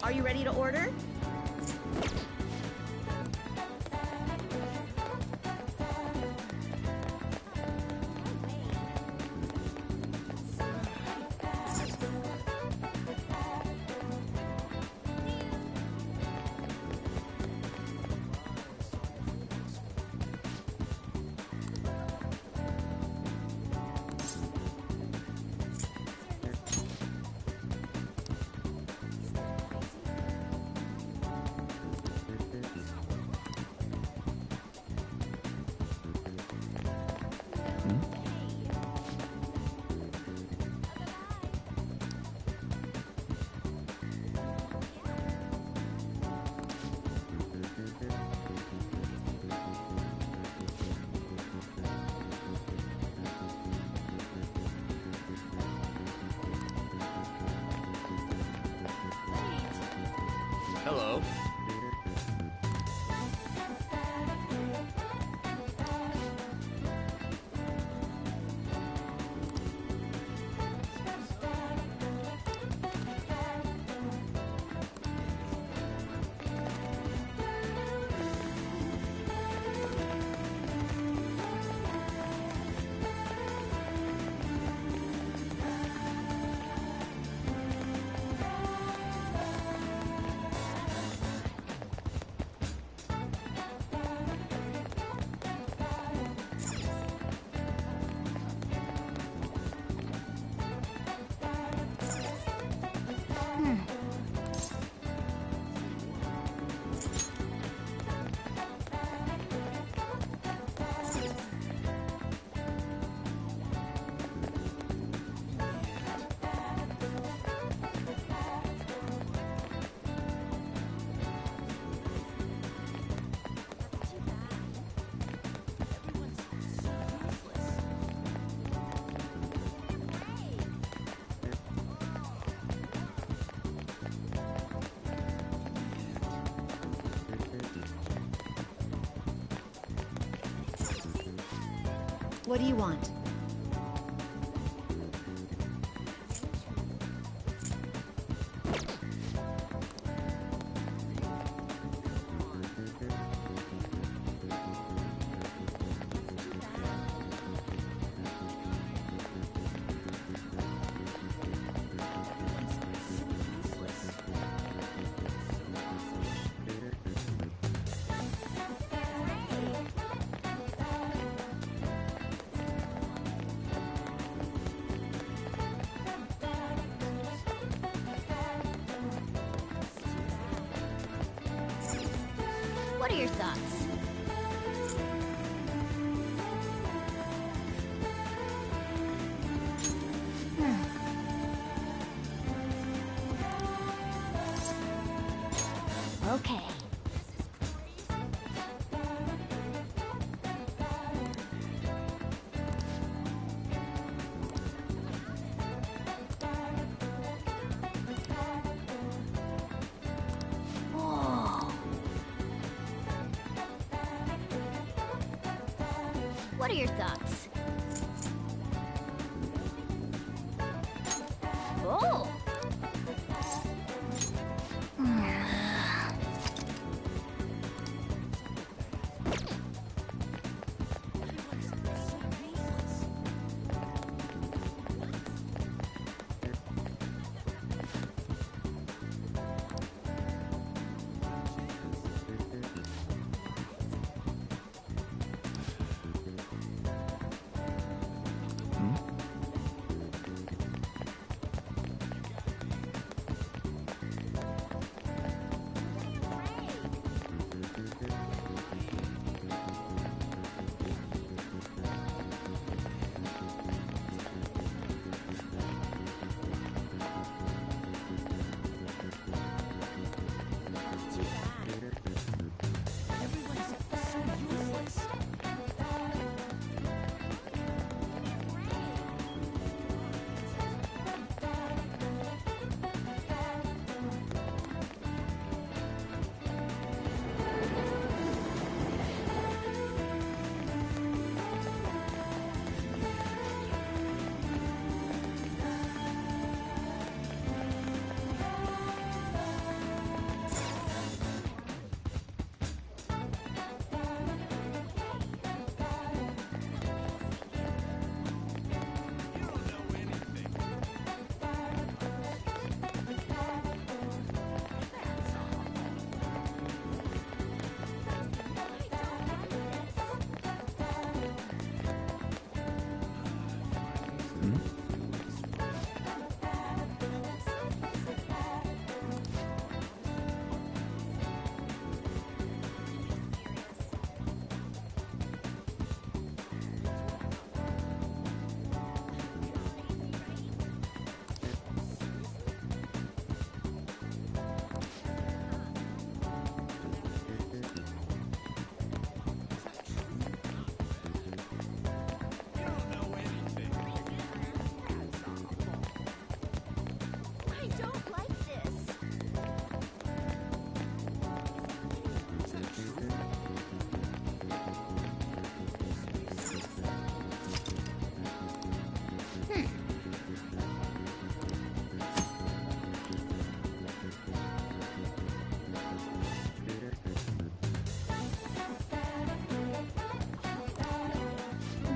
Are you ready to order? Hello. What do you want? What are your thoughts? Okay. What are your thoughts? Oh!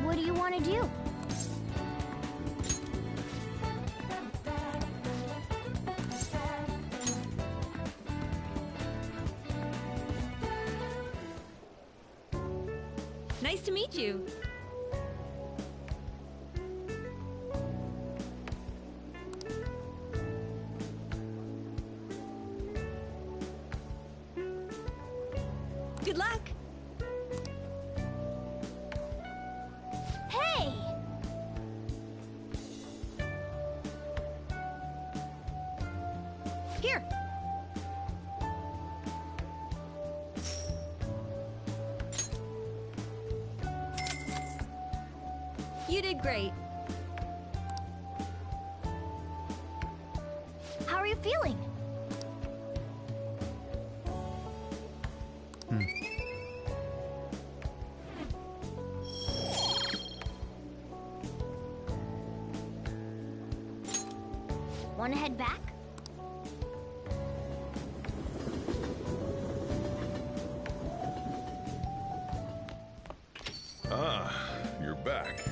What do you want to do? Nice to meet you. Good luck. Hey! Here. You did great. How are you feeling? Wanna head back? Ah, you're back.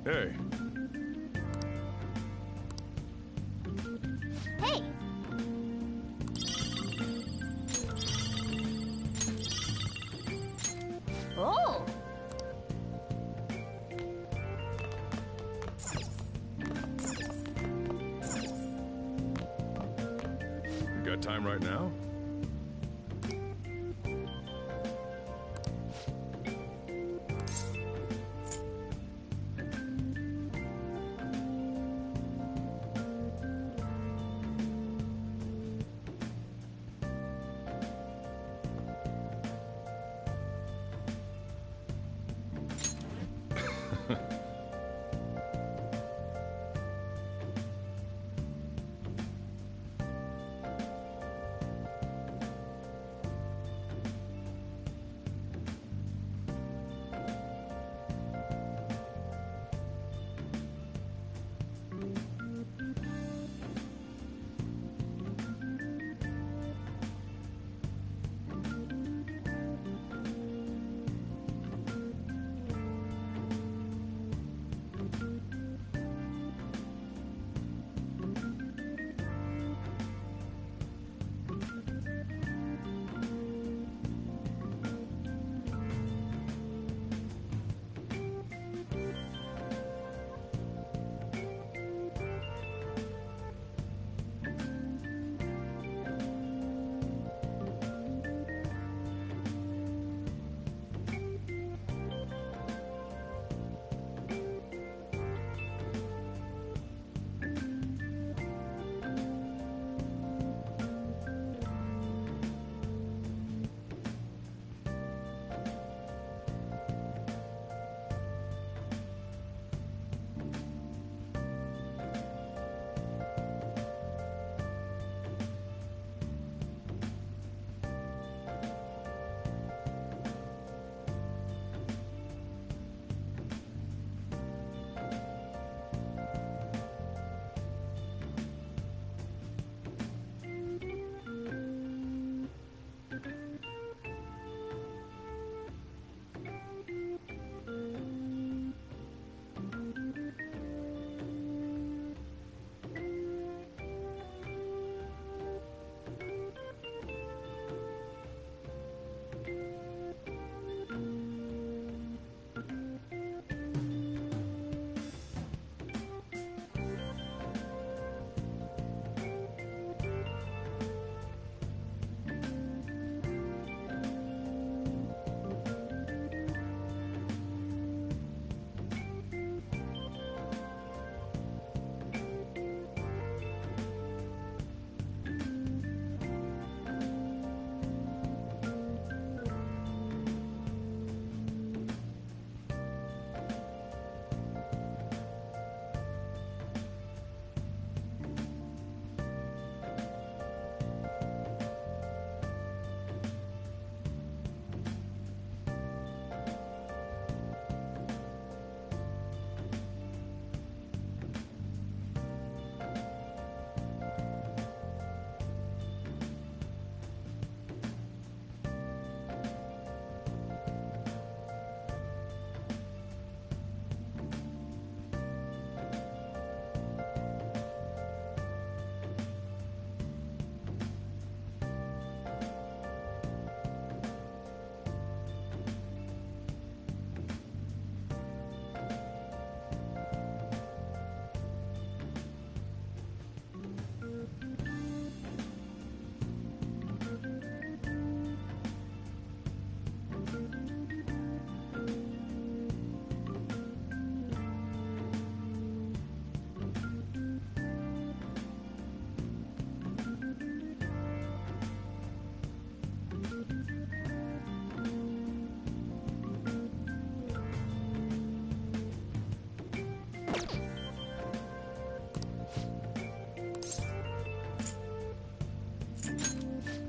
Hey. Hey! Oh! You got time right now?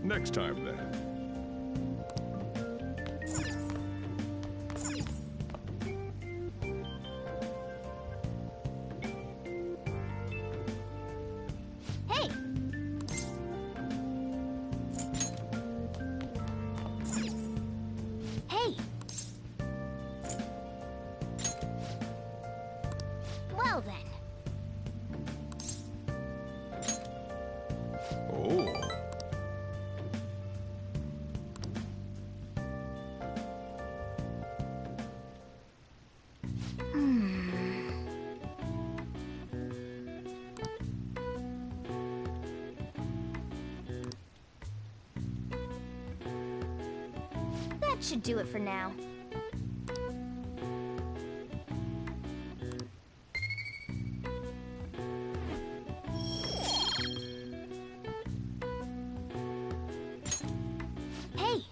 Next time, then. Hey! Hey! Well then. Oh. That should do it for now. Hey!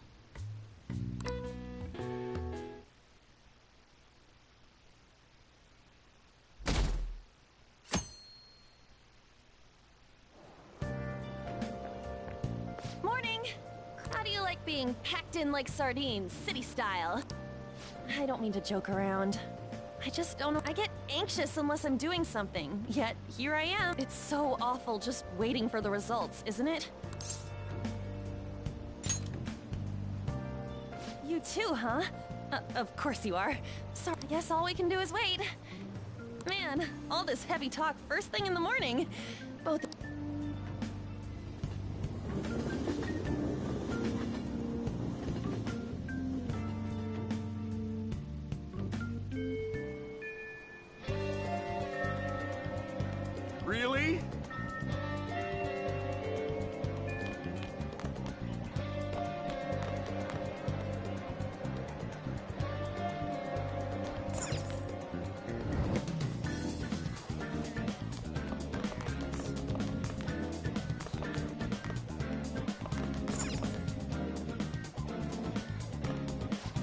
Morning! How do you like being packed in like sardines, city style? I don't mean to joke around. I just don't know. I get anxious unless I'm doing something. Yet, here I am. It's so awful just waiting for the results, isn't it? You too, huh? Of course you are. Sorry, I guess all we can do is wait. Man, all this heavy talk first thing in the morning. Both... Really?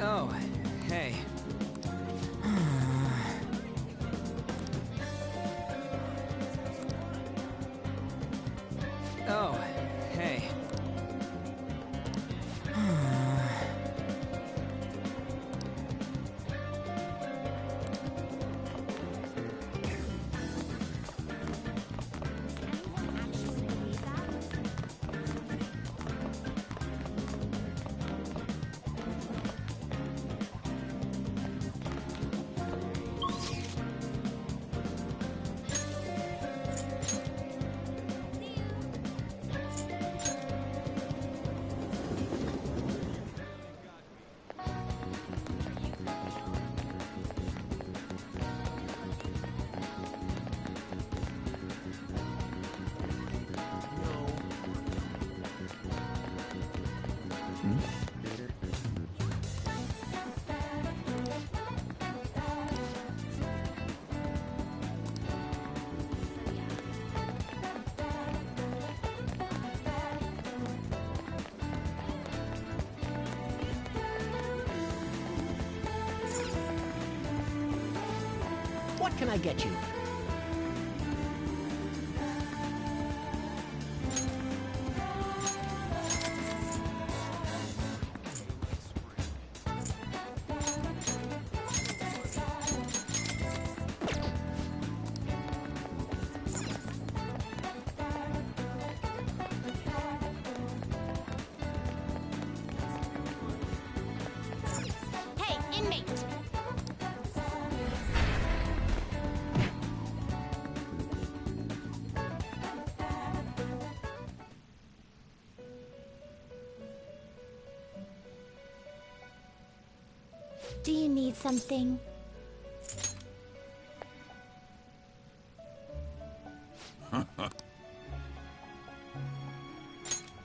Oh, hey. Oh, hey. What can I get you? Hey, inmate! Do you need something?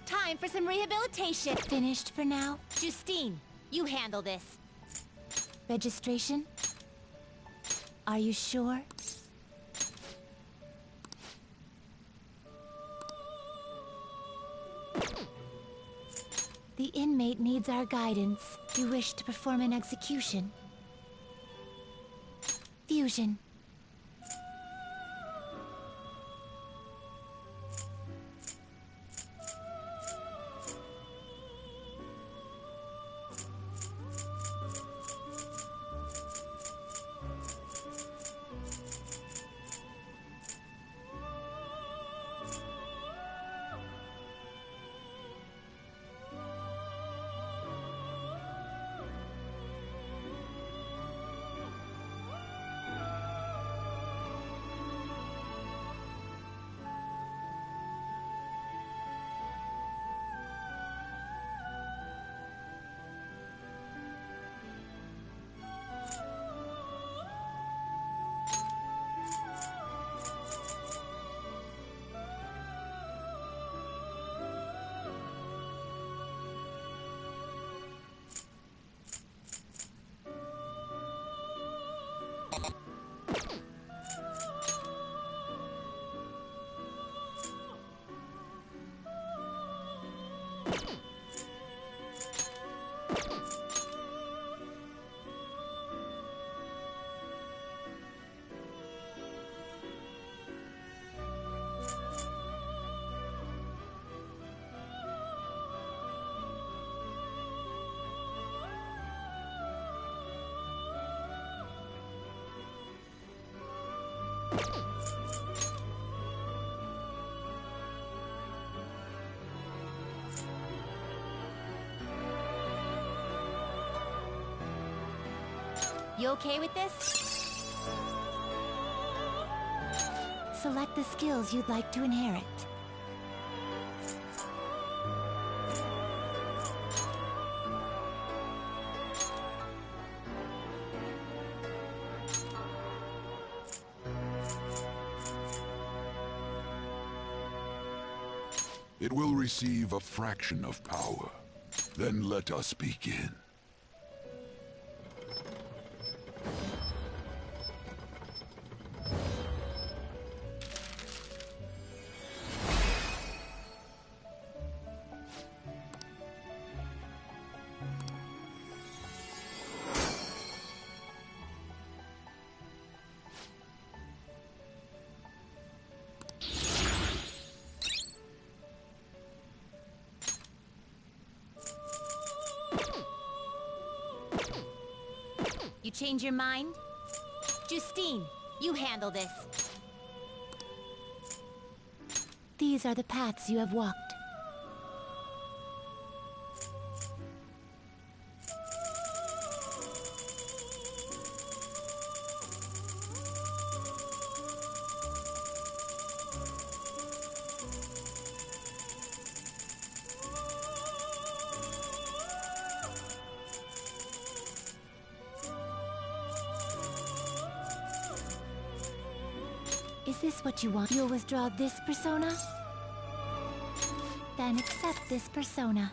Time for some rehabilitation. Finished for now? Justine, you handle this. Registration? Are you sure? The inmate needs our guidance. You wish to perform an execution. Fusion. You okay with this? Select the skills you'd like to inherit. It will receive a fraction of power. Then let us begin. You change your mind? Justine, you handle this. These are the paths you have walked. Is this what you want? You'll withdraw this persona? Then accept this persona.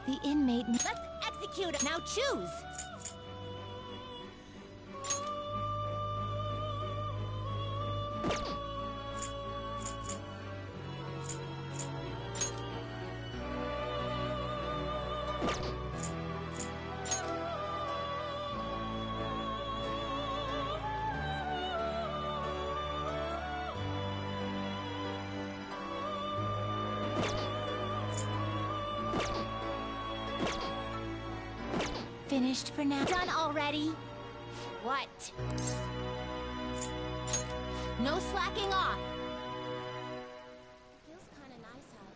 The inmate... Let's execute it! Now choose! Finished for now. Done already? What? No slacking off. Feels kinda nice out.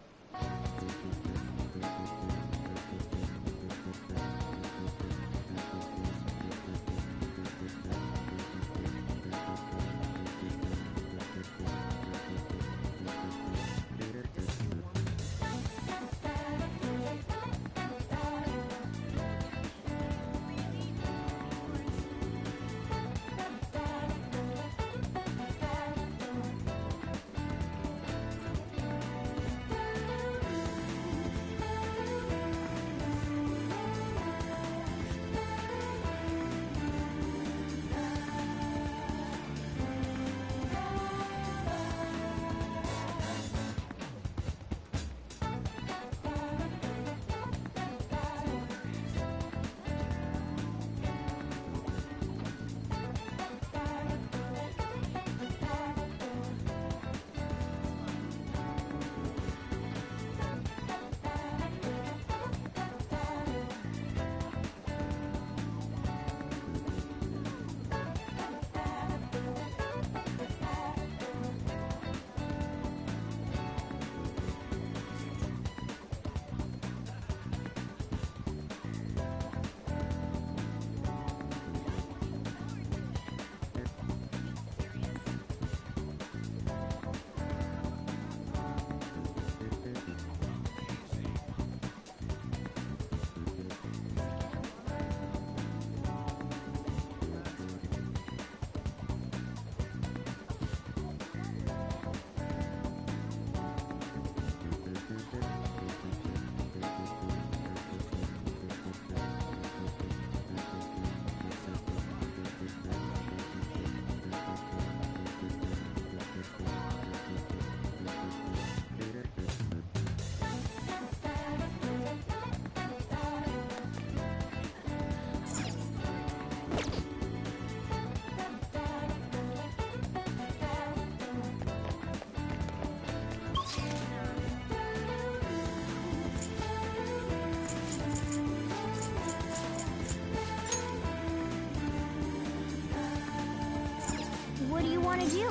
want to do?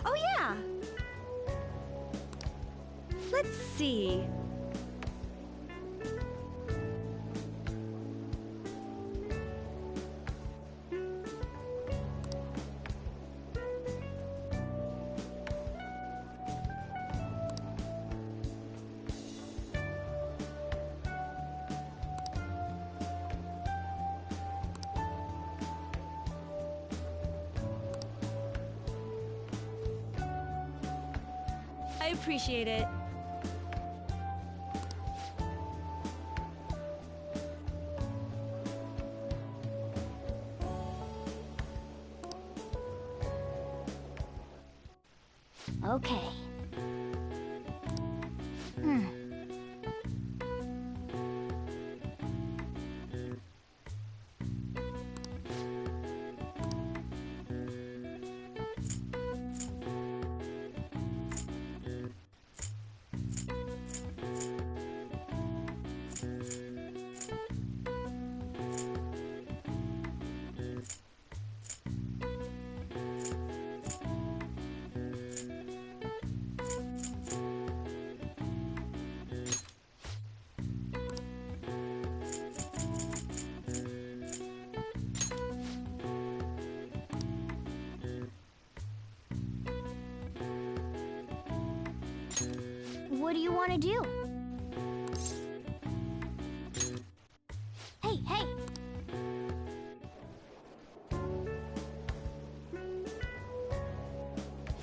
Oh, yeah! Let's see. I appreciate it. Okay. What do you want to do? Hey, hey!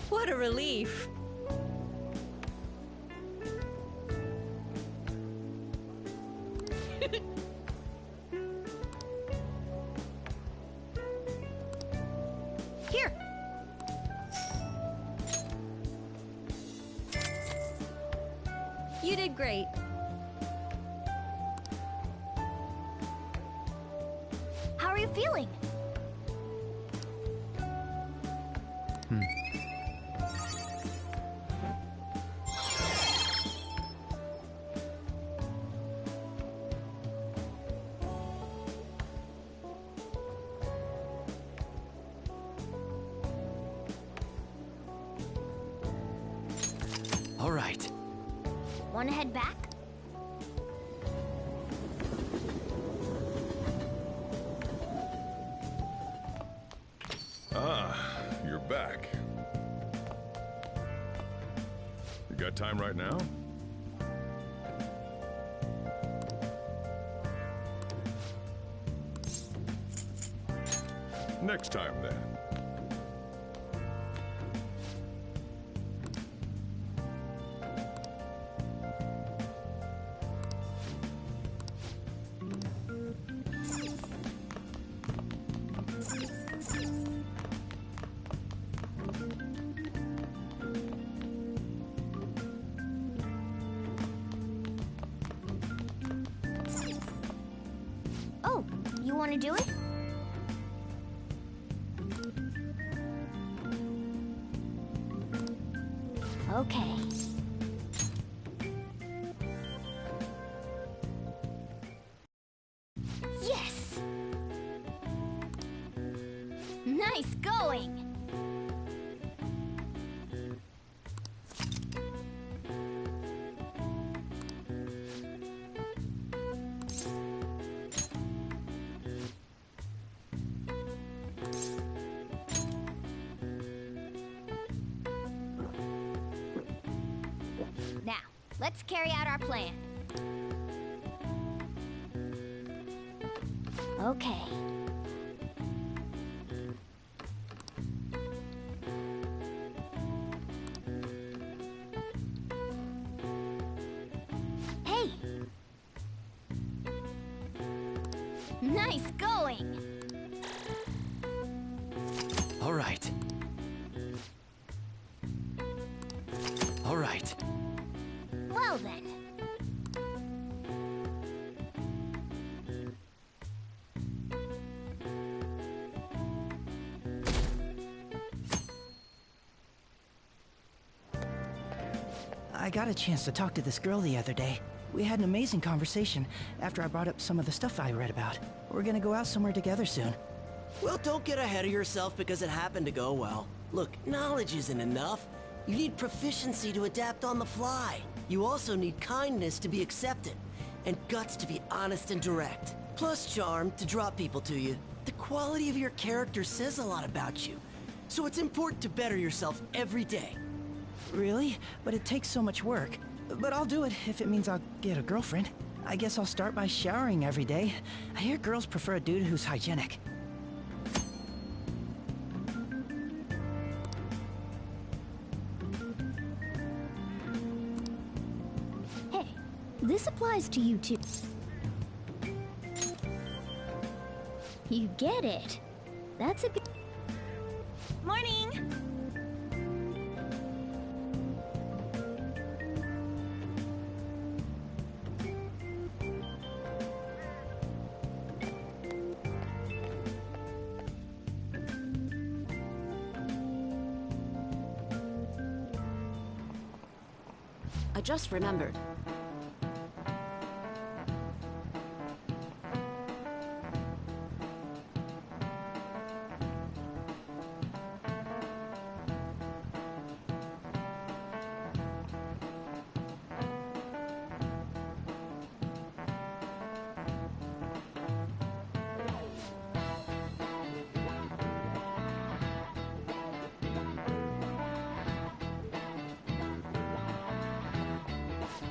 What a relief. Here. You did great. How are you feeling? All right. Want to head back? Ah, you're back. You got time right now? Next time, then. Oh, you want to do it? Okay. Yes! Nice going! Now, let's carry out our plan. Okay. Hey! Nice going! All right. All right. Well then. I got a chance to talk to this girl the other day. We had an amazing conversation after I brought up some of the stuff I read about. We're gonna go out somewhere together soon. Well, don't get ahead of yourself because it happened to go well. Look, knowledge isn't enough. You need proficiency to adapt on the fly. You also need kindness to be accepted, and guts to be honest and direct. Plus charm to draw people to you. The quality of your character says a lot about you. So it's important to better yourself every day. Really? But it takes so much work. But I'll do it if it means I'll get a girlfriend. I guess I'll start by showering every day. I hear girls prefer a dude who's hygienic. Hey, this applies to you too. You get it. That's a good... Morning! I just remembered.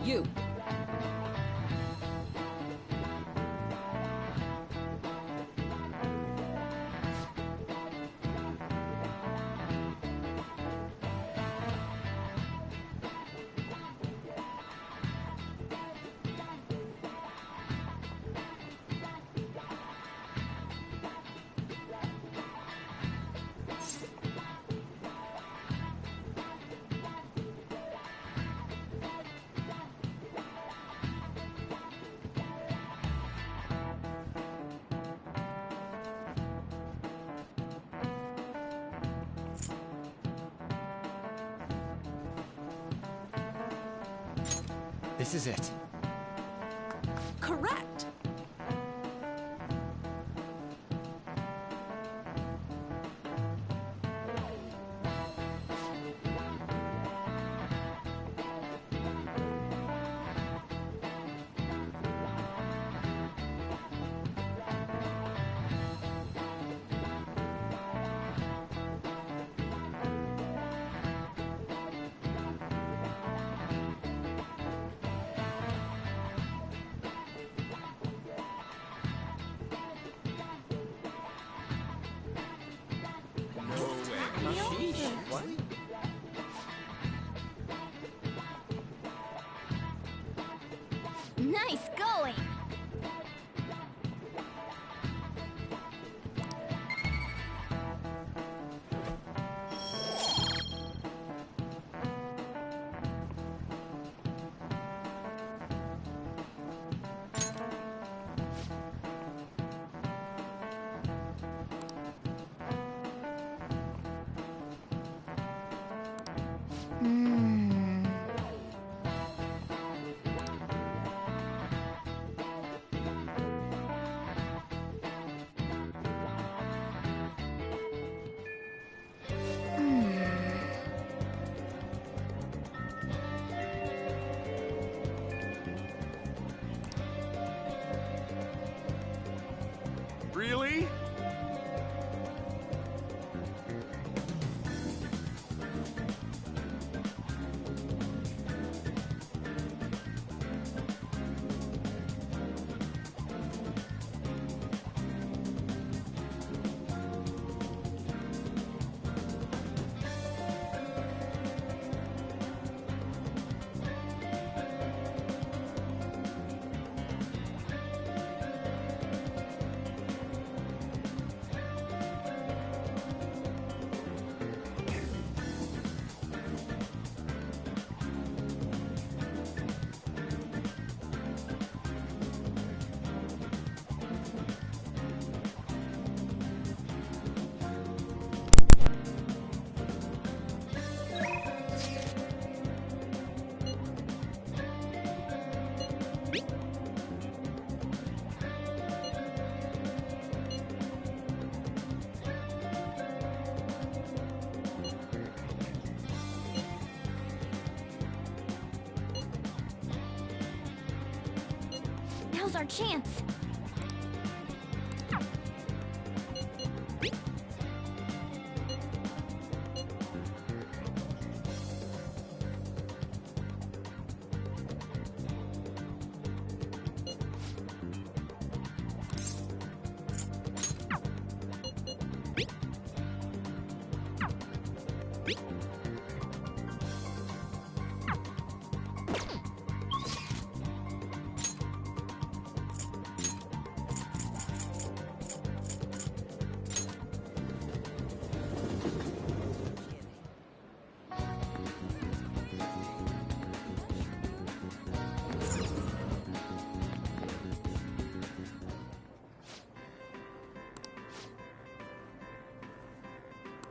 You. This is it. Correct! Nice going! Really? Now's our chance.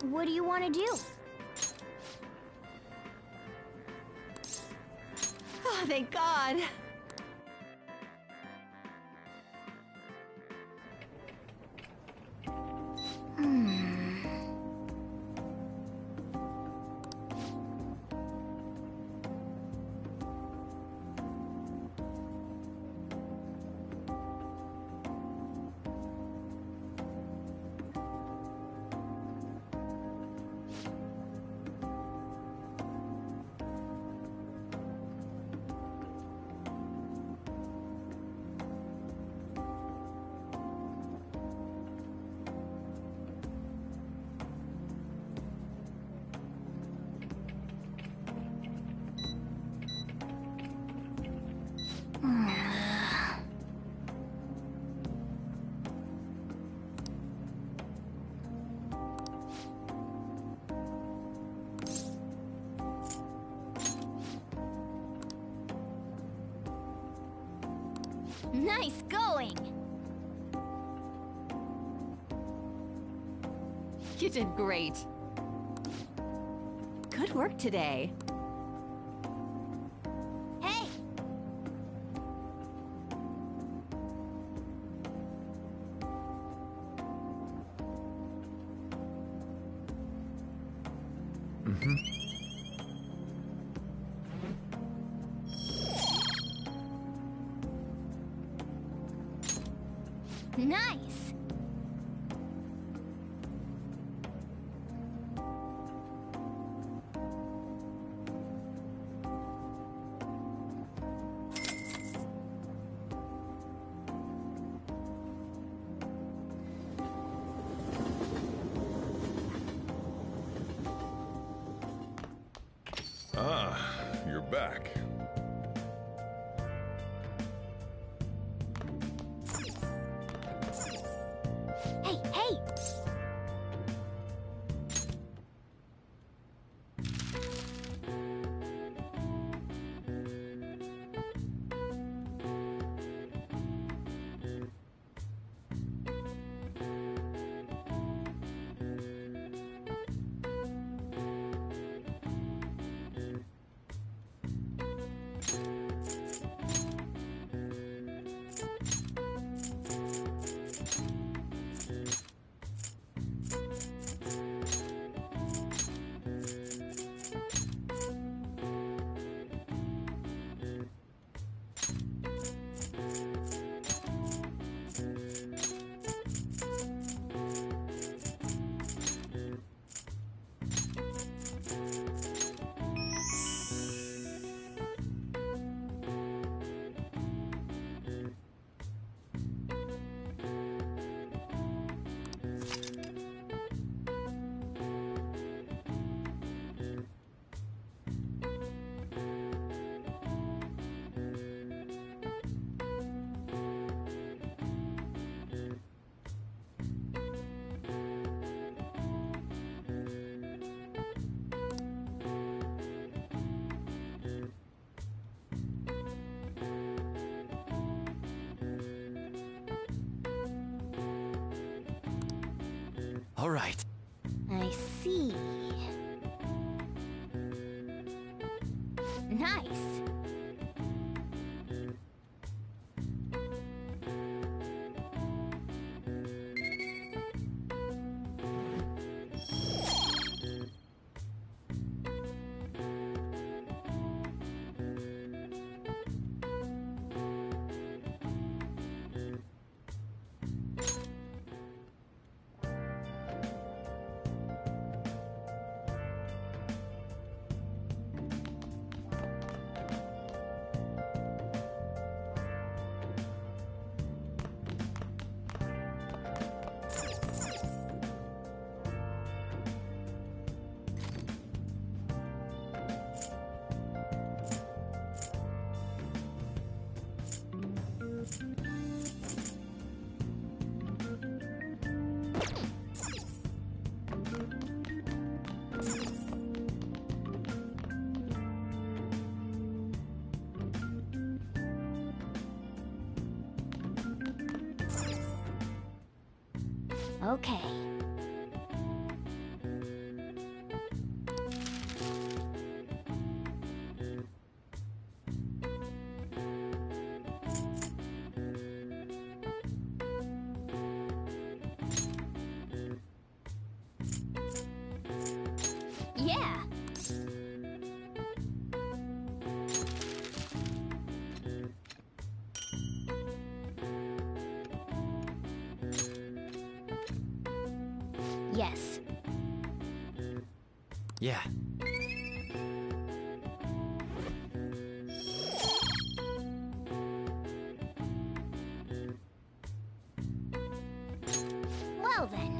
What do you want to do? Oh, thank God. Nice going! You did great. Good work today. Hey! Nice! Ah, you're back. Hey, hey! All right. I see. Nice. Okay. Yeah. Yes. Yeah. Well then.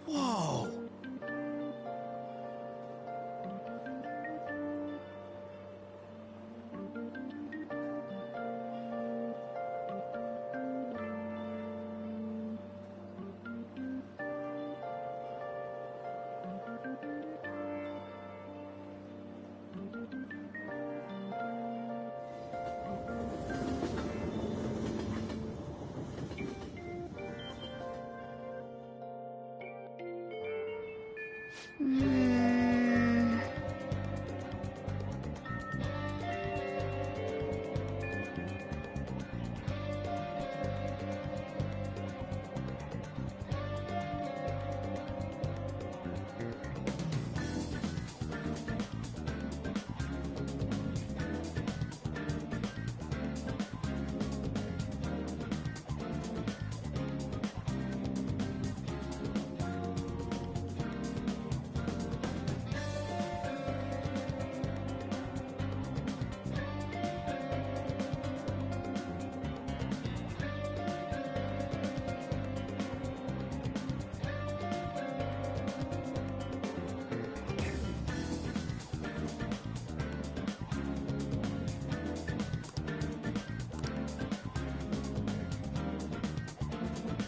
Whoa! Hmm.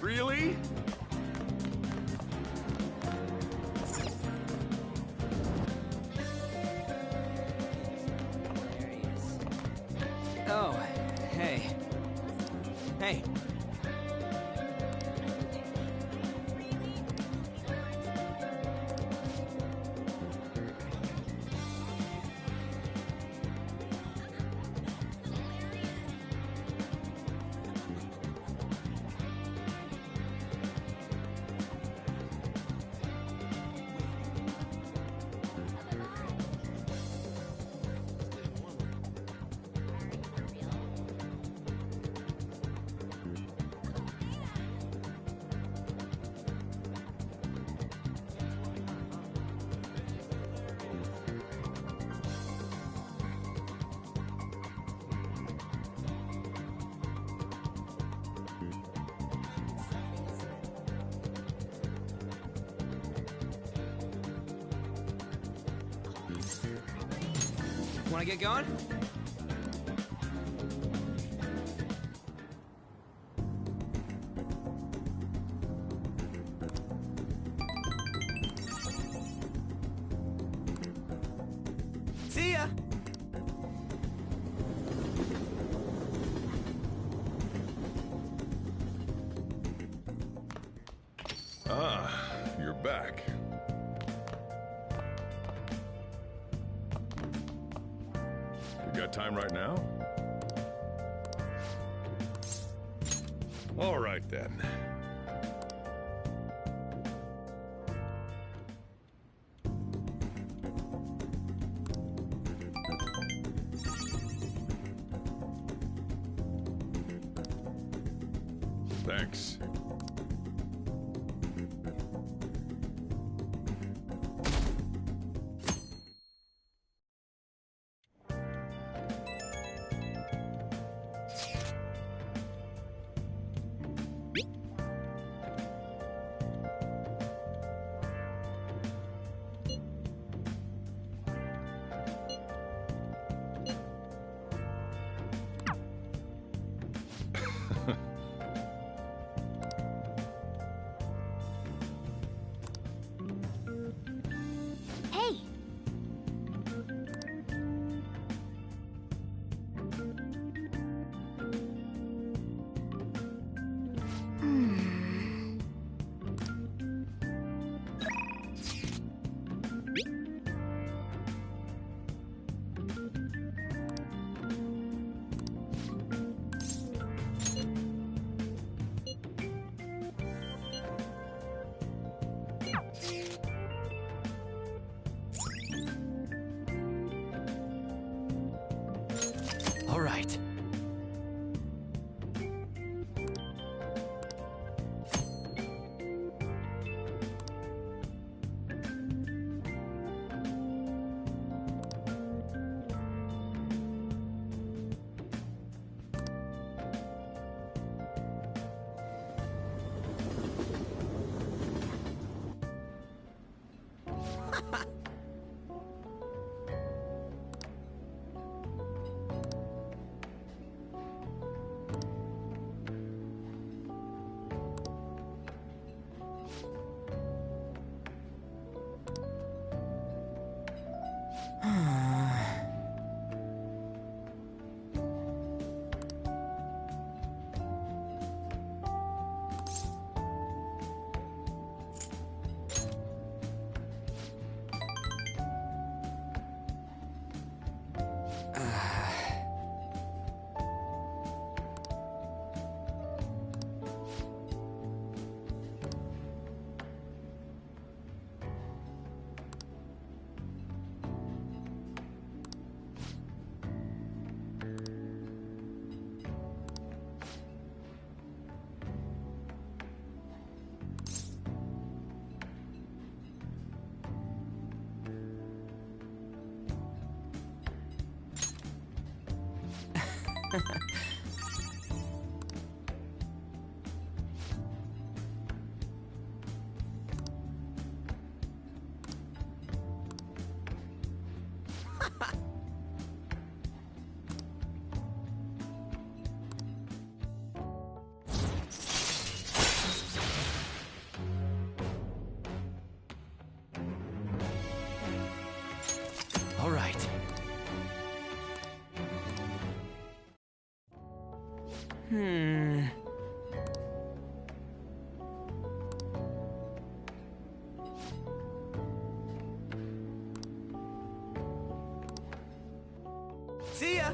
Really? Oh, hey. Hey. Wanna get going? See ya! Ah, you're back. You got time right now? All right then. Thanks. All right. All right. See ya!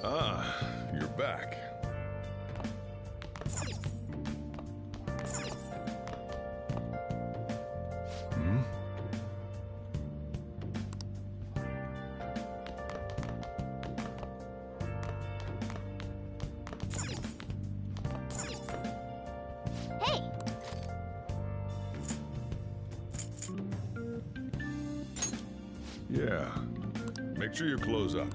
Ah, you're back. Hmm? Hey! Yeah. Make sure you close up.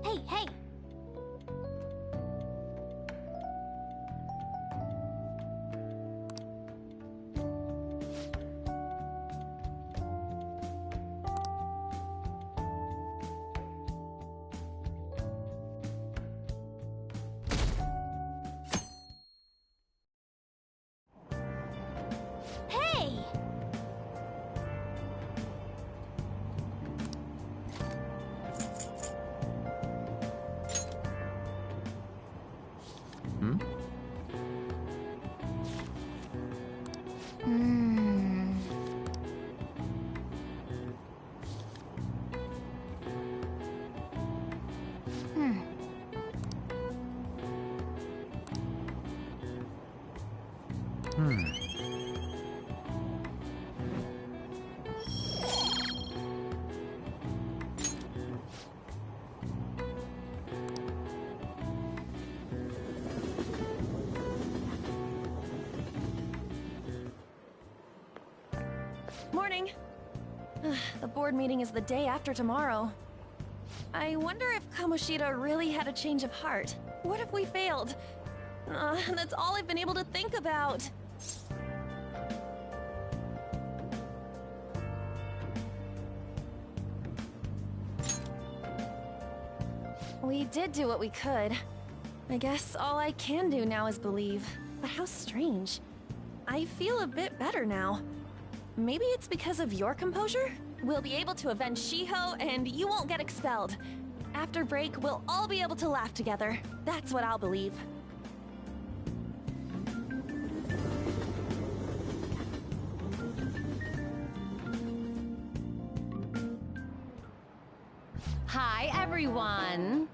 Hey, hey! Hey! Hmm? Morning. The board meeting is the day after tomorrow. I wonder if Kamoshida really had a change of heart. What if we failed? That's all I've been able to think about. We did do what we could. I guess all I can do now is believe. But how strange. I feel a bit better now. Maybe it's because of your composure? We'll be able to avenge Shiho, and you won't get expelled. After break, we'll all be able to laugh together. That's what I'll believe. Hi, everyone.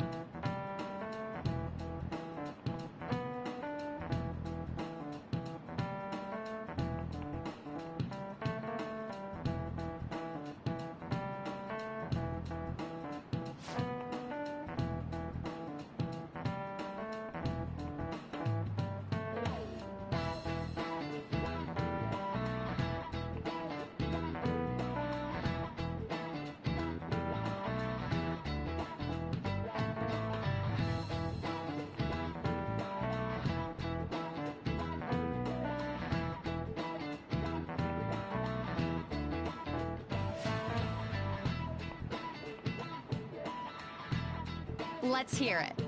Let's hear it.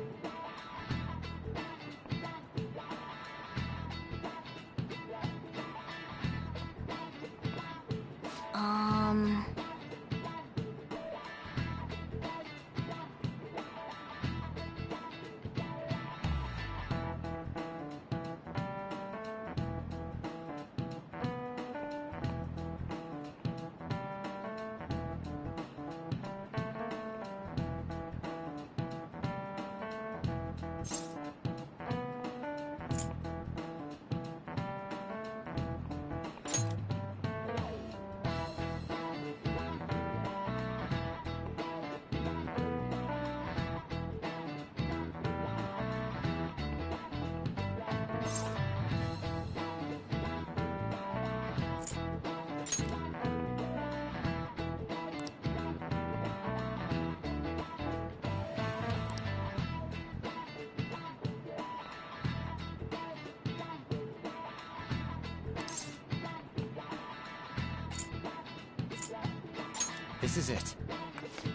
This is it.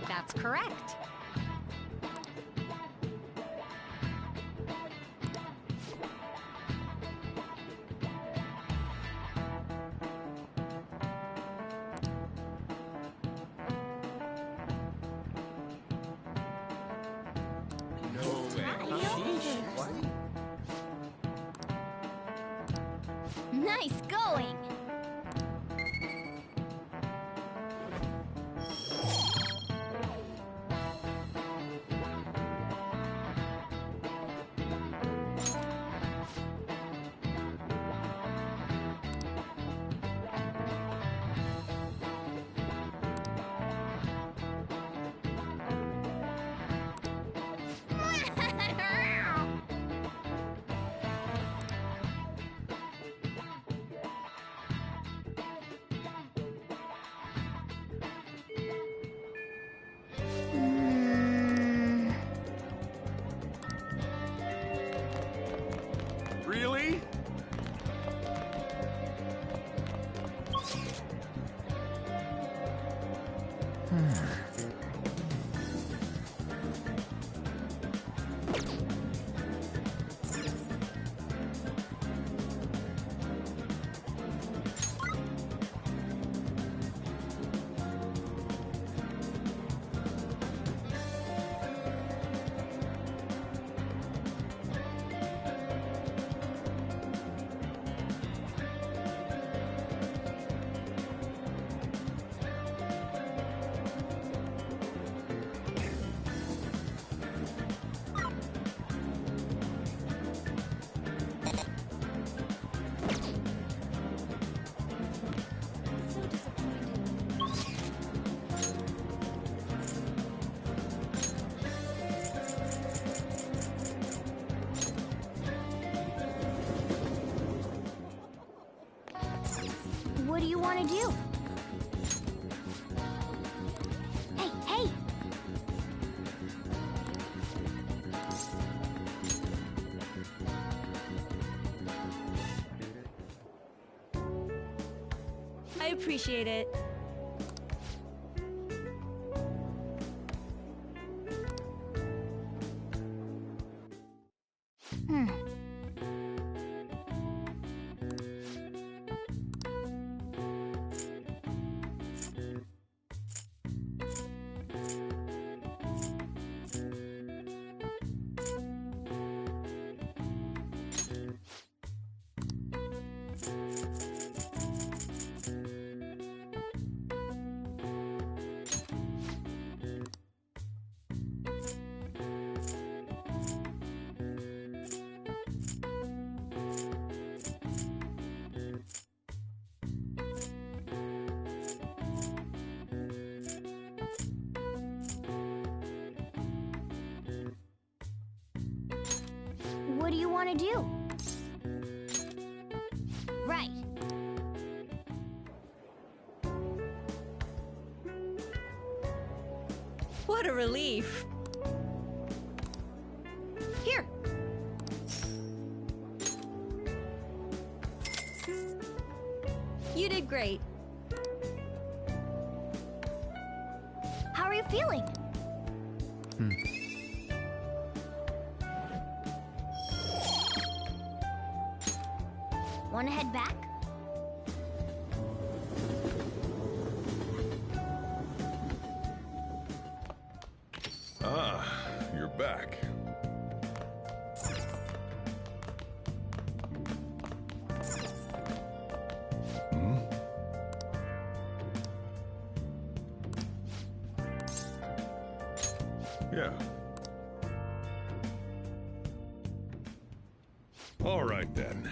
That's correct. Nice going! Really? What do you want to do? Hey, hey! appreciate it. What do you want to do? Right. What a relief. Here. You did great. How are you feeling? Want to head back? Ah, you're back. Hmm? Yeah. All right then.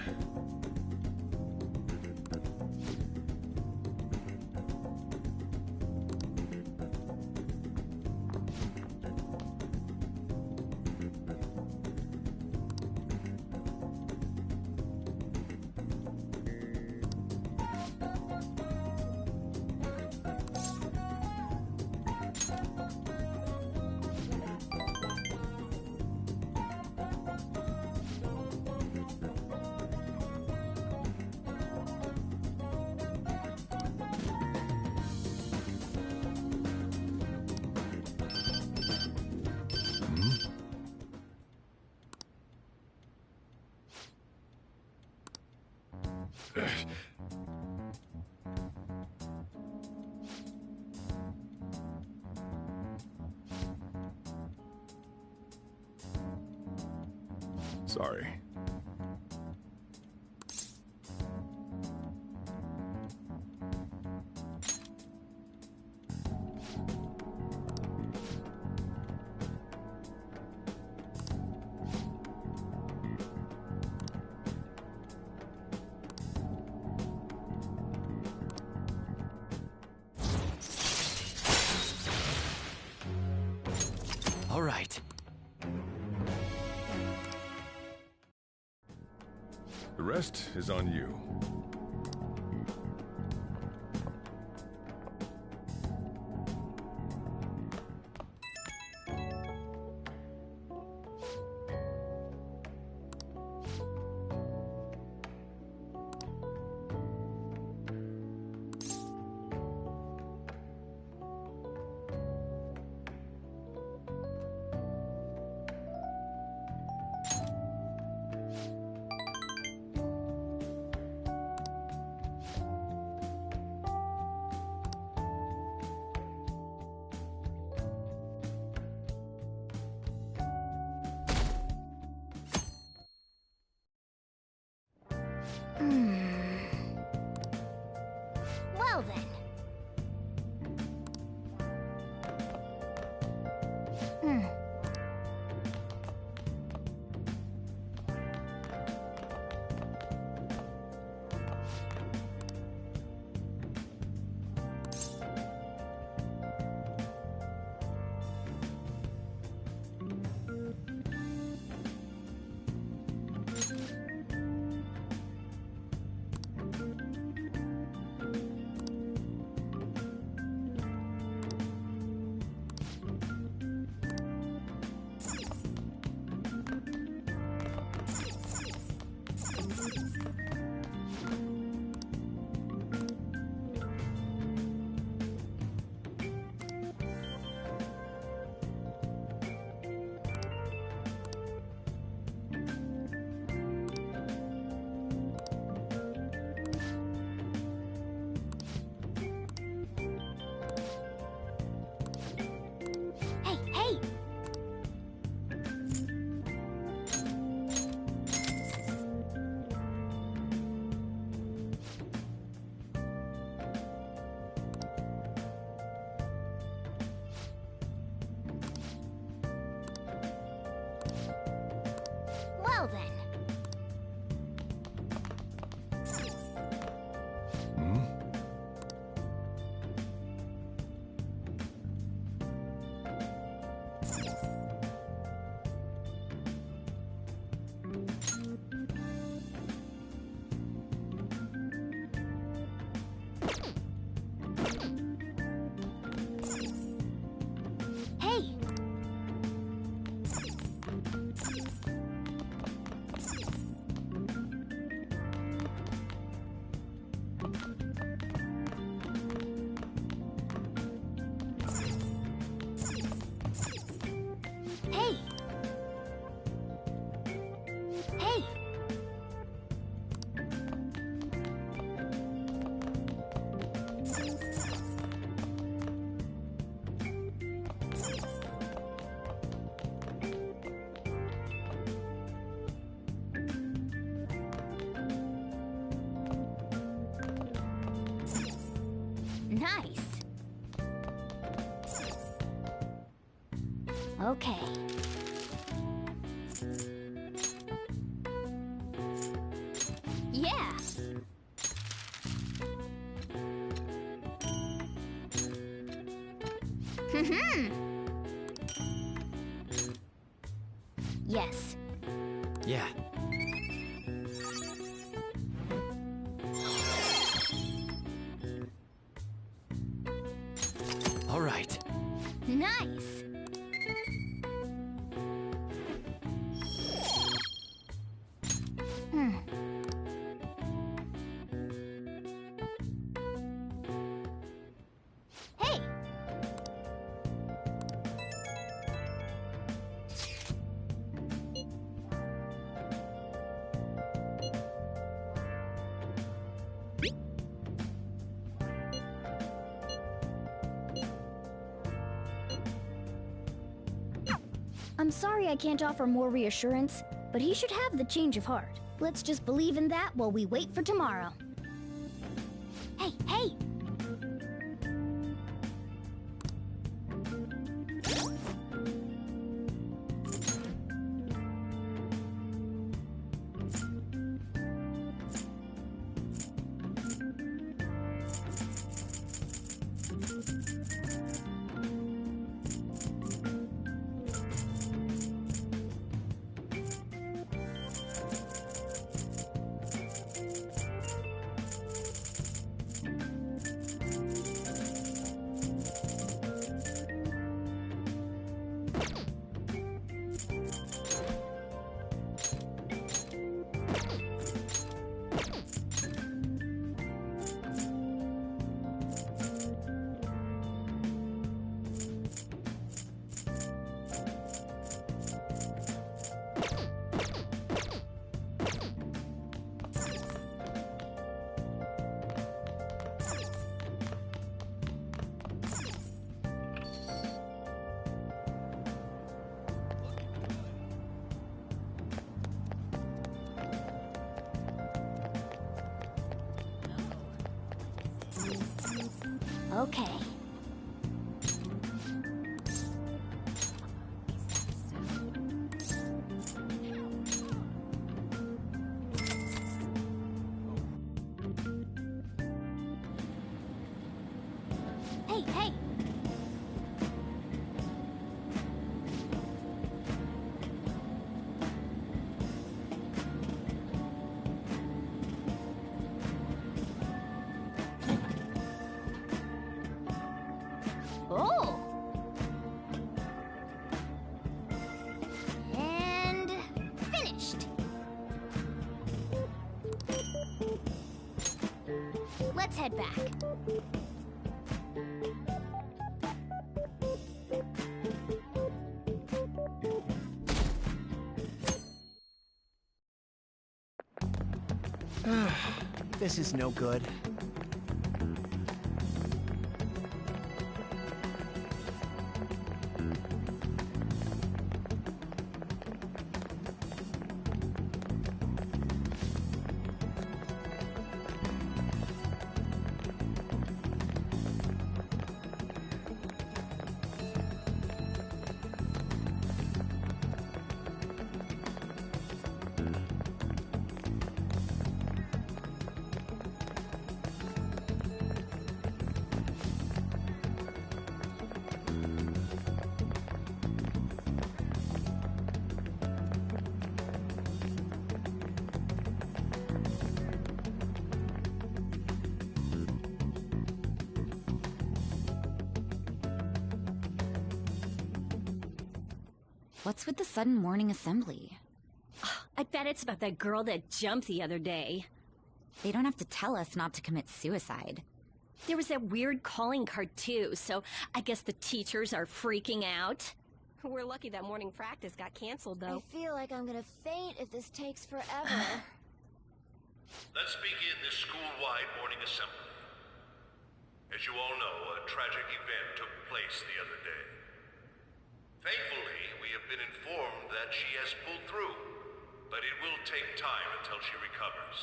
Sorry. All right. The rest is on you. Okay. Yeah. Yes. Yeah. All right. Nice. Hey. I'm sorry I can't offer more reassurance, but he should have the change of heart. Let's just believe in that while we wait for tomorrow. Hey, hey! Okay. Hey, hey! Oh! And finished. Let's head back. This is no good. What's with the sudden morning assembly? I bet it's about that girl that jumped the other day. They don't have to tell us not to commit suicide. There was that weird calling card too, so I guess the teachers are freaking out. We're lucky that morning practice got canceled, though. I feel like I'm gonna faint if this takes forever. Let's begin this school-wide morning assembly. As you all know, a tragic event took place the other day. Thankfully, we have been informed that she has pulled through, but it will take time until she recovers.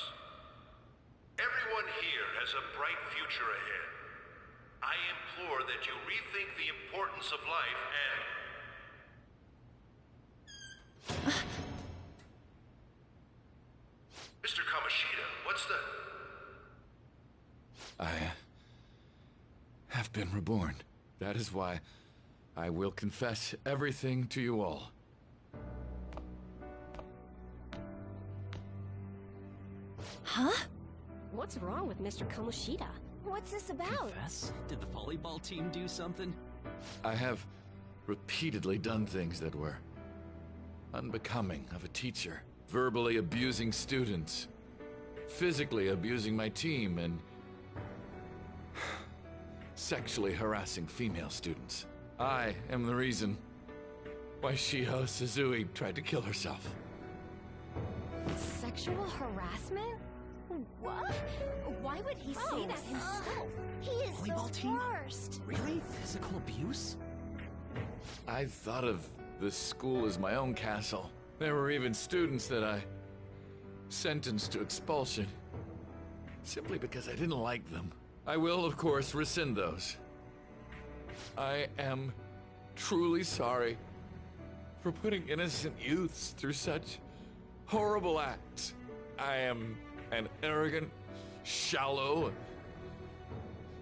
Everyone here has a bright future ahead. I implore that you rethink the importance of life and Mr. Kamoshida, what's the... I have been reborn. That is why I will confess everything to you all. Huh? What's wrong with Mr. Kamoshida? What's this about? Confess? Did the volleyball team do something? I have repeatedly done things that were unbecoming of a teacher. Verbally abusing students, physically abusing my team, and sexually harassing female students. I am the reason why Shiho Suzui tried to kill herself. Sexual harassment? What? Why would he say that himself? He is Volleyball the team? worst. Really? Physical abuse? I thought of the school as my own castle. There were even students that I sentenced to expulsion, simply because I didn't like them. I will, of course, rescind those. I am truly sorry for putting innocent youths through such horrible acts. I am an arrogant, shallow,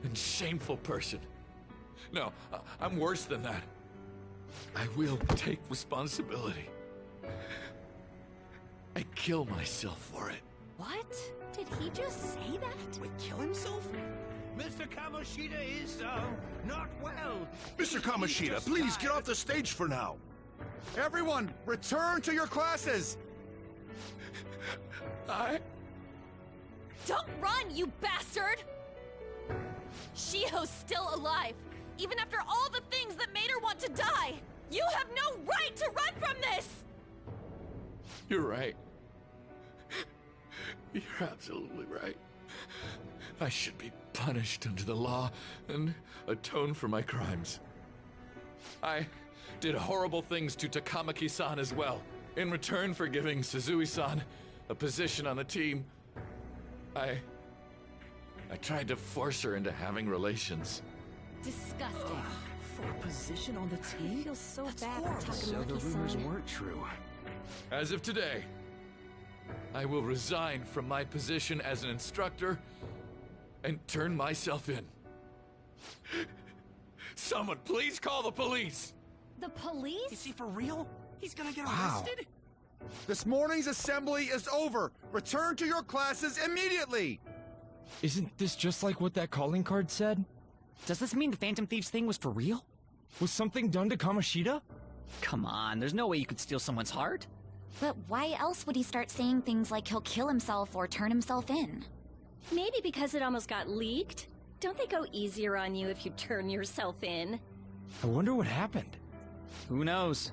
and shameful person. No, I'm worse than that. I will take responsibility. I kill myself for it. What? Did he just say that? Wait, kill himself? Mr. Kamoshida is, not well. Mr. Kamoshida, please get off the stage for now. Everyone, return to your classes! Don't run, you bastard! Shiho's still alive, even after all the things that made her want to die! You have no right to run from this! You're right. You're absolutely right. I should be punished under the law and atone for my crimes. I did horrible things to Takamaki-san as well. In return for giving Suzui-san a position on the team, I tried to force her into having relations. Disgusting. For a position on the I team? feel so That's bad horrible. for So the rumors Takamaki-san. weren't true. As of today, I will resign from my position as an instructor and turn myself in. Someone please call the police! The police? Is he for real? He's gonna get Wow. arrested? This morning's assembly is over. Return to your classes immediately! Isn't this just like what that calling card said? Does this mean the Phantom Thieves thing was for real? Was something done to Kamoshida? Come on, there's no way you could steal someone's heart. But why else would he start saying things like he'll kill himself or turn himself in? Maybe because it almost got leaked? Don't they go easier on you if you turn yourself in? I wonder what happened. Who knows?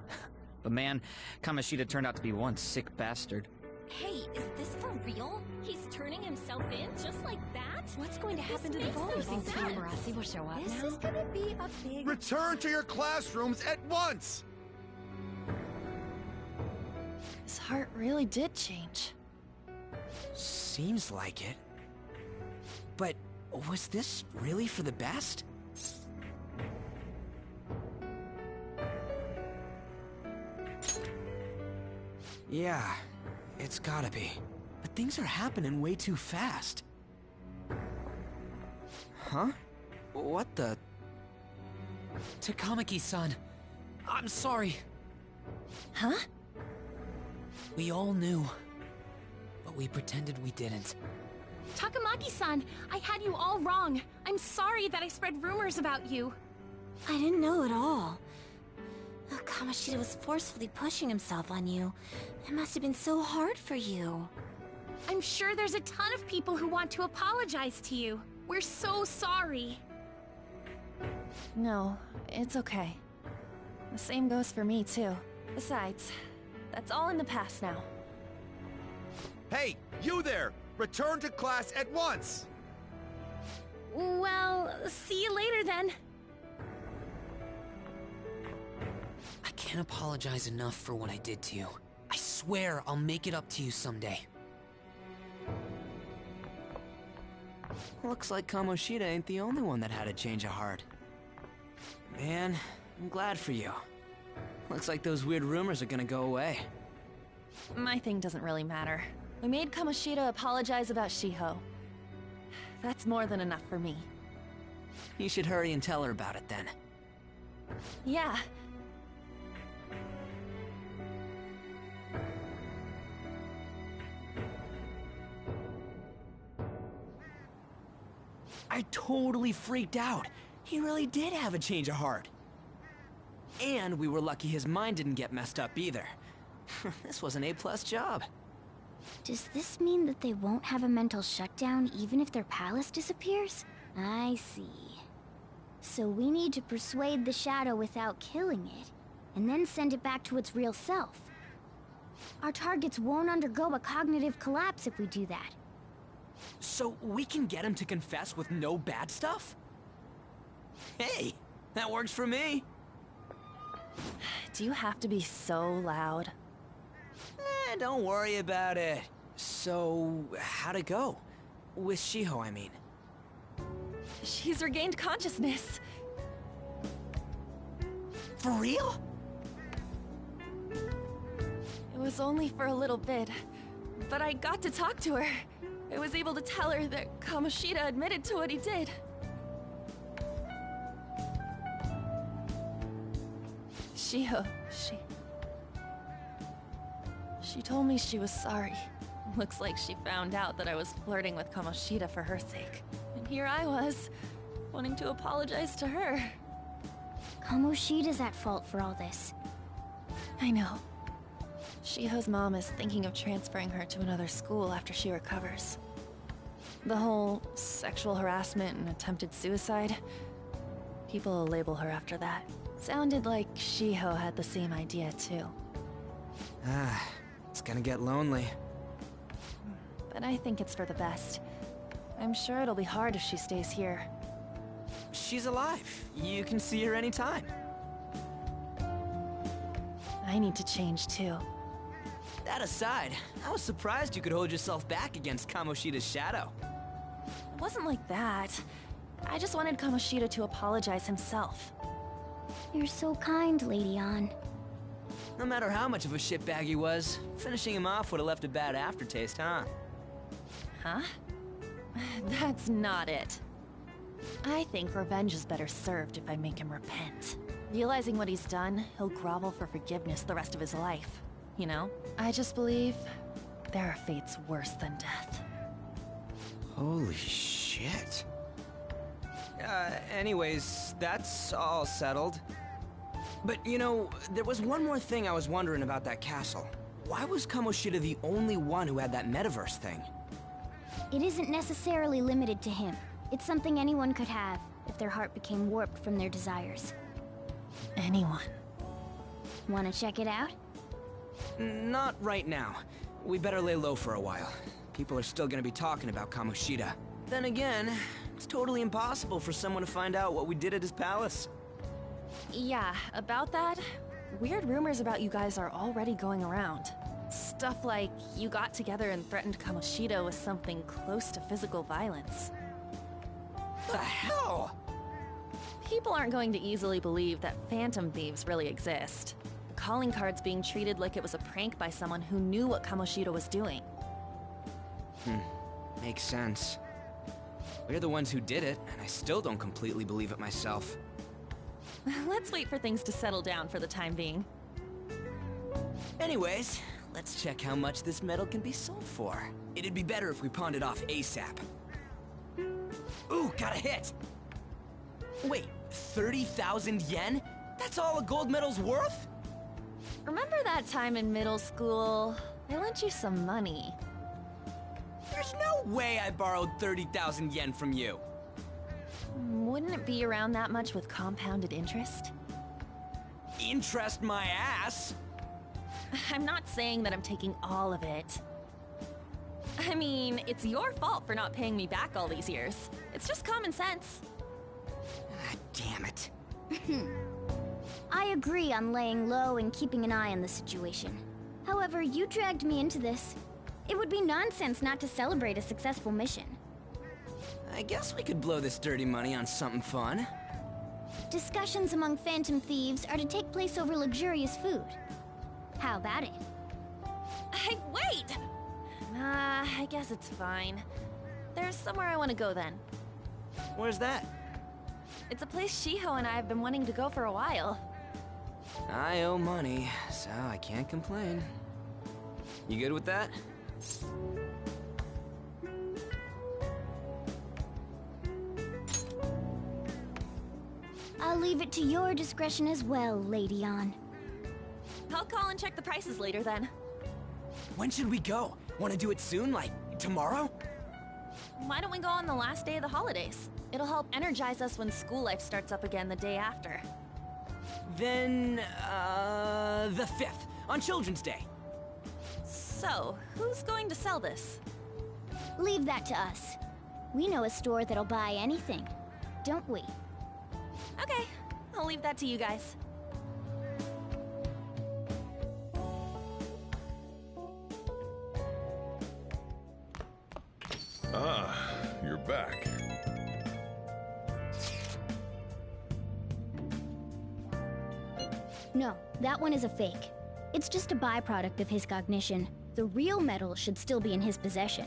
But man, Kamoshida turned out to be one sick bastard. Hey, is this for real? He's turning himself in just like that? What's going to happen to the makes no volleyball sense. team? Marasi will show up This now. is gonna be a big... Return to your classrooms at once! His heart really did change. Seems like it. But was this really for the best? Yeah, it's gotta be. But things are happening way too fast. Huh? What the? Takamaki-san, I'm sorry. Huh? We all knew, but we pretended we didn't. Takamaki-san, I had you all wrong. I'm sorry that I spread rumors about you. I didn't know at all. Kamoshida was forcefully pushing himself on you. It must have been so hard for you. I'm sure there's a ton of people who want to apologize to you. We're so sorry. No, it's okay. The same goes for me, too. Besides, that's all in the past now. Hey, you there! Return to class at once! Well, see you later then. I can't apologize enough for what I did to you. I swear I'll make it up to you someday. Looks like Kamoshida ain't the only one that had a change of heart. Man, I'm glad for you. Looks like those weird rumors are gonna go away. My thing doesn't really matter. We made Kamoshida apologize about Shiho. That's more than enough for me. You should hurry and tell her about it then. Yeah. I totally freaked out. He really did have a change of heart. And we were lucky his mind didn't get messed up either. This was an A+ job. Does this mean that they won't have a mental shutdown even if their palace disappears? I see. So we need to persuade the shadow without killing it, and then send it back to its real self. Our targets won't undergo a cognitive collapse if we do that. So we can get him to confess with no bad stuff? Hey, that works for me. Do you have to be so loud? Don't worry about it. So, how'd it go? With Shiho, I mean. She's regained consciousness. For real? It was only for a little bit, but I got to talk to her. I was able to tell her that Kamoshida admitted to what he did. Shiho, She told me she was sorry. Looks like she found out that I was flirting with Kamoshida for her sake. And here I was, wanting to apologize to her. Kamoshida's at fault for all this. I know. Shiho's mom is thinking of transferring her to another school after she recovers. The whole sexual harassment and attempted suicide, people will label her after that. Sounded like Shiho had the same idea too. It's gonna get lonely. But I think it's for the best. I'm sure it'll be hard if she stays here. She's alive. You can see her anytime. I need to change too. That aside, I was surprised you could hold yourself back against Kamoshida's shadow. It wasn't like that. I just wanted Kamoshida to apologize himself. You're so kind, Lady Ann. No matter how much of a shitbag he was, finishing him off would have left a bad aftertaste, huh? Huh? That's not it. I think revenge is better served if I make him repent. Realizing what he's done, he'll grovel for forgiveness the rest of his life. You know? I just believe there are fates worse than death. Holy shit. Anyways, that's all settled. But, you know, there was one more thing I was wondering about that castle. Why was Kamoshida the only one who had that metaverse thing? It isn't necessarily limited to him. It's something anyone could have, if their heart became warped from their desires. Anyone. Wanna check it out? Not right now. We better lay low for a while. People are still gonna be talking about Kamoshida. Then again, it's totally impossible for someone to find out what we did at his palace. Yeah, about that, weird rumors about you guys are already going around. Stuff like you got together and threatened Kamoshida with something close to physical violence. The hell? People aren't going to easily believe that phantom thieves really exist. The calling card's being treated like it was a prank by someone who knew what Kamoshida was doing. Makes sense. We're the ones who did it, and I still don't completely believe it myself. Let's wait for things to settle down for the time being. Anyways, let's check how much this metal can be sold for. It'd be better if we pawned it off ASAP. Ooh, got a hit! Wait, 30,000 yen? That's all a gold medal's worth? Remember that time in middle school? I lent you some money. There's no way I borrowed 30,000 yen from you. Wouldn't it be around that much with compounded interest? Interest my ass? I'm not saying that I'm taking all of it. I mean, it's your fault for not paying me back all these years. It's just common sense. Damn it. I agree on laying low and keeping an eye on the situation. However, you dragged me into this. It would be nonsense not to celebrate a successful mission. I guess we could blow this dirty money on something fun. Discussions among phantom thieves are to take place over luxurious food. How about it? Hey, wait! I guess it's fine. There's somewhere I want to go then. Where's that? It's a place Shiho and I have been wanting to go for a while. I owe money, so I can't complain. You good with that? I'll leave it to your discretion as well, Lady On. I'll call and check the prices later then. When should we go? Want to do it soon, like tomorrow? Why don't we go on the last day of the holidays? It'll help energize us when school life starts up again the day after. Then, the 5th, on Children's Day. So, who's going to sell this? Leave that to us. We know a store that'll buy anything, don't we? Okay, I'll leave that to you guys. Ah, you're back. No, that one is a fake. It's just a byproduct of his cognition. The real metal should still be in his possession.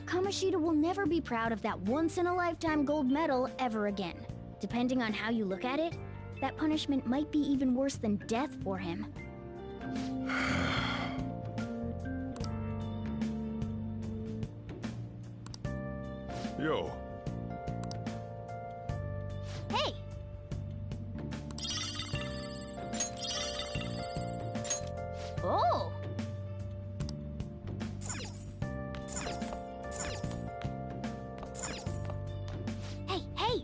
Kamoshida will never be proud of that once-in-a-lifetime gold medal ever again. Depending on how you look at it, that punishment might be even worse than death for him. Yo. Hey! Oh! Hey, hey!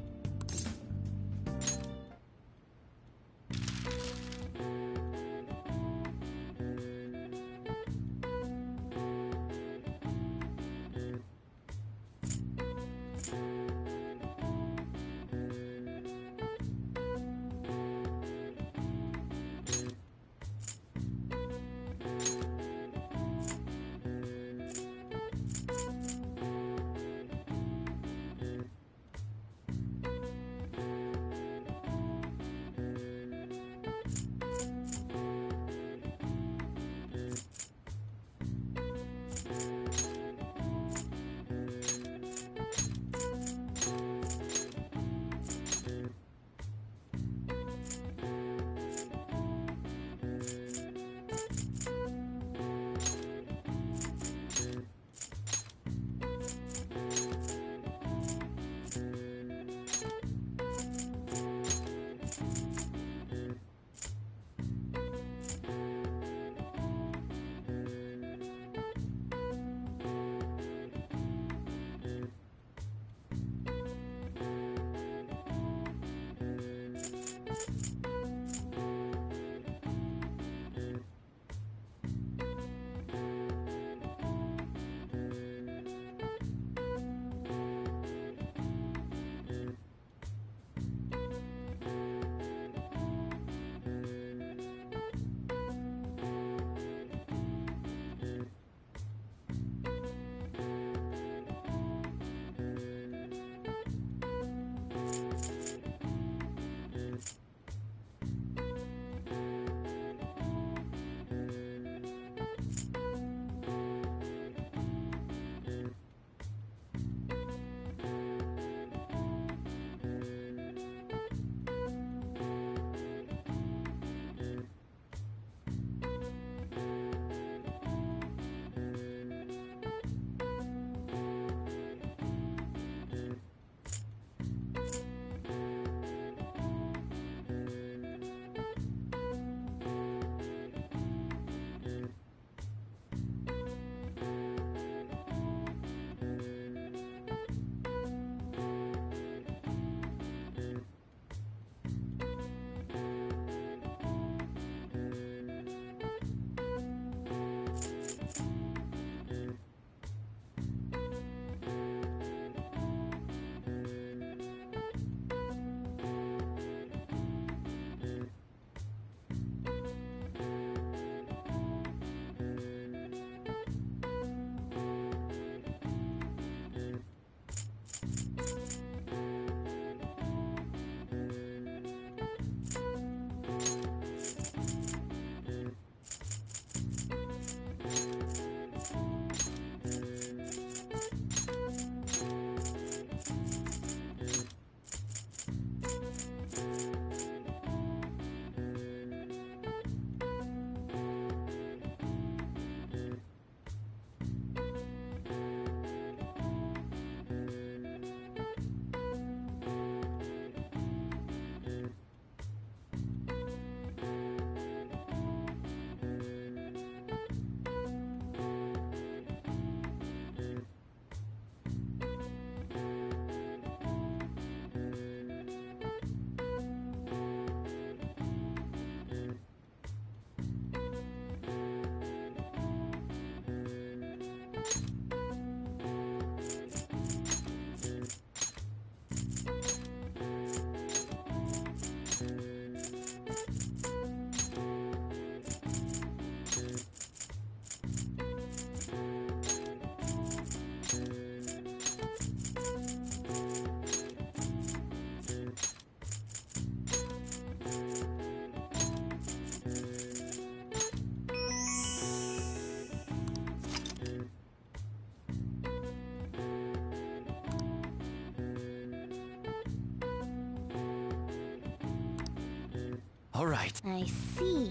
All right. I see.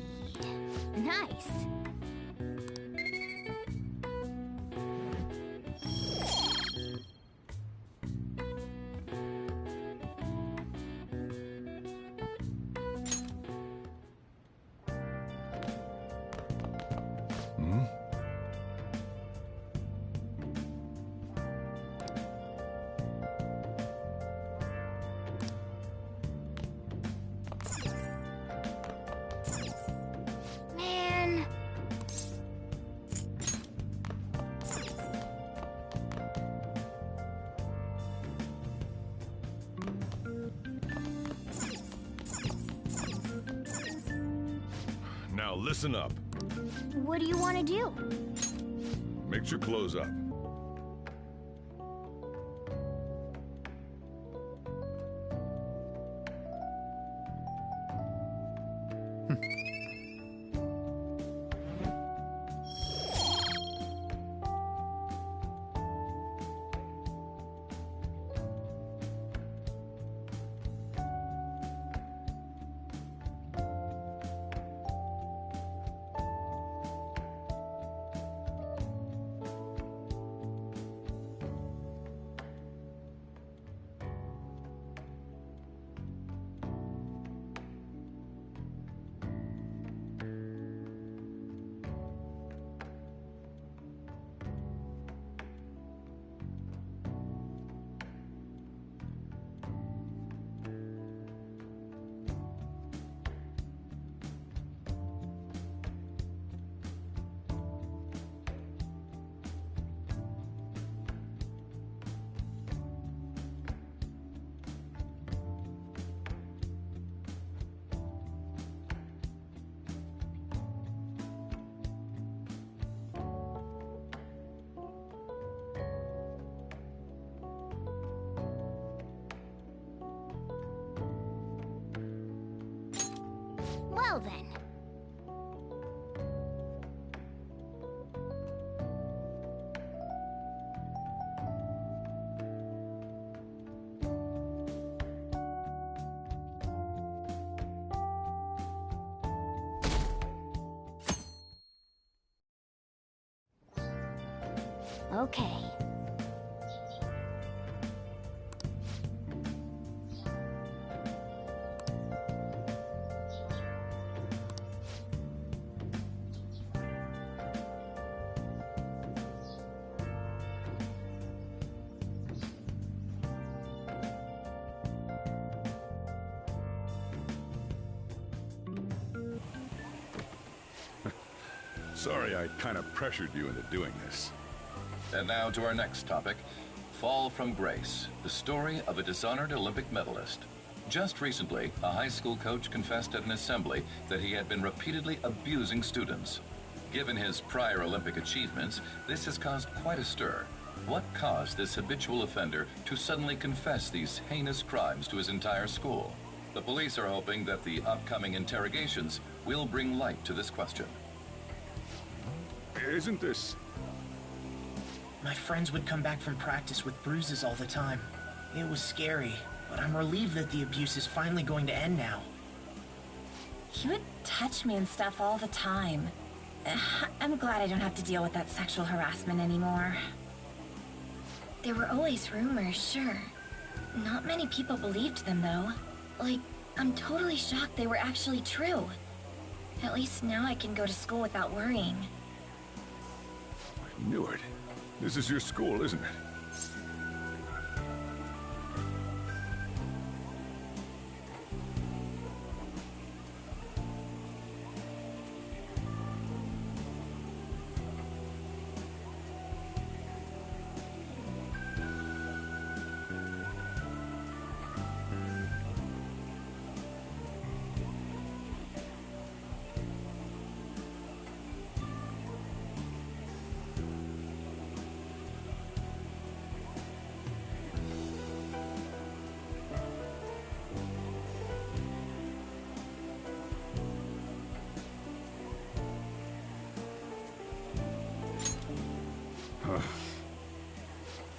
Nice. Man. Now listen up. What do you want to do? Mix your clothes up. Well then. Okay. Sorry I kind of pressured you into doing this. And now to our next topic, Fall from Grace, the story of a dishonored Olympic medalist. Just recently, a high school coach confessed at an assembly that he had been repeatedly abusing students. Given his prior Olympic achievements, this has caused quite a stir. What caused this habitual offender to suddenly confess these heinous crimes to his entire school? The police are hoping that the upcoming interrogations will bring light to this question. Isn't this... My friends would come back from practice with bruises all the time. It was scary, but I'm relieved that the abuse is finally going to end now. He would touch me and stuff all the time. I'm glad I don't have to deal with that sexual harassment anymore. There were always rumors, sure. Not many people believed them, though. Like, I'm totally shocked they were actually true. At least now I can go to school without worrying. I knew it. This is your school, isn't it?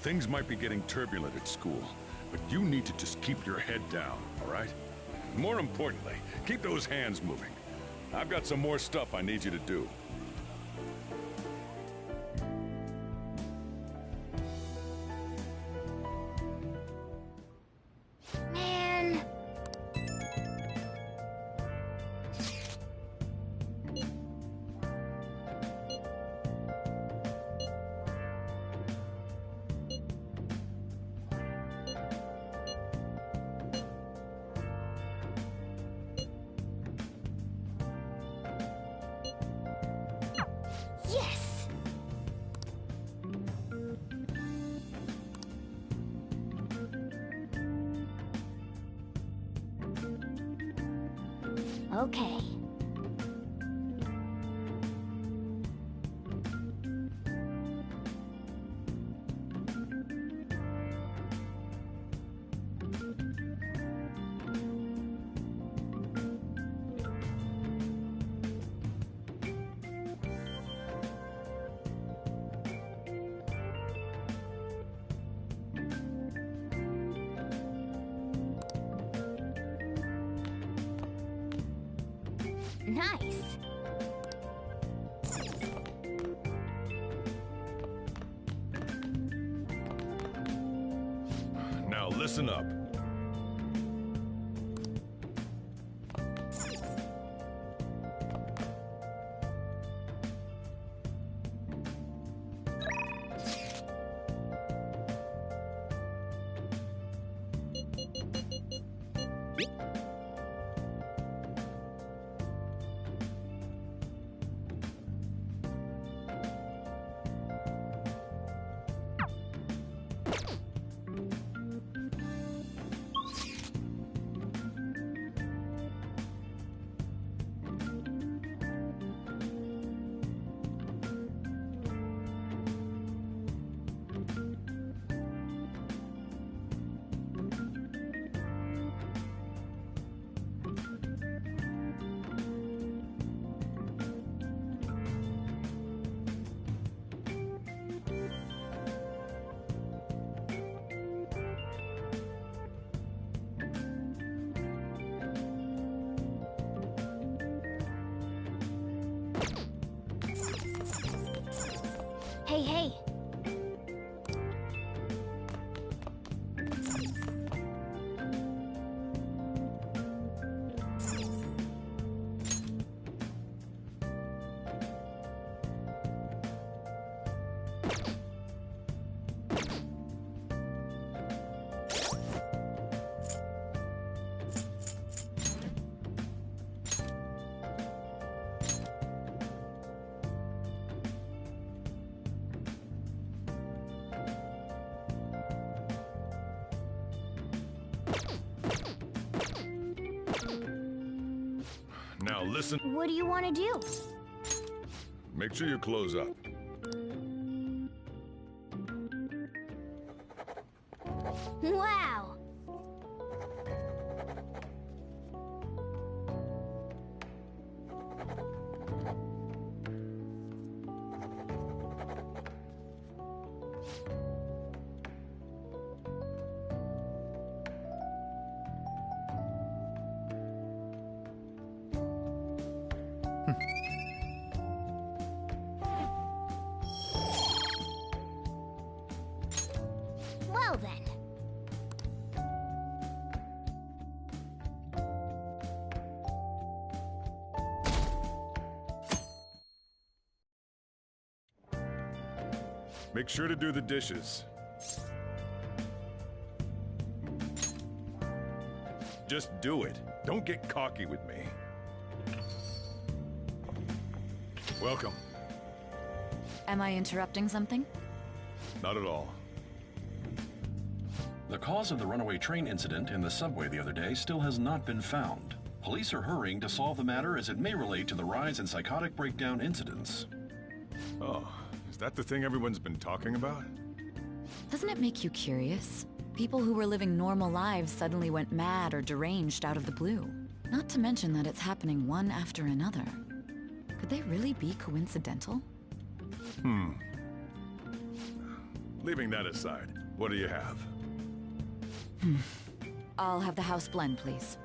Things might be getting turbulent at school, but you need to just keep your head down, all right? More importantly, keep those hands moving. I've got some more stuff I need you to do. Man. Yes! Okay. Nice. Now listen up. Hey, hey. Now listen. What do you want to do? Make sure you close up. Wow. Well then. Make sure to do the dishes. Just do it. Don't get cocky with me. Welcome. Am I interrupting something? Not at all. The cause of the runaway train incident in the subway the other day still has not been found. Police are hurrying to solve the matter as it may relate to the rise in psychotic breakdown incidents. Oh, is that the thing everyone's been talking about? Doesn't it make you curious? People who were living normal lives suddenly went mad or deranged out of the blue. Not to mention that it's happening one after another. Could they really be coincidental? Leaving that aside, what do you have? I'll have the house blend, please.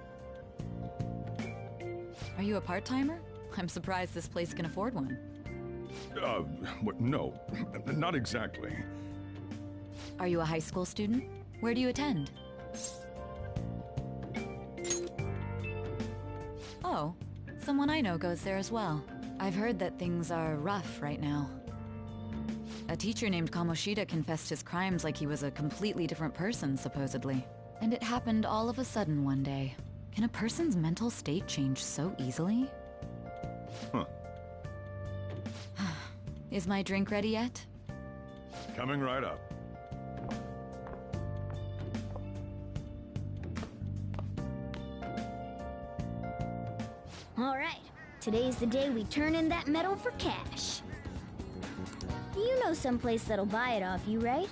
Are you a part-timer? I'm surprised this place can afford one. No, not exactly. Are you a high school student? Where do you attend? Oh, someone I know goes there as well. I've heard that things are rough right now. A teacher named Kamoshida confessed his crimes like he was a completely different person, supposedly. And it happened all of a sudden one day. Can a person's mental state change so easily? Huh. Is my drink ready yet? Coming right up. All right. Today's the day we turn in that metal for cash. You know someplace that'll buy it off you, right?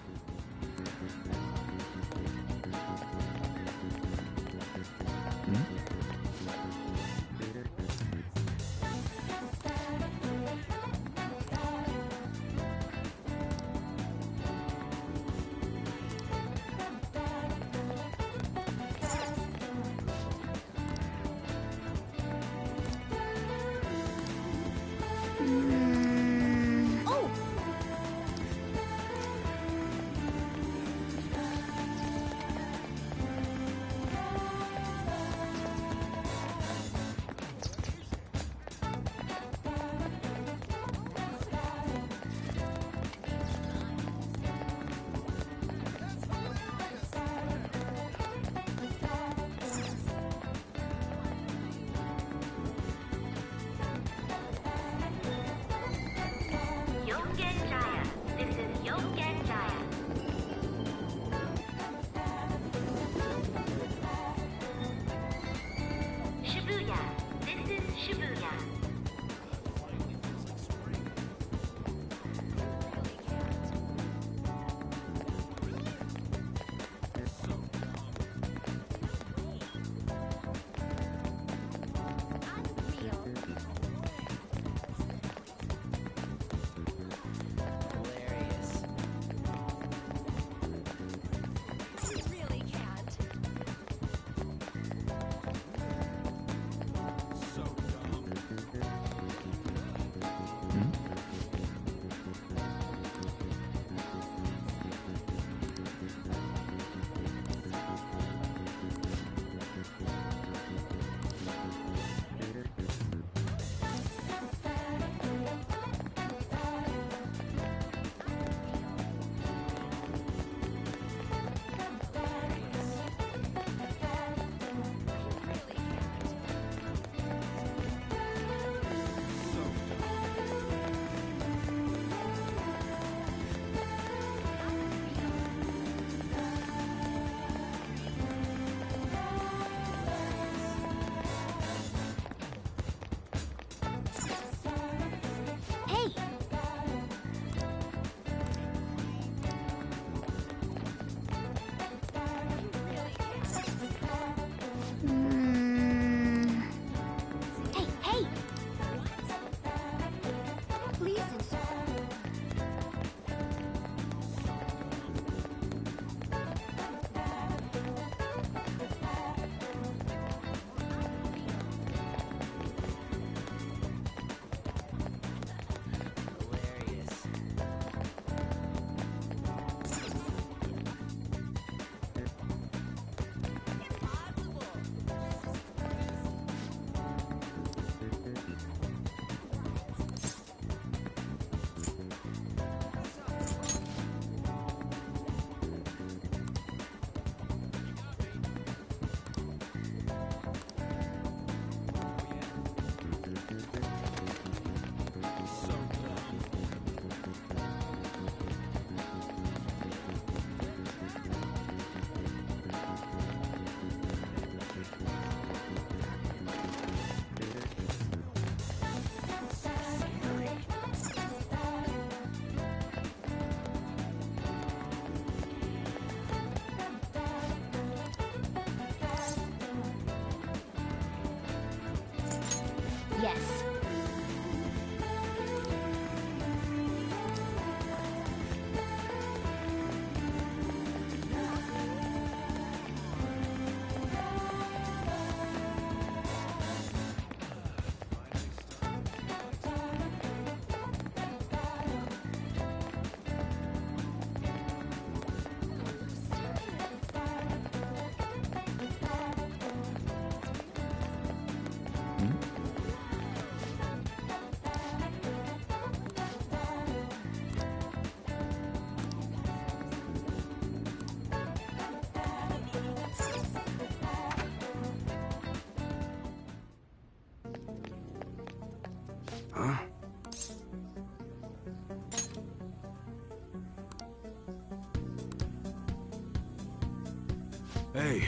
Hey.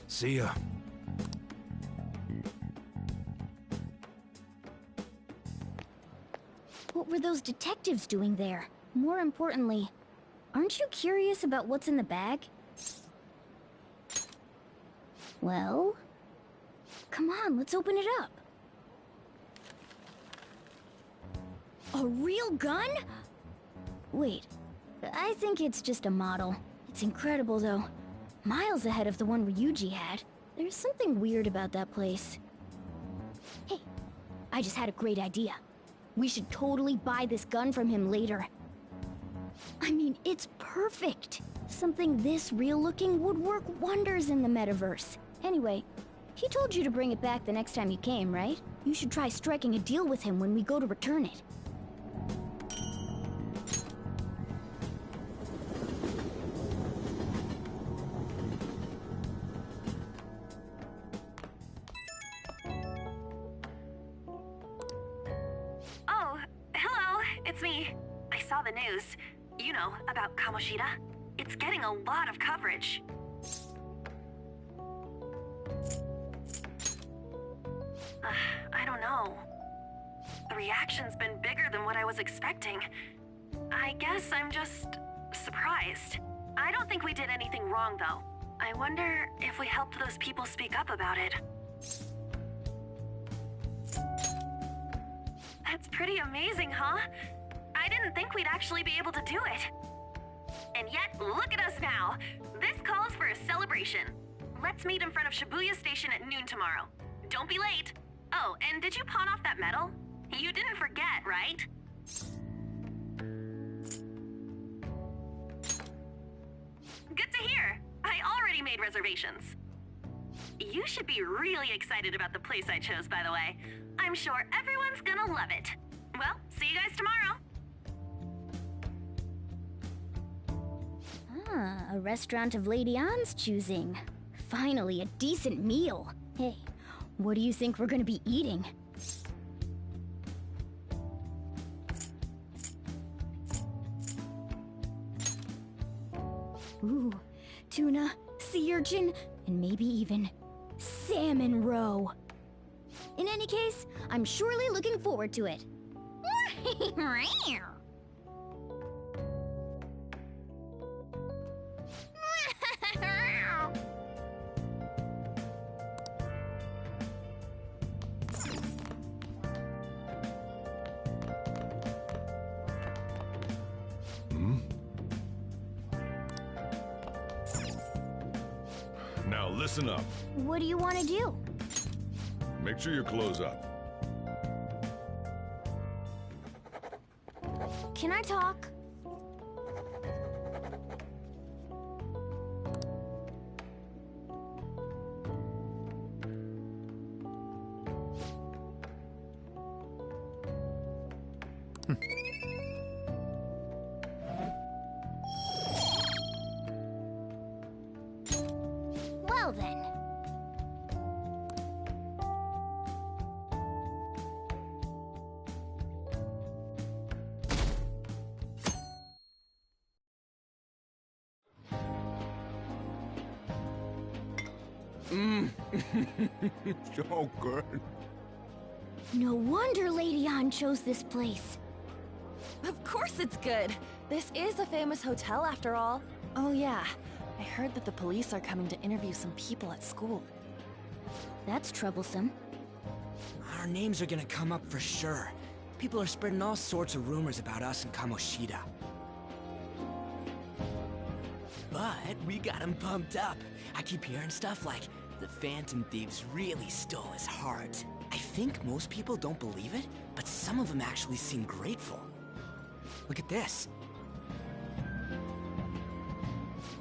See ya. What were those detectives doing there? More importantly, aren't you curious about what's in the bag? Well? Come on, let's open it up. A real gun? Wait, I think it's just a model. It's incredible, though. Miles ahead of the one Ryuji had. There's something weird about that place. Hey, I just had a great idea. We should totally buy this gun from him later. I mean, it's perfect. Something this real-looking would work wonders in the metaverse. Anyway, he told you to bring it back the next time you came, right? You should try striking a deal with him when we go to return it. Oh, hello, it's me. I saw the news. You know, about Kamoshida. It's getting a lot of coverage. I don't know. The reaction's been bigger than what I was expecting. I guess I'm just surprised. I don't think we did anything wrong, though. I wonder if we helped those people speak up about it. That's pretty amazing, huh? I didn't think we'd actually be able to do it. And yet, look at us now. This calls for a celebration. Let's meet in front of Shibuya Station at noon tomorrow. Don't be late. Oh, and did you pawn off that medal? You didn't forget, right? Good to hear. I already made reservations. You should be really excited about the place I chose, by the way. I'm sure everyone's gonna love it. Well, see you guys tomorrow. Ah, a restaurant of Lady Ann's choosing. Finally, a decent meal. Hey, what do you think we're gonna be eating? Ooh, tuna, sea urchin, and maybe even salmon roe. In any case, I'm surely looking forward to it. Now listen up. What do you want to do? Make sure you close up. Can I talk? Well then. So good. No wonder Lady An chose this place. Of course it's good. This is a famous hotel after all. Oh yeah, I heard that the police are coming to interview some people at school. That's troublesome. Our names are gonna come up for sure. People are spreading all sorts of rumors about us and Kamoshida. But we got him pumped up. I keep hearing stuff like, the Phantom Thieves really stole his heart. I think most people don't believe it, but some of them actually seem grateful. Look at this.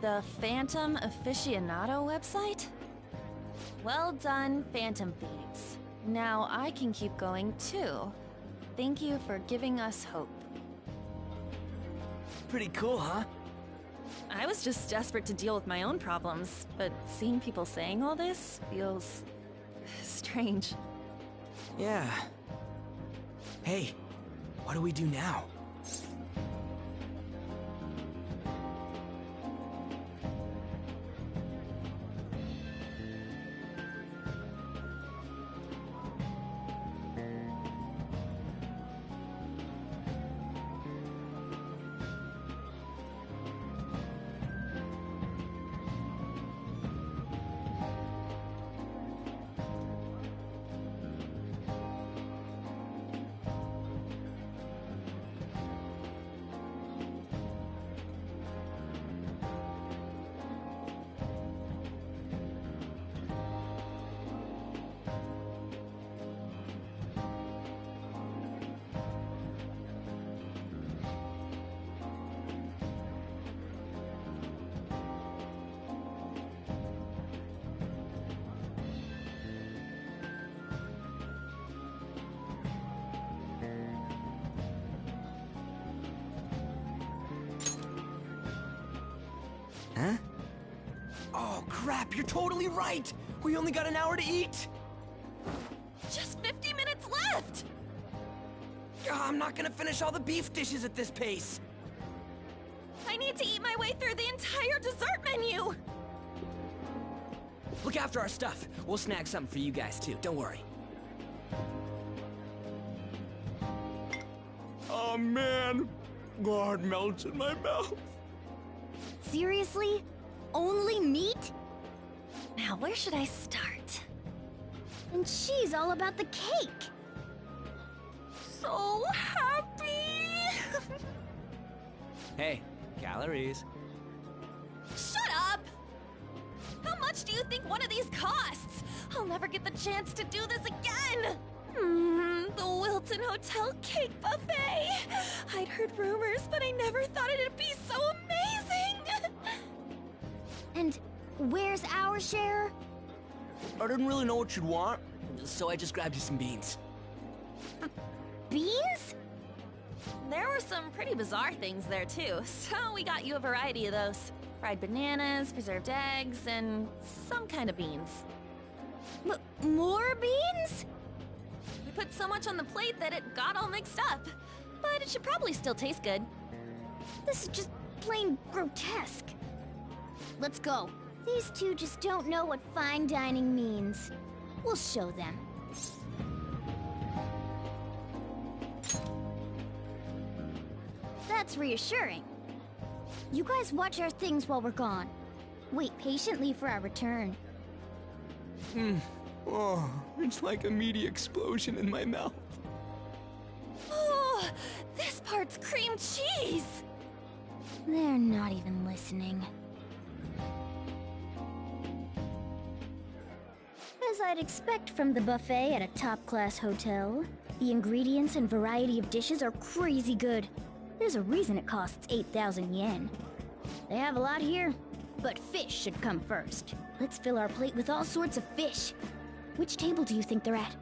The Phantom Aficionado website? Well done, Phantom Thieves. Now I can keep going too. Thank you for giving us hope. Pretty cool, huh? I was just desperate to deal with my own problems, but seeing people saying all this feels strange. Yeah. Hey, what do we do now? Huh? Oh, crap, you're totally right! We only got an hour to eat! Just 50 minutes left! I'm not gonna finish all the beef dishes at this pace! I need to eat my way through the entire dessert menu! Look after our stuff. We'll snag something for you guys, too. Don't worry. Oh, man. God melts in my mouth. Seriously? Only meat? Now, where should I start? And she's all about the cake. So happy! Hey, calories. Shut up! How much do you think one of these costs? I'll never get the chance to do this again! The Wilton Hotel Cake Buffet! I'd heard rumors, but I never thought it'd be so amazing! And where's our share? I didn't really know what you'd want, so I just grabbed you some beans. Beans? There were some pretty bizarre things there too, so we got you a variety of those. Fried bananas, preserved eggs, and some kind of beans. More beans? We put so much on the plate that it got all mixed up. But it should probably still taste good. This is just plain grotesque. Let's go. These two just don't know what fine dining means. We'll show them. That's reassuring. You guys watch our things while we're gone. Wait patiently for our return. Oh, it's like a meaty explosion in my mouth. Oh, this part's cream cheese! They're not even listening. As I'd expect from the buffet at a top-class hotel, the ingredients and variety of dishes are crazy good. There's a reason it costs 8,000 yen. They have a lot here, but fish should come first. Let's fill our plate with all sorts of fish. Which table do you think they're at?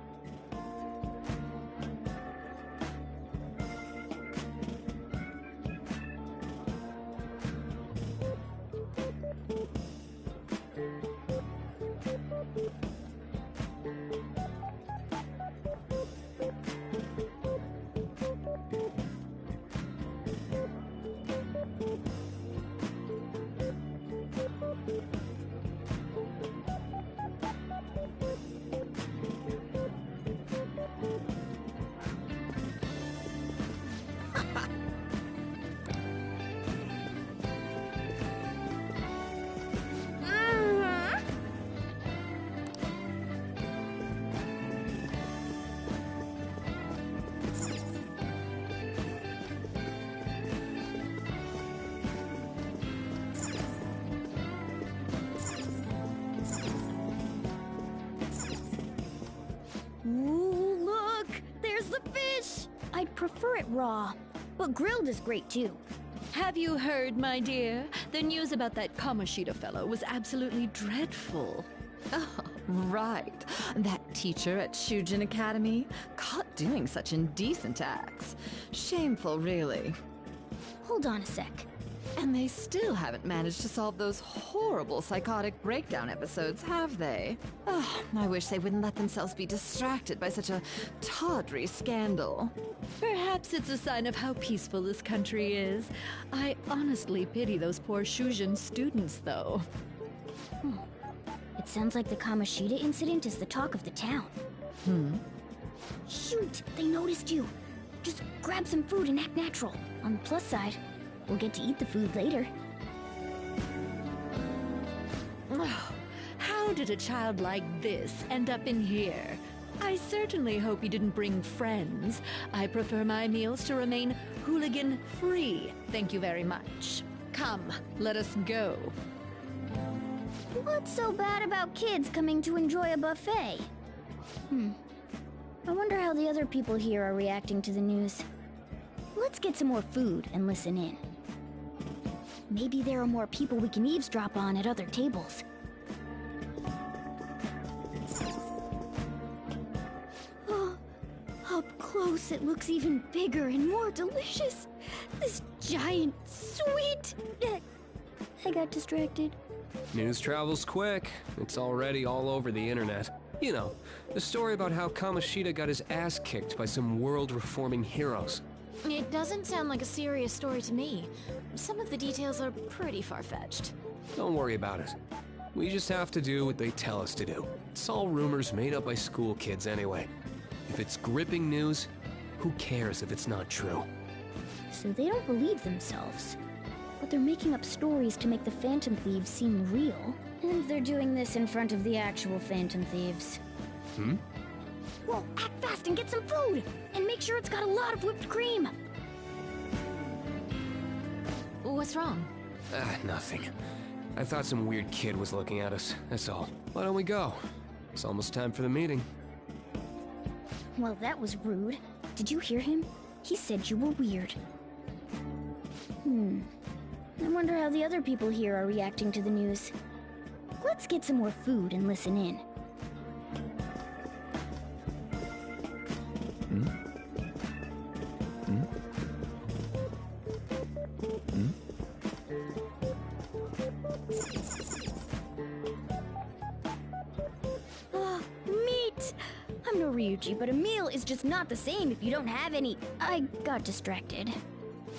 Ooh, look! There's the fish! I'd prefer it raw, but grilled is great too. Have you heard, my dear? The news about that Kamoshida fellow was absolutely dreadful. Oh, right. That teacher at Shujin Academy, caught doing such indecent acts. Shameful, really. Hold on a sec. And they still haven't managed to solve those horrible psychotic breakdown episodes, have they? Oh, I wish they wouldn't let themselves be distracted by such a tawdry scandal. Perhaps it's a sign of how peaceful this country is. I honestly pity those poor Shujin students, though. It sounds like the Kamoshida incident is the talk of the town. Shoot! They noticed you! Just grab some food and act natural. On the plus side, we'll get to eat the food later. Oh, how did a child like this end up in here? I certainly hope he didn't bring friends. I prefer my meals to remain hooligan-free. Thank you very much. Come, let us go. What's so bad about kids coming to enjoy a buffet? I wonder how the other people here are reacting to the news. Let's get some more food and listen in. Maybe there are more people we can eavesdrop on at other tables. Oh, up close it looks even bigger and more delicious. This giant sweet... I got distracted. News travels quick. It's already all over the internet. You know, the story about how Kamoshida got his ass kicked by some world-reforming heroes. It doesn't sound like a serious story to me. Some of the details are pretty far-fetched. Don't worry about it. We just have to do what they tell us to do. It's all rumors made up by school kids anyway. If it's gripping news, who cares if it's not true? So they don't believe themselves. But they're making up stories to make the Phantom Thieves seem real. And they're doing this in front of the actual Phantom Thieves. Well, act fast and get some food! And make sure it's got a lot of whipped cream! What's wrong? Nothing. I thought some weird kid was looking at us, that's all. Why don't we go? It's almost time for the meeting. Well, that was rude. Did you hear him? He said you were weird. I wonder how the other people here are reacting to the news. Let's get some more food and listen in. Meat! I'm no Ryuji, but a meal is just not the same if you don't have any. I got distracted.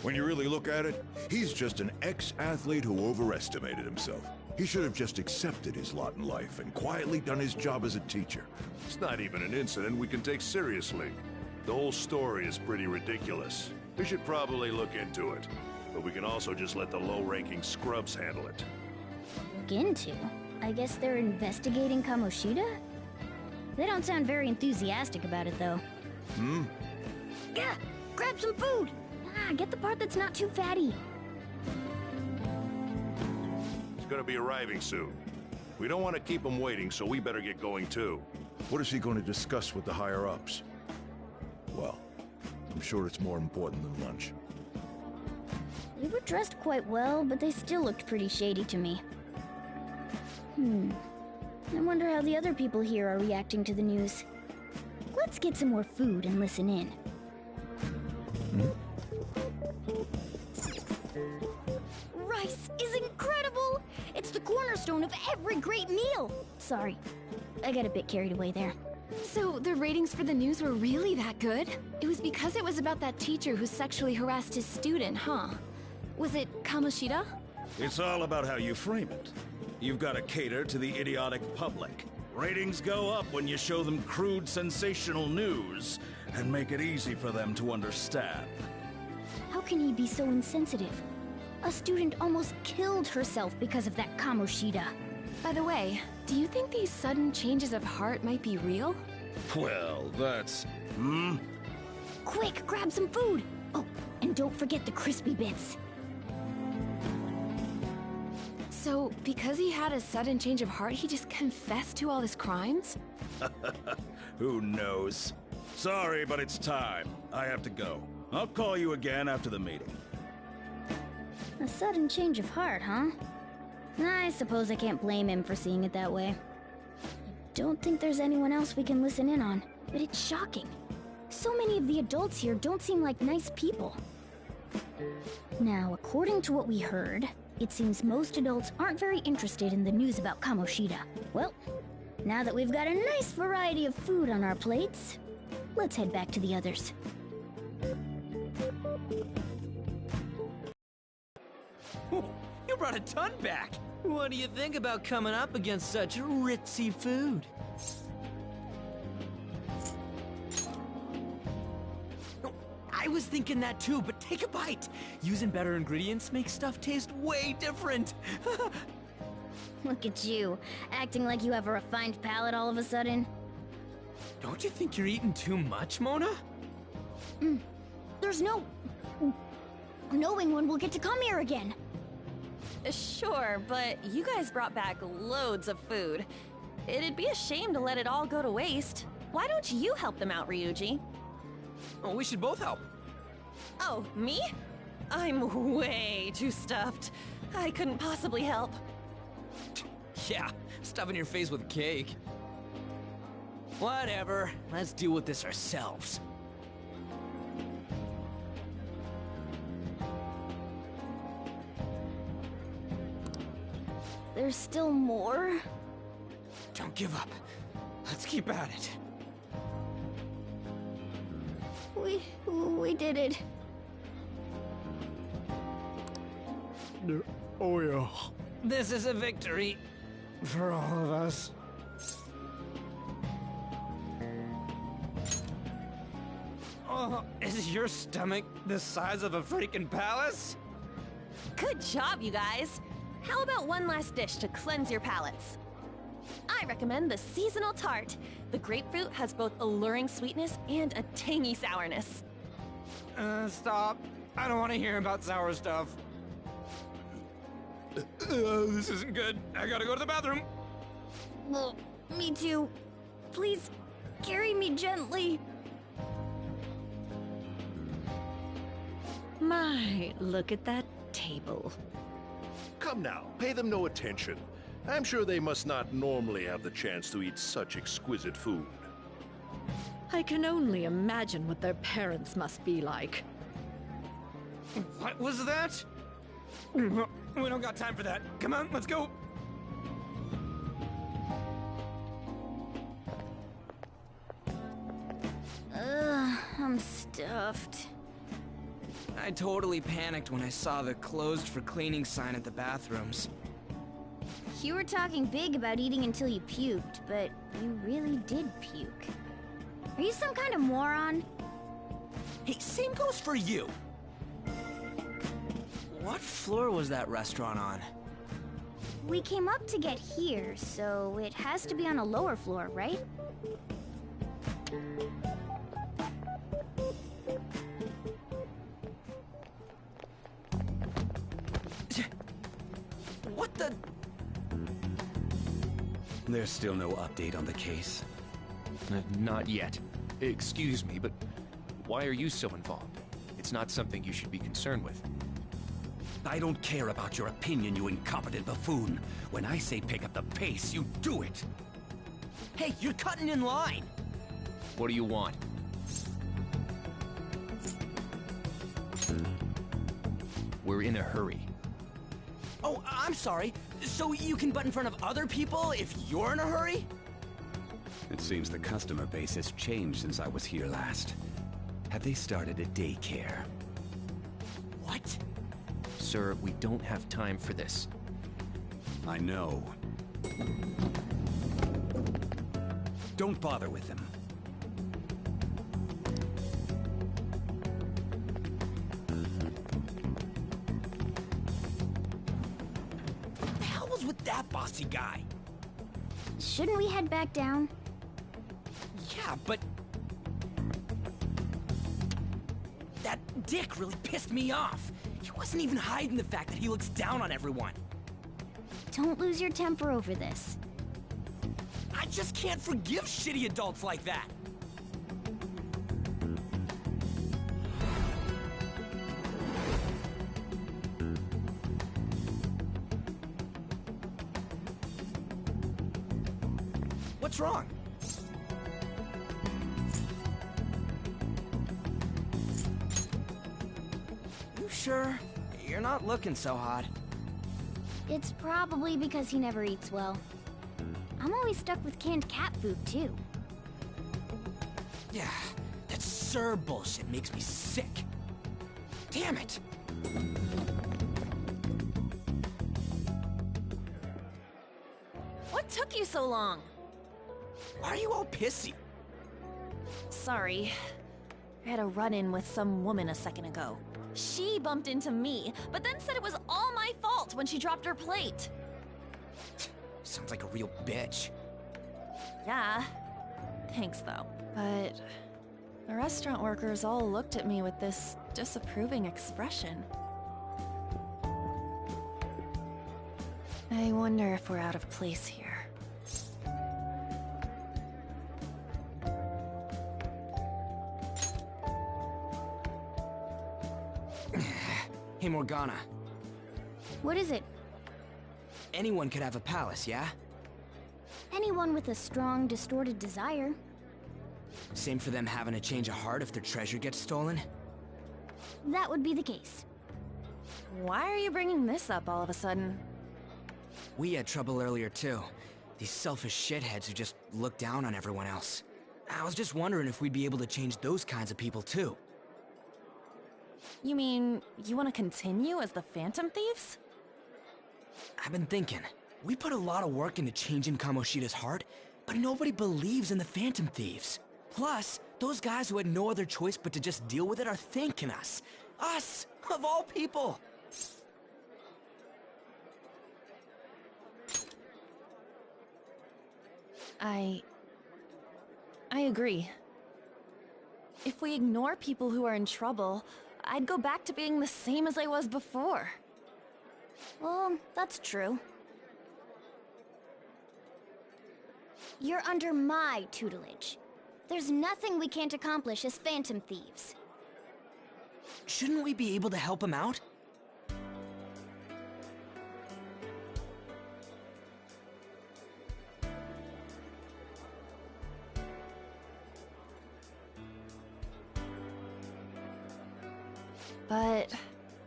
When you really look at it, he's just an ex-athlete who overestimated himself. He should have just accepted his lot in life and quietly done his job as a teacher. It's not even an incident we can take seriously. The whole story is pretty ridiculous. We should probably look into it. But we can also just let the low-ranking scrubs handle it. Look into? I guess they're investigating Kamoshida? They don't sound very enthusiastic about it, though. Yeah, grab some food! Get the part that's not too fatty. It's gonna be arriving soon. We don't want to keep him waiting, so we better get going too. What is he going to discuss with the higher-ups? Well, I'm sure it's more important than lunch. They were dressed quite well, but they still looked pretty shady to me. I wonder how the other people here are reacting to the news. Let's get some more food and listen in. Rice is incredible! It's the cornerstone of every great meal! Sorry, I got a bit carried away there. So the ratings for the news were really that good? It was because it was about that teacher who sexually harassed his student, huh? Was it Kamoshida? It's all about how you frame it. You've got to cater to the idiotic public. Ratings go up when you show them crude, sensational news and make it easy for them to understand. How can he be so insensitive? A student almost killed herself because of that Kamoshida. By the way, do you think these sudden changes of heart might be real? Well, that's... Quick, grab some food! Oh, and don't forget the crispy bits. So, because he had a sudden change of heart, he just confessed to all his crimes? Who knows? Sorry, but it's time. I have to go. I'll call you again after the meeting. A sudden change of heart, huh? I suppose I can't blame him for seeing it that way. Don't think there's anyone else we can listen in on, but it's shocking. So many of the adults here don't seem like nice people. Now, according to what we heard, it seems most adults aren't very interested in the news about Kamoshida. Well, now that we've got a nice variety of food on our plates, let's head back to the others. You brought a ton back! What do you think about coming up against such ritzy food? I was thinking that too, but take a bite! Using better ingredients makes stuff taste way different! Look at you, acting like you have a refined palate all of a sudden. Don't you think you're eating too much, Mona? There's no knowing when we'll get to come here again. Sure, but you guys brought back loads of food. It'd be a shame to let it all go to waste. Why don't you help them out, Ryuji? Oh, we should both help. Oh, me? I'm way too stuffed. I couldn't possibly help. Yeah, stuffing your face with cake. Whatever, let's deal with this ourselves. There's still more? Don't give up. Let's keep at it. We did it. Oh yeah. This is a victory. For all of us. Oh, is your stomach the size of a freaking palace? Good job, you guys. How about one last dish to cleanse your palates? I recommend the seasonal tart. The grapefruit has both alluring sweetness and a tangy sourness. Stop. I don't want to hear about sour stuff. This isn't good. I gotta go to the bathroom. Well, me too. Please, carry me gently. My, look at that table. Come now, pay them no attention. I'm sure they must not normally have the chance to eat such exquisite food. I can only imagine what their parents must be like. What was that? We don't got time for that. Come on, let's go. I'm stuffed. I totally panicked when I saw the closed for cleaning sign at the bathrooms. You were talking big about eating until you puked, but you really did puke. Are you some kind of moron? Hey, same goes for you. What floor was that restaurant on? We came up to get here, so it has to be on a lower floor, right? What the... There's still no update on the case. Not yet. Excuse me, but why are you so involved? It's not something you should be concerned with. I don't care about your opinion, you incompetent buffoon. When I say pick up the pace, you do it. Hey, you're cutting in line! What do you want? We're in a hurry. Oh, I'm sorry. So you can butt in front of other people if you're in a hurry? It seems the customer base has changed since I was here last. Have they started a daycare? What? Sir, we don't have time for this. I know. Don't bother with them. What the hell was with that bossy guy? Shouldn't we head back down? Yeah, but... that dick really pissed me off. He wasn't even hiding the fact that he looks down on everyone. Don't lose your temper over this. I just can't forgive shitty adults like that. What's wrong? You sure? You're not looking so hot. It's probably because he never eats well. I'm always stuck with canned cat food, too. Yeah, that Sir bullshit makes me sick. Damn it! What took you so long? Why are you all pissy? Sorry. I had a run-in with some woman a second ago. She bumped into me, but then said it was all my fault when she dropped her plate. Sounds like a real bitch. Yeah. Thanks, though. But the restaurant workers all looked at me with this disapproving expression. I wonder if we're out of place here. Hey, Morgana. What is it? Anyone could have a palace, yeah? Anyone with a strong, distorted desire. Same for them having a change of heart if their treasure gets stolen? That would be the case. Why are you bringing this up all of a sudden? We had trouble earlier, too. These selfish shitheads who just look down on everyone else. I was just wondering if we'd be able to change those kinds of people, too. You mean, you want to continue as the Phantom Thieves? I've been thinking. We put a lot of work into changing Kamoshida's heart, but nobody believes in the Phantom Thieves. Plus, those guys who had no other choice but to just deal with it are thanking us. Us, of all people! I agree. If we ignore people who are in trouble, I'd go back to being the same as I was before. Well, that's true. You're under my tutelage. There's nothing we can't accomplish as Phantom Thieves. Shouldn't we be able to help him out? But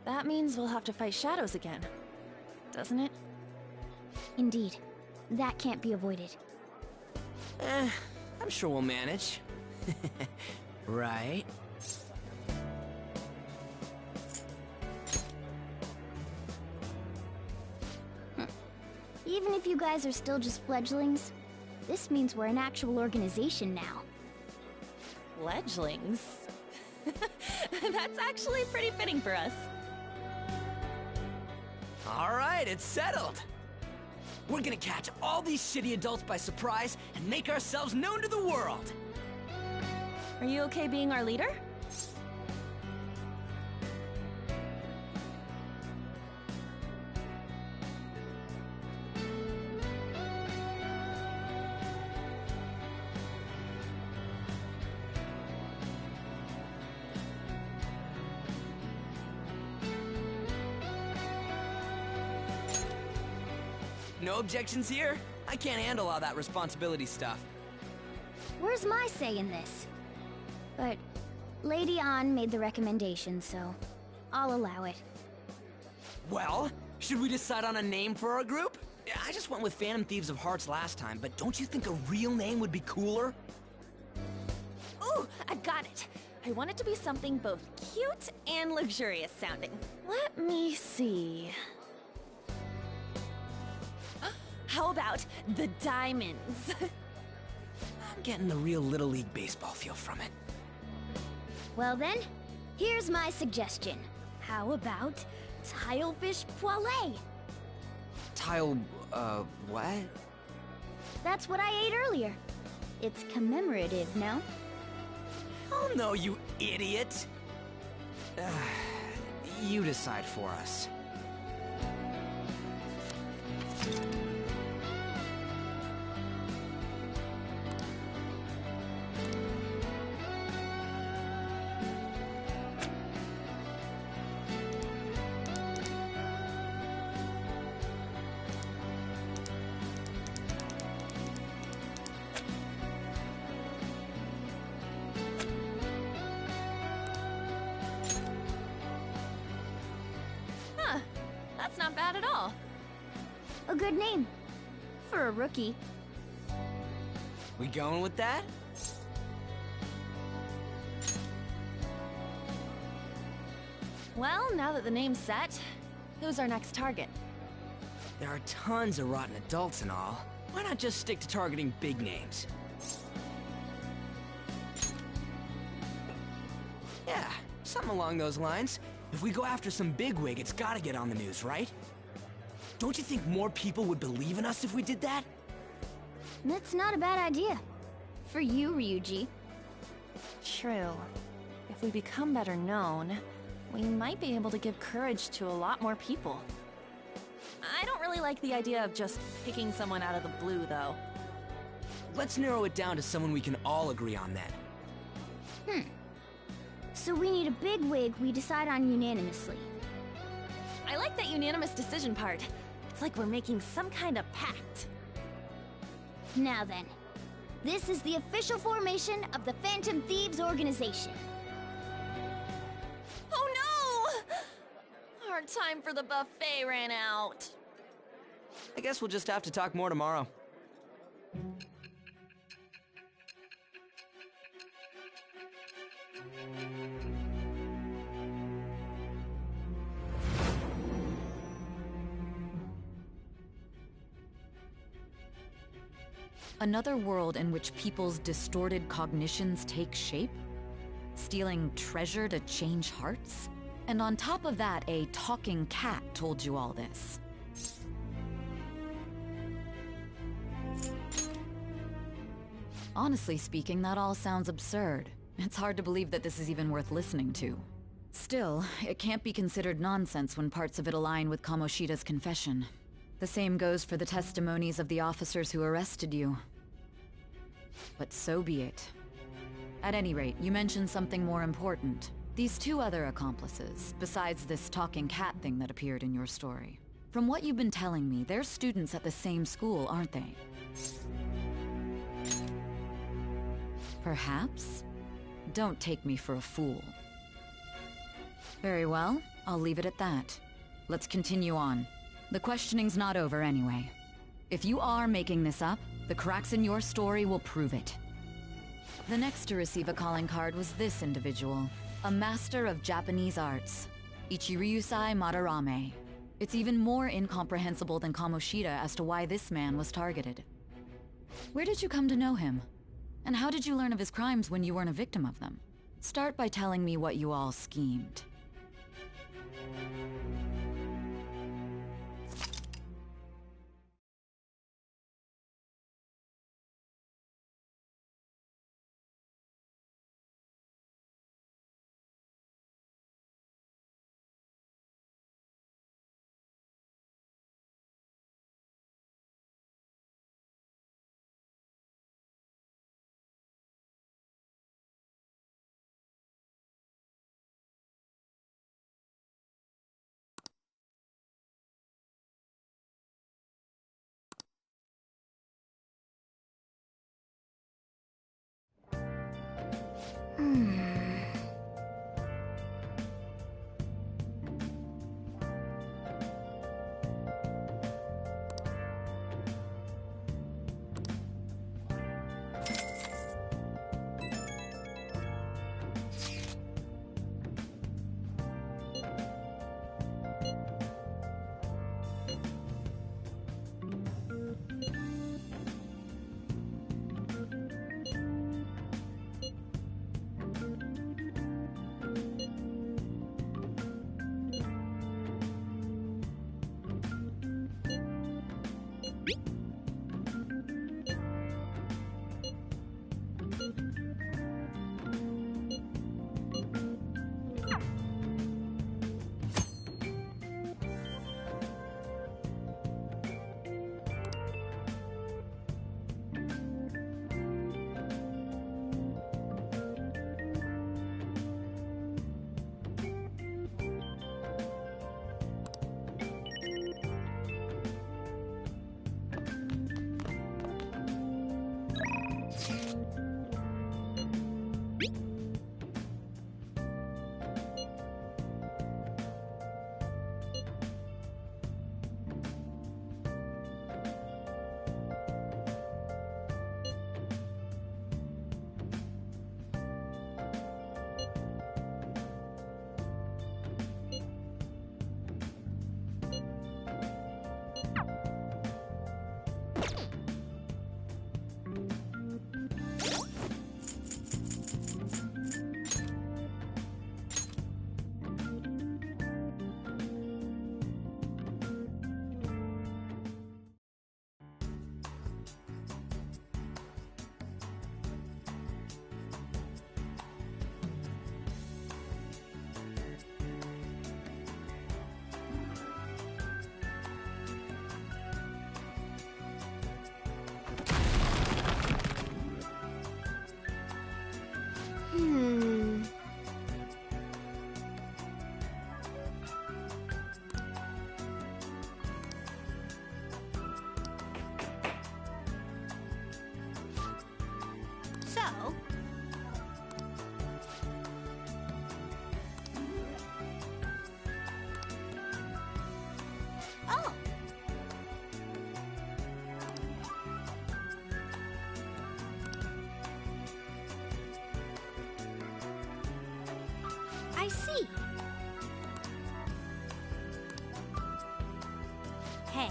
that means we'll have to fight shadows again, doesn't it? Indeed. That can't be avoided. I'm sure we'll manage. Right? Even if you guys are still just fledglings, this means we're an actual organization now. Fledglings? That's actually pretty fitting for us. All right, it's settled. We're gonna catch all these shitty adults by surprise and make ourselves known to the world. Are you okay being our leader? No objections here. I can't handle all that responsibility stuff. Where's my say in this? But Lady An made the recommendation, so I'll allow it. Well, should we decide on a name for our group? I just went with Phantom Thieves of Hearts last time, but don't you think a real name would be cooler? Ooh, I've got it. I want it to be something both cute and luxurious sounding. Let me see. How about the Diamonds? I'm getting the real Little League Baseball feel from it. Well then, here's my suggestion. How about Tilefish Poêlée? What? That's what I ate earlier. It's commemorative, no? Oh no, you idiot! You decide for us. Huh, that's not bad at all. A good name. For a rookie. We going with that? Well, now that the name's set, who's our next target? There are tons of rotten adults and all. Why not just stick to targeting big names? Yeah, something along those lines. If we go after some bigwig, it's gotta get on the news, right? Don't you think more people would believe in us if we did that? That's not a bad idea. For you, Ryuji. True. If we become better known, we might be able to give courage to a lot more people. I don't really like the idea of just picking someone out of the blue, though. Let's narrow it down to someone we can all agree on then. So we need a big wig we decide on unanimously. I like that unanimous decision part. It's like we're making some kind of pact. Now then, this is the official formation of the Phantom Thieves organization. Oh no! Our time for the buffet ran out. I guess we'll just have to talk more tomorrow. Another world in which people's distorted cognitions take shape? Stealing treasure to change hearts? And on top of that, a talking cat told you all this. Honestly speaking, that all sounds absurd. It's hard to believe that this is even worth listening to. Still, it can't be considered nonsense when parts of it align with Kamoshida's confession. The same goes for the testimonies of the officers who arrested you. But so be it. At any rate, you mentioned something more important. These two other accomplices, besides this talking cat thing that appeared in your story. From what you've been telling me, they're students at the same school, aren't they? Perhaps? Don't take me for a fool. Very well, I'll leave it at that. Let's continue on. The questioning's not over anyway. If you are making this up, the cracks in your story will prove it. The next to receive a calling card was this individual, a master of Japanese arts, Ichiryusai Madarame. It's even more incomprehensible than Kamoshida as to why this man was targeted. Where did you come to know him? And how did you learn of his crimes when you weren't a victim of them? Start by telling me what you all schemed. So, oh, I see. Hey.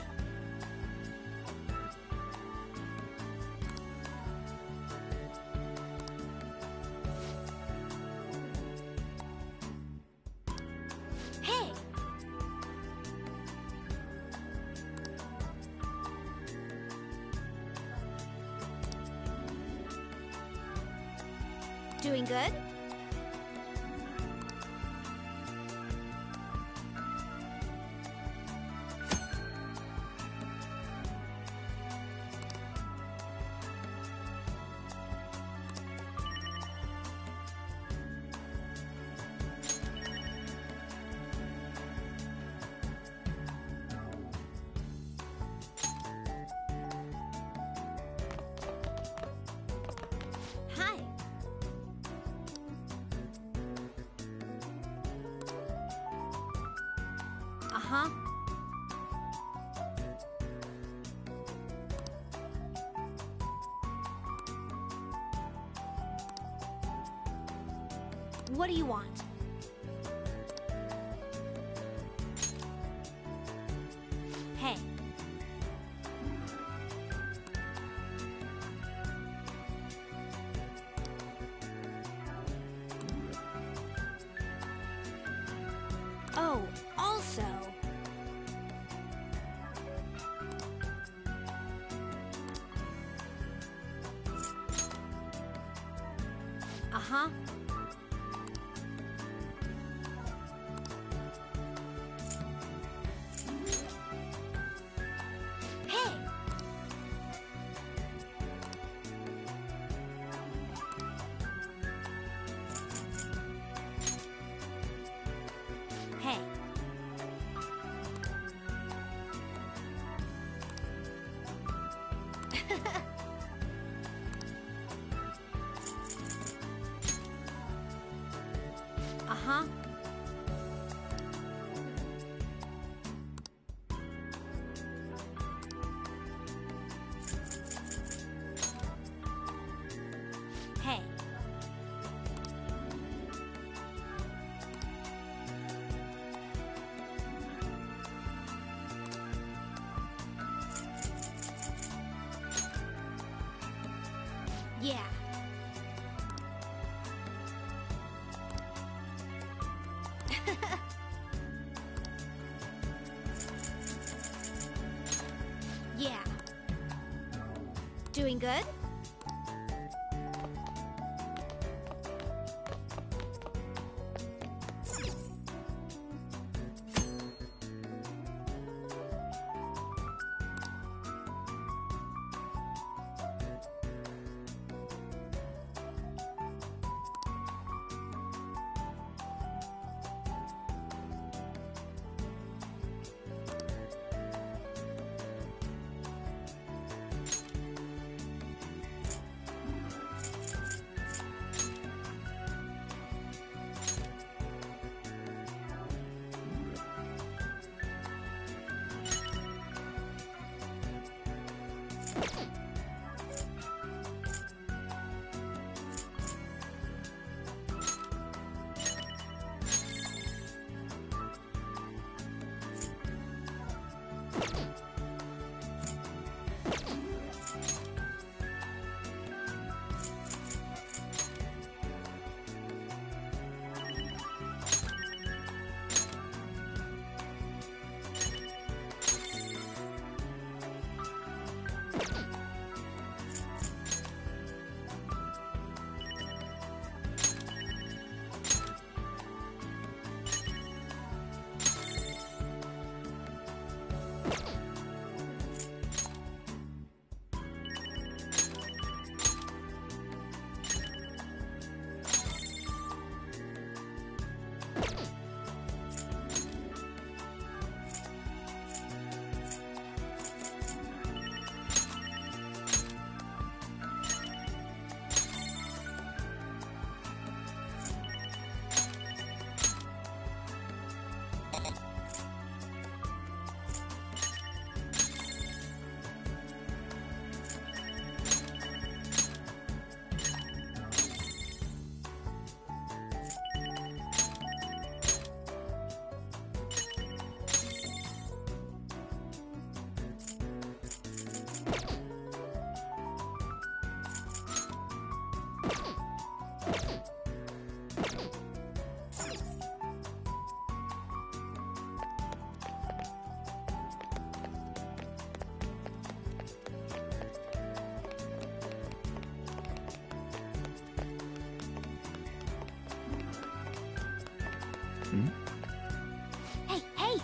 Hey. Doing good? Hi. Uh-huh. What do you want? Hey. Oh, also... Uh-huh. Hey! Hey. huh? Hey. Yeah. Yeah. Doing good? Hey, hey!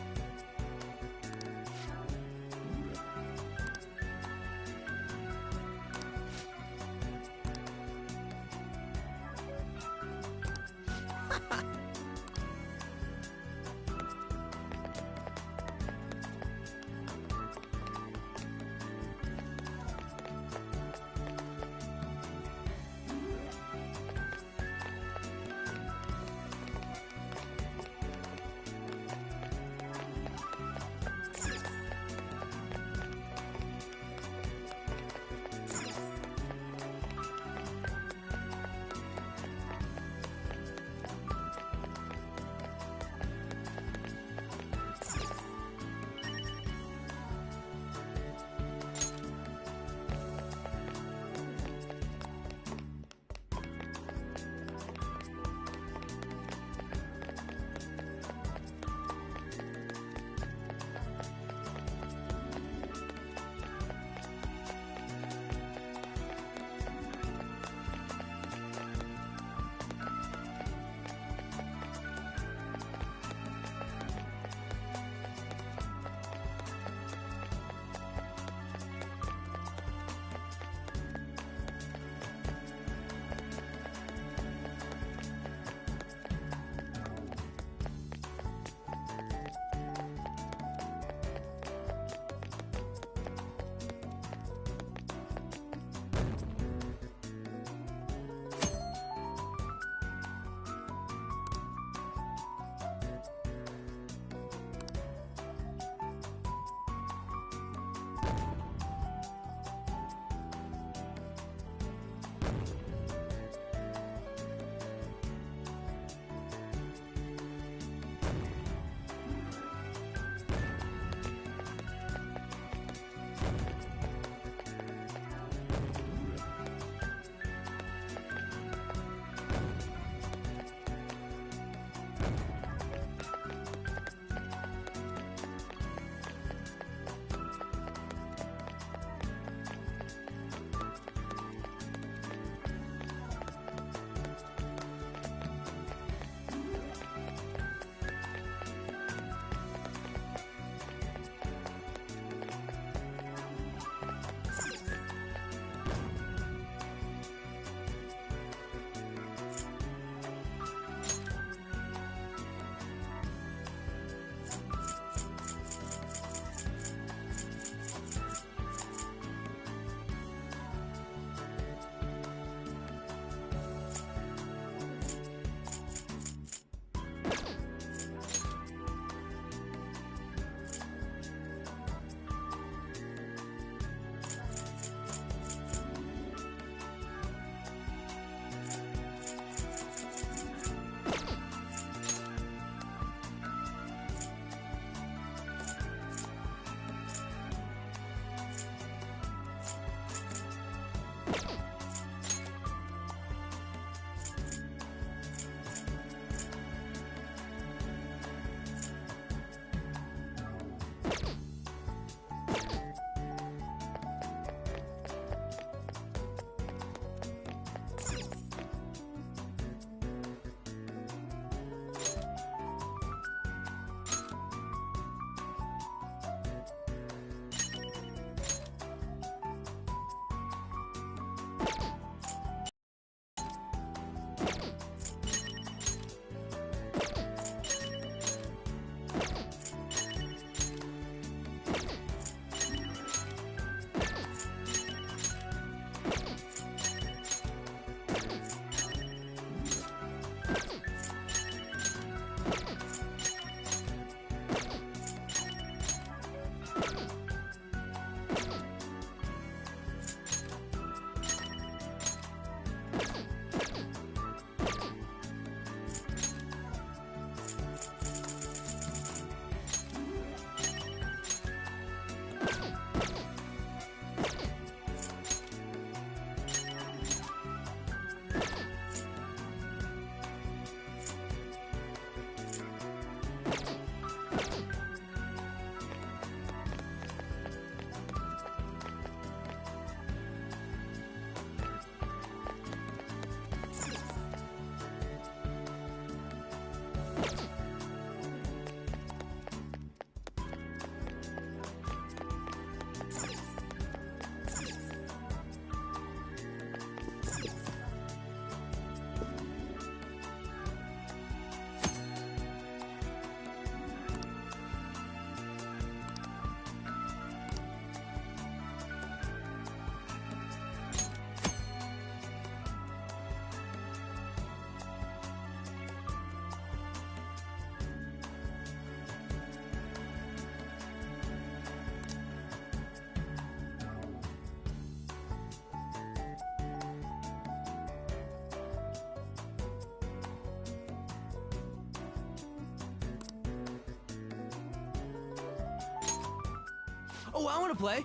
Oh, I want to play.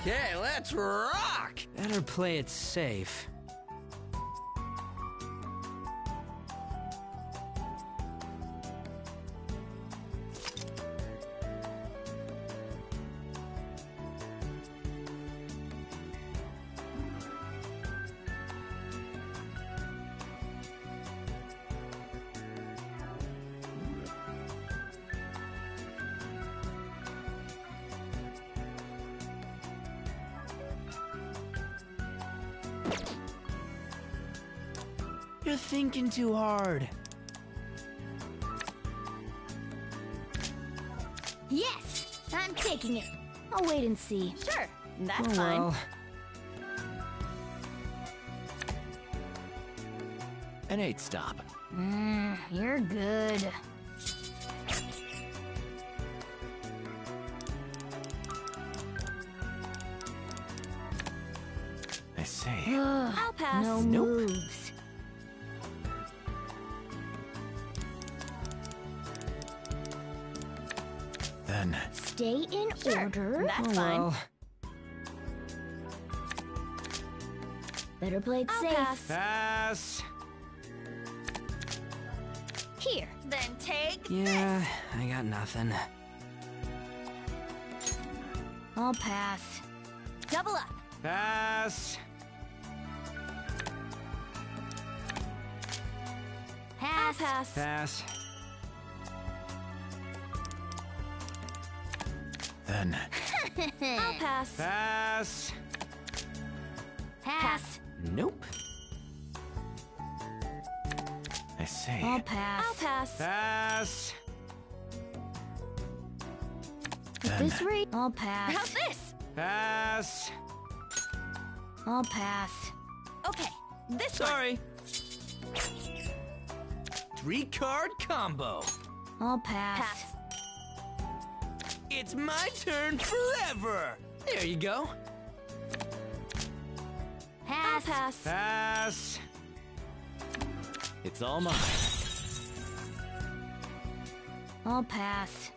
Okay, let's rock! Better play it safe. You're thinking too hard. Yes! I'm taking it. I'll wait and see. Sure, that's Oh, fine. well. An 8 stop. You're good. I see. I'll pass. No Nope. moves. Then. Stay in order. That's fine. Well. Better play it I'll safe. pass. Pass. Here. Then take Yeah, I got nothing. I'll pass. double up. Pass. I'll Pass. pass. Pass. Then. I'll pass. Pass. Pass. Nope. I see. I'll pass. I'll pass. Pass. At this rate, I'll pass. How's this? Pass. I'll pass. Okay, this one. Sorry. 3-card combo. I'll pass. Pass. It's my turn forever. There you go. I'll Pass. pass. Pass. It's all mine. I'll pass.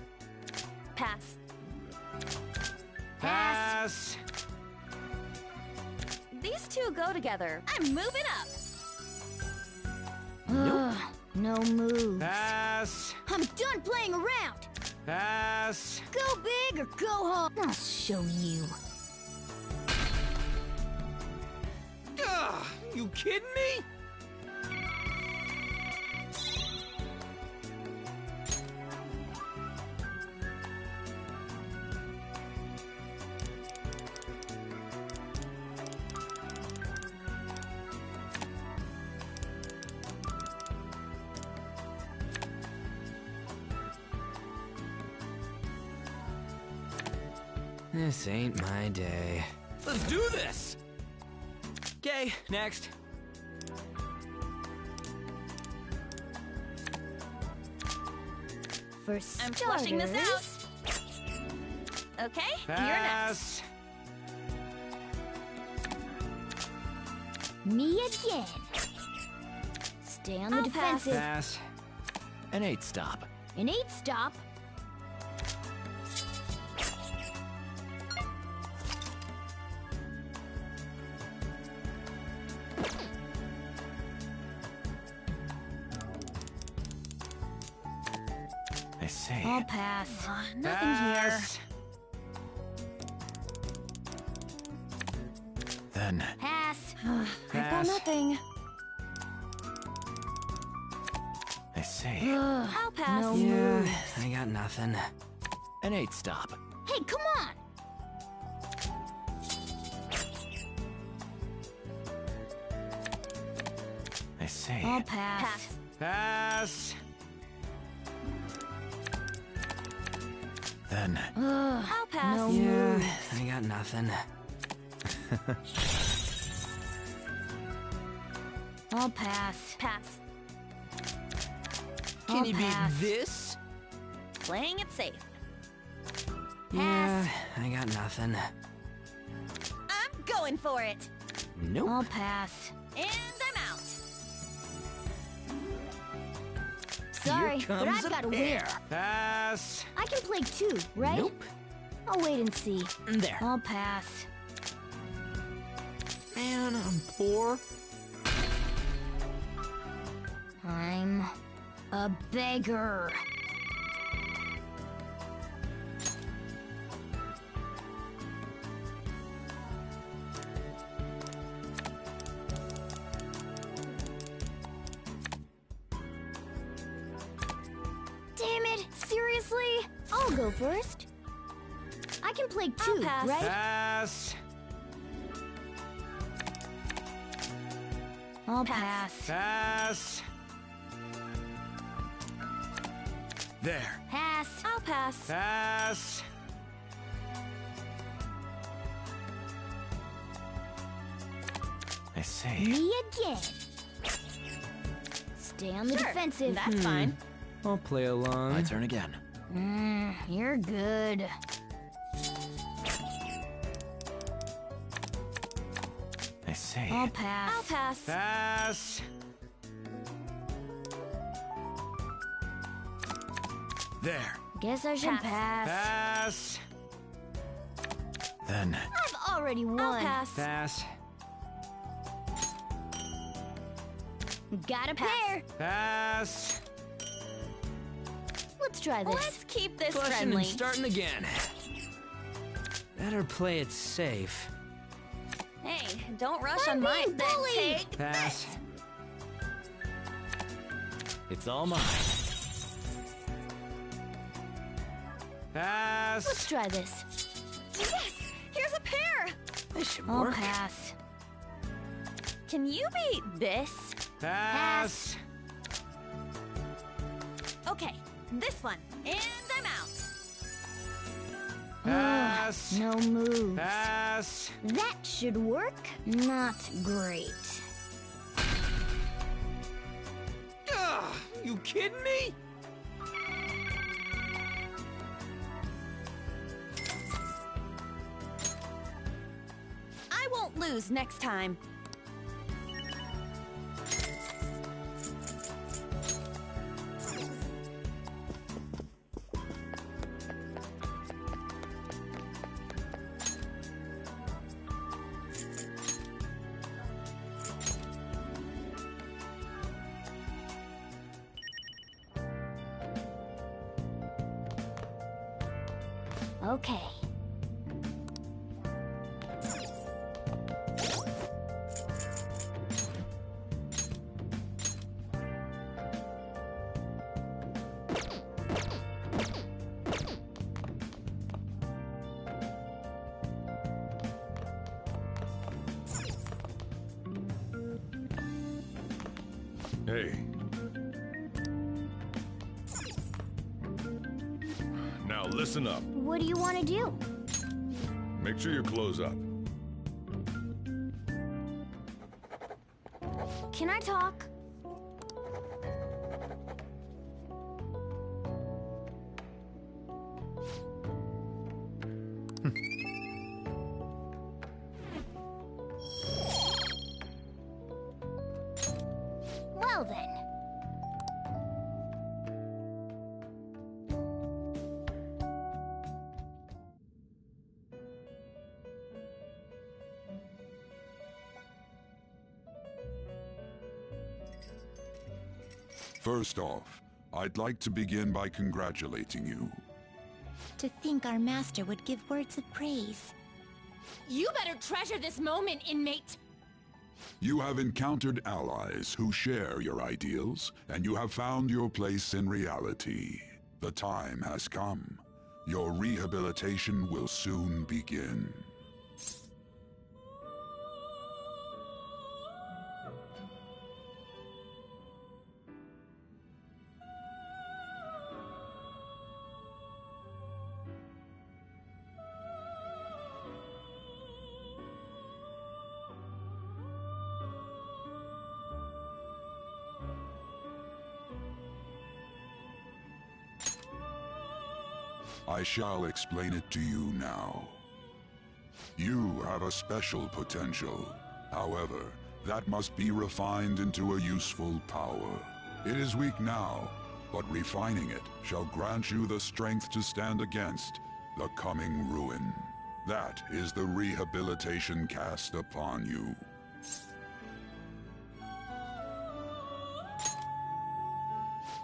Pass. Pass. These two go together. I'm moving up. Ugh, no moves. Pass. I'm done playing around. Pass. Go big or go home. I'll show you. Ugh, you kidding me? This ain't my day. Let's do this! Okay, next. For I'm flushing this out. starters, Okay, you're Pass. next. Me again. Stay on the I'll pass. defensive. Pass. An 8 stop. An 8 stop. I see. I'll pass. Nothing here. Pass. Then. Pass. I've got Pass. nothing. I see. Ugh, I'll pass. No Yeah, moves. I got nothing. An 8 stop. Hey, come on. I see. I'll pass. Pass. Pass. Then. Ugh, I'll pass. no Yeah, moves. I got nothing. I'll pass. Pass. Can I'll you pass. beat this? Playing it safe. Yeah, I got nothing. I'm going for it. Nope. I'll pass. And I'm out. Sorry, Here but comes I've got to a win. pair. Pass. I can play too, right? Nope. I'll wait and see. There. I'll pass. Man, I'm poor. I'm a beggar. Damn it! Seriously? I'll go first. I can play too, pass. right? Pass. I'll pass. Pass. There. Pass. I'll pass. Pass. I see. Me again. Stay on the defensive. That's fine. I'll play along. My turn again. You're good. I see. I'll pass. I'll pass. Pass. There. Guess I should pass. Pass. Then. I've already won. I'll pass. Pass. Got a pair. Pass. Let's try this. Let's keep this Flushing friendly. and starting again. Better play it safe. Hey, don't rush I'm on my being bullied. Take Pass. this. It's all mine. Pass. Let's try this. Yes! Here's a pair! This should I'll work. pass. Can you beat this? Pass. Okay, this one. And I'm out. Pass. No moves. Pass. That should work. Not great. Ugh, you kidding me? I won't lose next time. Okay. Hey. Now listen up. What do you want to do? Make sure you close up. Can I talk? Well then. First off, I'd like to begin by congratulating you. To think our master would give words of praise. You better treasure this moment, inmate! You have encountered allies who share your ideals, and you have found your place in reality. The time has come. Your rehabilitation will soon begin. I shall explain it to you now. You have a special potential. However, that must be refined into a useful power. It is weak now, but refining it shall grant you the strength to stand against the coming ruin. That is the rehabilitation cast upon you.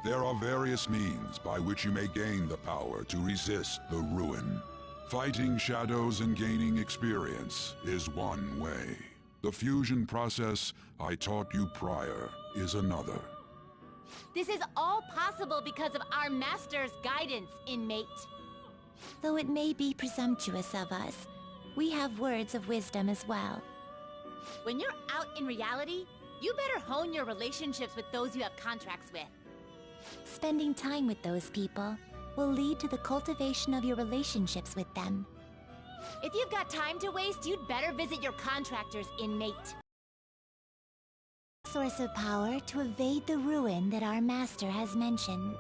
There are various means by which you may gain the power to resist the ruin. Fighting shadows and gaining experience is one way. The fusion process I taught you prior is another. This is all possible because of our master's guidance, inmate. Though it may be presumptuous of us, we have words of wisdom as well. When you're out in reality, you better hone your relationships with those you have contracts with. Spending time with those people will lead to the cultivation of your relationships with them. If you've got time to waste, you'd better visit your contractors, inmate. Source of power to evade the ruin that our master has mentioned.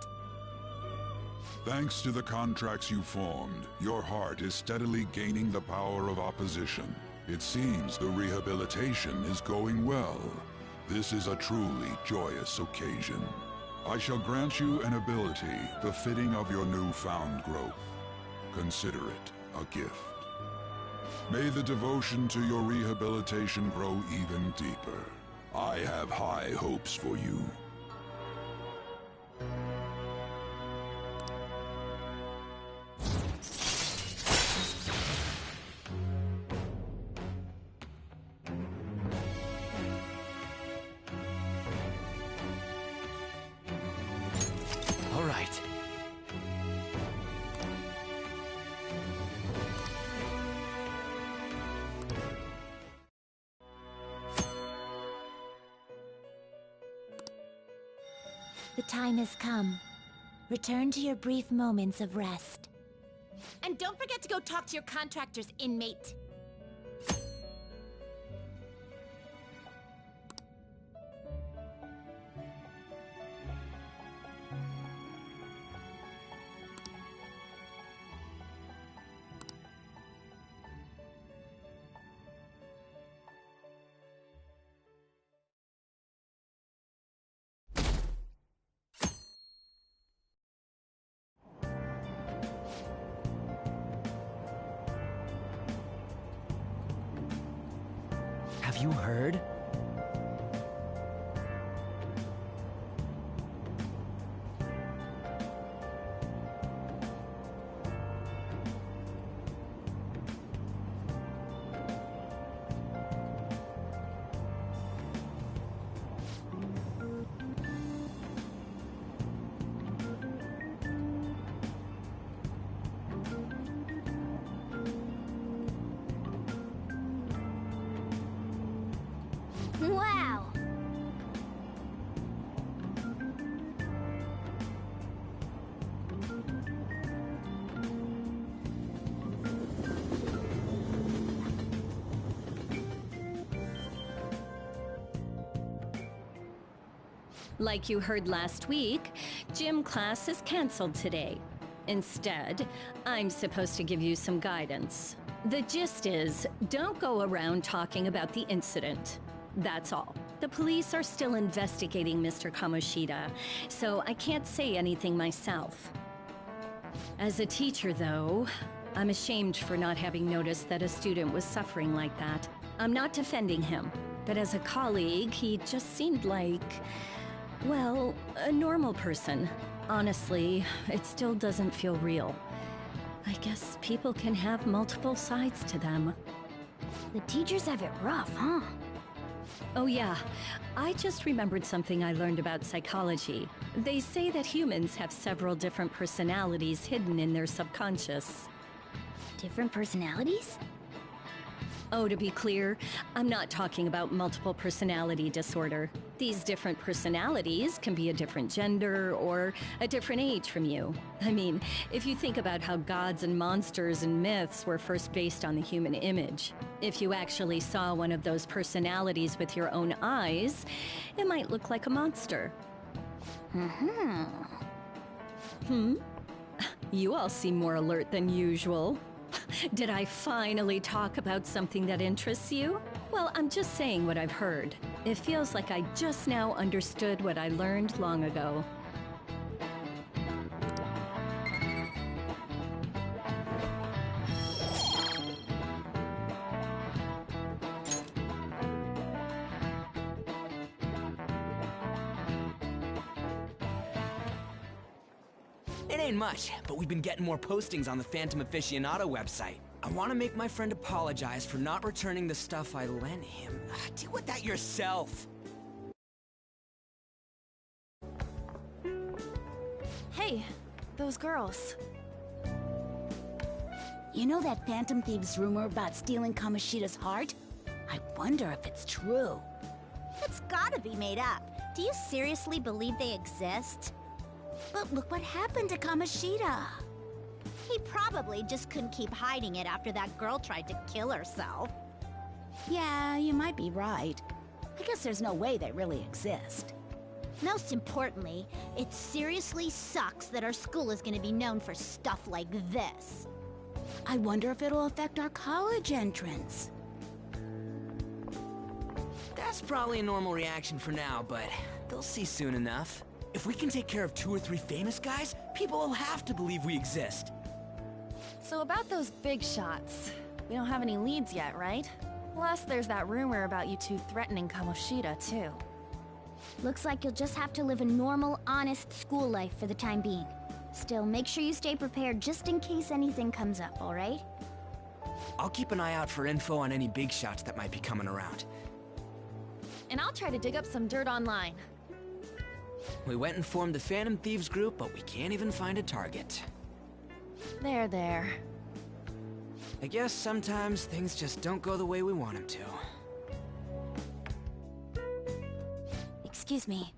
Thanks to the contracts you formed, your heart is steadily gaining the power of opposition. It seems the rehabilitation is going well. This is a truly joyous occasion. I shall grant you an ability befitting of your newfound growth. Consider it a gift. May the devotion to your rehabilitation grow even deeper. I have high hopes for you. All right. The time has come. Return to your brief moments of rest. And don't forget to go talk to your contractors, inmate. Have you heard? Wow! Like you heard last week, gym class is canceled today. Instead, I'm supposed to give you some guidance. The gist is, don't go around talking about the incident. That's all. The police are still investigating Mr. Kamoshida, so I can't say anything myself. As a teacher, though, I'm ashamed for not having noticed that a student was suffering like that. I'm not defending him, but as a colleague, he just seemed like, well, a normal person. Honestly, it still doesn't feel real. I guess people can have multiple sides to them. The teachers have it rough, huh? Oh yeah, I just remembered something I learned about psychology. They say that humans have several different personalities hidden in their subconscious. Different personalities? Oh, to be clear, I'm not talking about multiple personality disorder. These different personalities can be a different gender or a different age from you. I mean, if you think about how gods and monsters and myths were first based on the human image, if you actually saw one of those personalities with your own eyes, it might look like a monster. Hmm? You all seem more alert than usual. Did I finally talk about something that interests you? Well, I'm just saying what I've heard. It feels like I just now understood what I learned long ago. It ain't much, but we've been getting more postings on the Phantom Aficionado website. I want to make my friend apologize for not returning the stuff I lent him. Deal with that yourself. Hey, those girls. You know that Phantom Thieves rumor about stealing Kamoshida's heart? I wonder if it's true. It's gotta be made up. Do you seriously believe they exist? But look what happened to Kamoshida. He probably just couldn't keep hiding it after that girl tried to kill herself. Yeah, you might be right. I guess there's no way they really exist. Most importantly, it seriously sucks that our school is gonna be known for stuff like this. I wonder if it'll affect our college entrance. That's probably a normal reaction for now, but they'll see soon enough. If we can take care of 2 or 3 famous guys, people will have to believe we exist. So about those big shots, we don't have any leads yet, right? Plus, there's that rumor about you two threatening Kamoshida, too. Looks like you'll just have to live a normal, honest school life for the time being. Still, make sure you stay prepared just in case anything comes up, alright? I'll keep an eye out for info on any big shots that might be coming around. And I'll try to dig up some dirt online. We went and formed the Phantom Thieves group, but we can't even find a target. There. I guess sometimes things just don't go the way we want them to. Excuse me.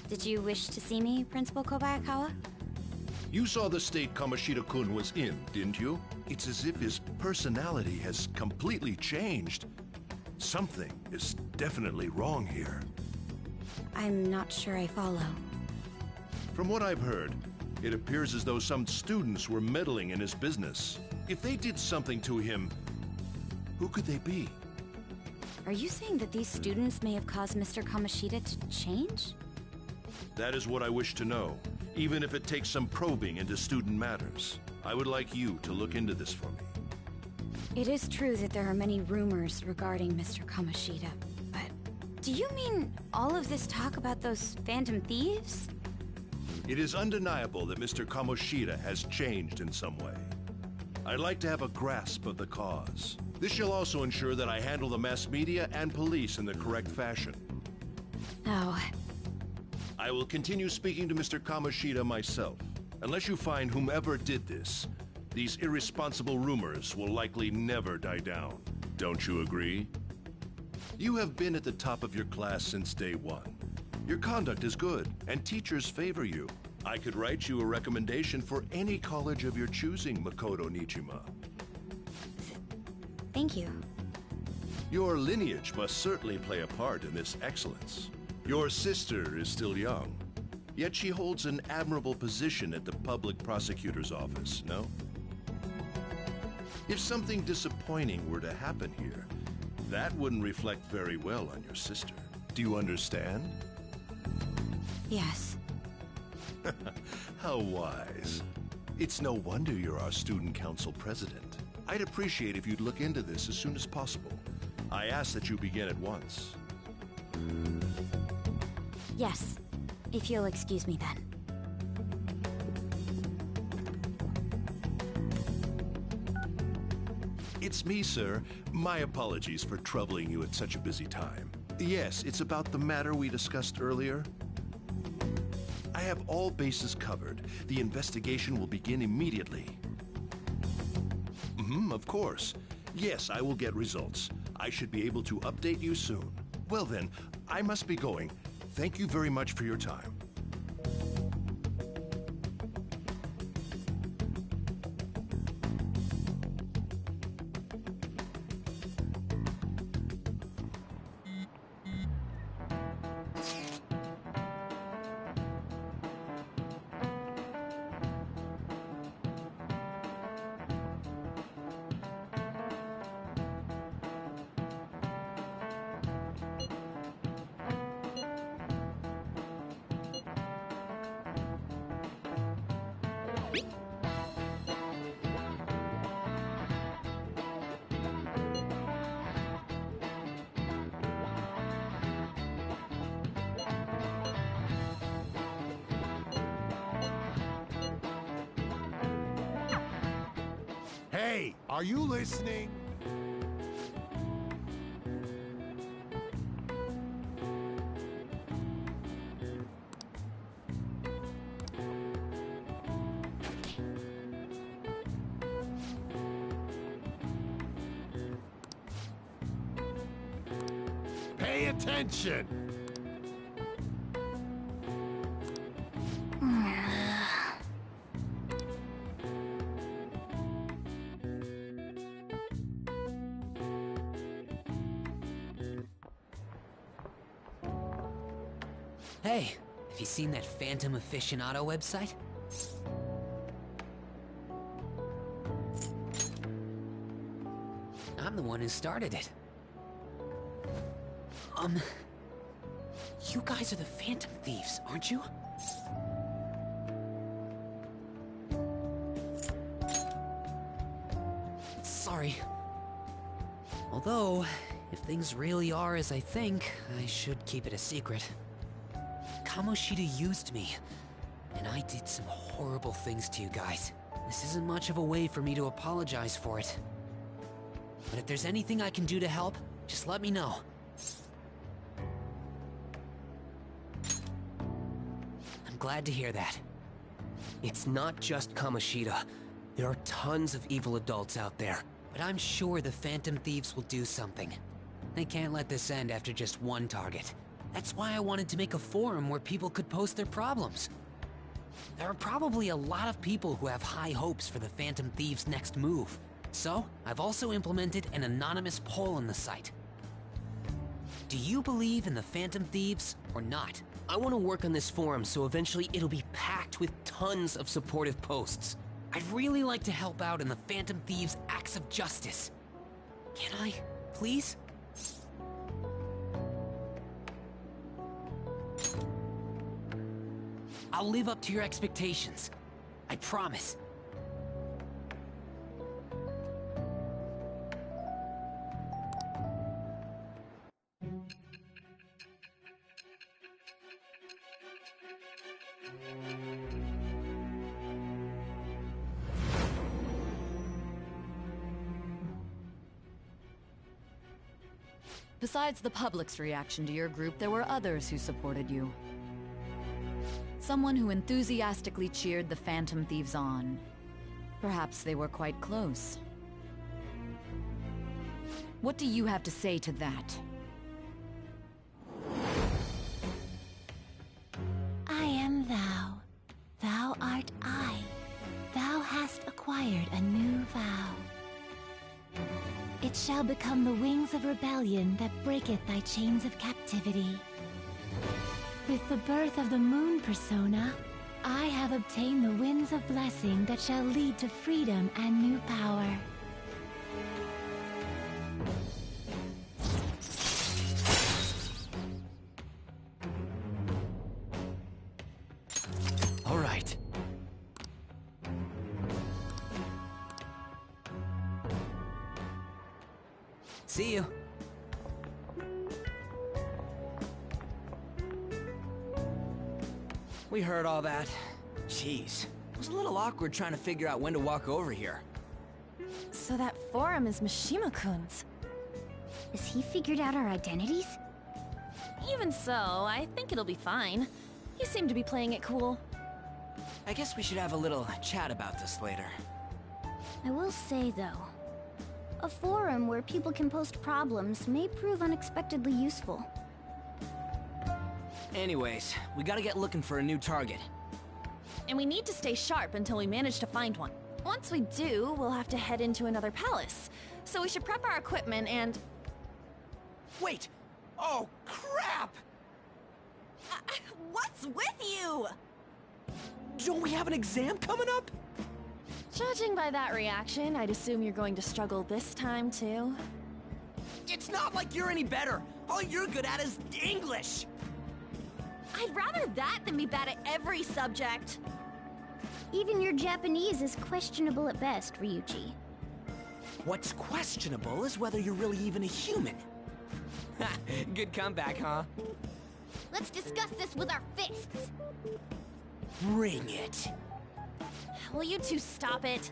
Did you wish to see me, Principal Kobayakawa? You saw the state Kamoshida-kun was in, didn't you? It's as if his personality has completely changed. Something is definitely wrong here. I'm not sure I follow. From what I've heard, it appears as though some students were meddling in his business. If they did something to him, who could they be? Are you saying that these students may have caused Mr. Kamoshida to change? That is what I wish to know, even if it takes some probing into student matters. I would like you to look into this for me. It is true that there are many rumors regarding Mr. Kamoshida, but do you mean all of this talk about those Phantom Thieves? It is undeniable that Mr. Kamoshida has changed in some way. I'd like to have a grasp of the cause. This shall also ensure that I handle the mass media and police in the correct fashion. Oh. I will continue speaking to Mr. Kamoshida myself. Unless you find whomever did this, these irresponsible rumors will likely never die down. Don't you agree? You have been at the top of your class since day one. Your conduct is good, and teachers favor you. I could write you a recommendation for any college of your choosing, Makoto Nijima. Thank you. Your lineage must certainly play a part in this excellence. Your sister is still young, yet she holds an admirable position at the public prosecutor's office, no? If something disappointing were to happen here, that wouldn't reflect very well on your sister. Do you understand? Yes. How wise. It's no wonder you're our student council president. I'd appreciate if you'd look into this as soon as possible. I ask that you begin at once. Yes, if you'll excuse me then. It's me, sir. My apologies for troubling you at such a busy time. Yes, it's about the matter we discussed earlier. I have all bases covered. The investigation will begin immediately. Of course. Yes, I will get results. I should be able to update you soon. Well then, I must be going. Thank you very much for your time. Hey, are you listening? Pay attention! Hey, have you seen that Phantom Aficionado website? I'm the one who started it. You guys are the Phantom Thieves, aren't you? Sorry. Although, if things really are as I think, I should keep it a secret. Kamoshida used me, and I did some horrible things to you guys. This isn't much of a way for me to apologize for it. But if there's anything I can do to help, just let me know. I'm glad to hear that. It's not just Kamoshida. There are tons of evil adults out there. But I'm sure the Phantom Thieves will do something. They can't let this end after just one target. That's why I wanted to make a forum where people could post their problems. There are probably a lot of people who have high hopes for the Phantom Thieves' next move. So, I've also implemented an anonymous poll on the site. Do you believe in the Phantom Thieves or not? I want to work on this forum so eventually it'll be packed with tons of supportive posts. I'd really like to help out in the Phantom Thieves' acts of justice. Can I, please? I'll live up to your expectations. I promise. Besides the public's reaction to your group, there were others who supported you. Someone who enthusiastically cheered the Phantom Thieves on. Perhaps they were quite close. What do you have to say to that? I am thou. Thou art I. Thou hast acquired a new vow. It shall become the wings of rebellion that breaketh thy chains of captivity. With the birth of the moon persona, I have obtained the winds of blessing that shall lead to freedom and new power. All right. See you. We heard all that. Jeez. It was a little awkward trying to figure out when to walk over here. So that forum is Mishima-kun's. Has he figured out our identities? Even so, I think it'll be fine. He seemed to be playing it cool. I guess we should have a little chat about this later. I will say, though, a forum where people can post problems may prove unexpectedly useful. Anyways, we gotta get looking for a new target. And we need to stay sharp until we manage to find one. Once we do, we'll have to head into another palace. So we should prep our equipment and... Wait! Oh, crap! What's with you? Don't we have an exam coming up? Judging by that reaction, I'd assume you're going to struggle this time, too. It's not like you're any better. All you're good at is English. I'd rather that than be bad at every subject. Even your Japanese is questionable at best, Ryuji. What's questionable is whether you're really even a human. Good comeback, huh? Let's discuss this with our fists. Bring it. Will you two stop it?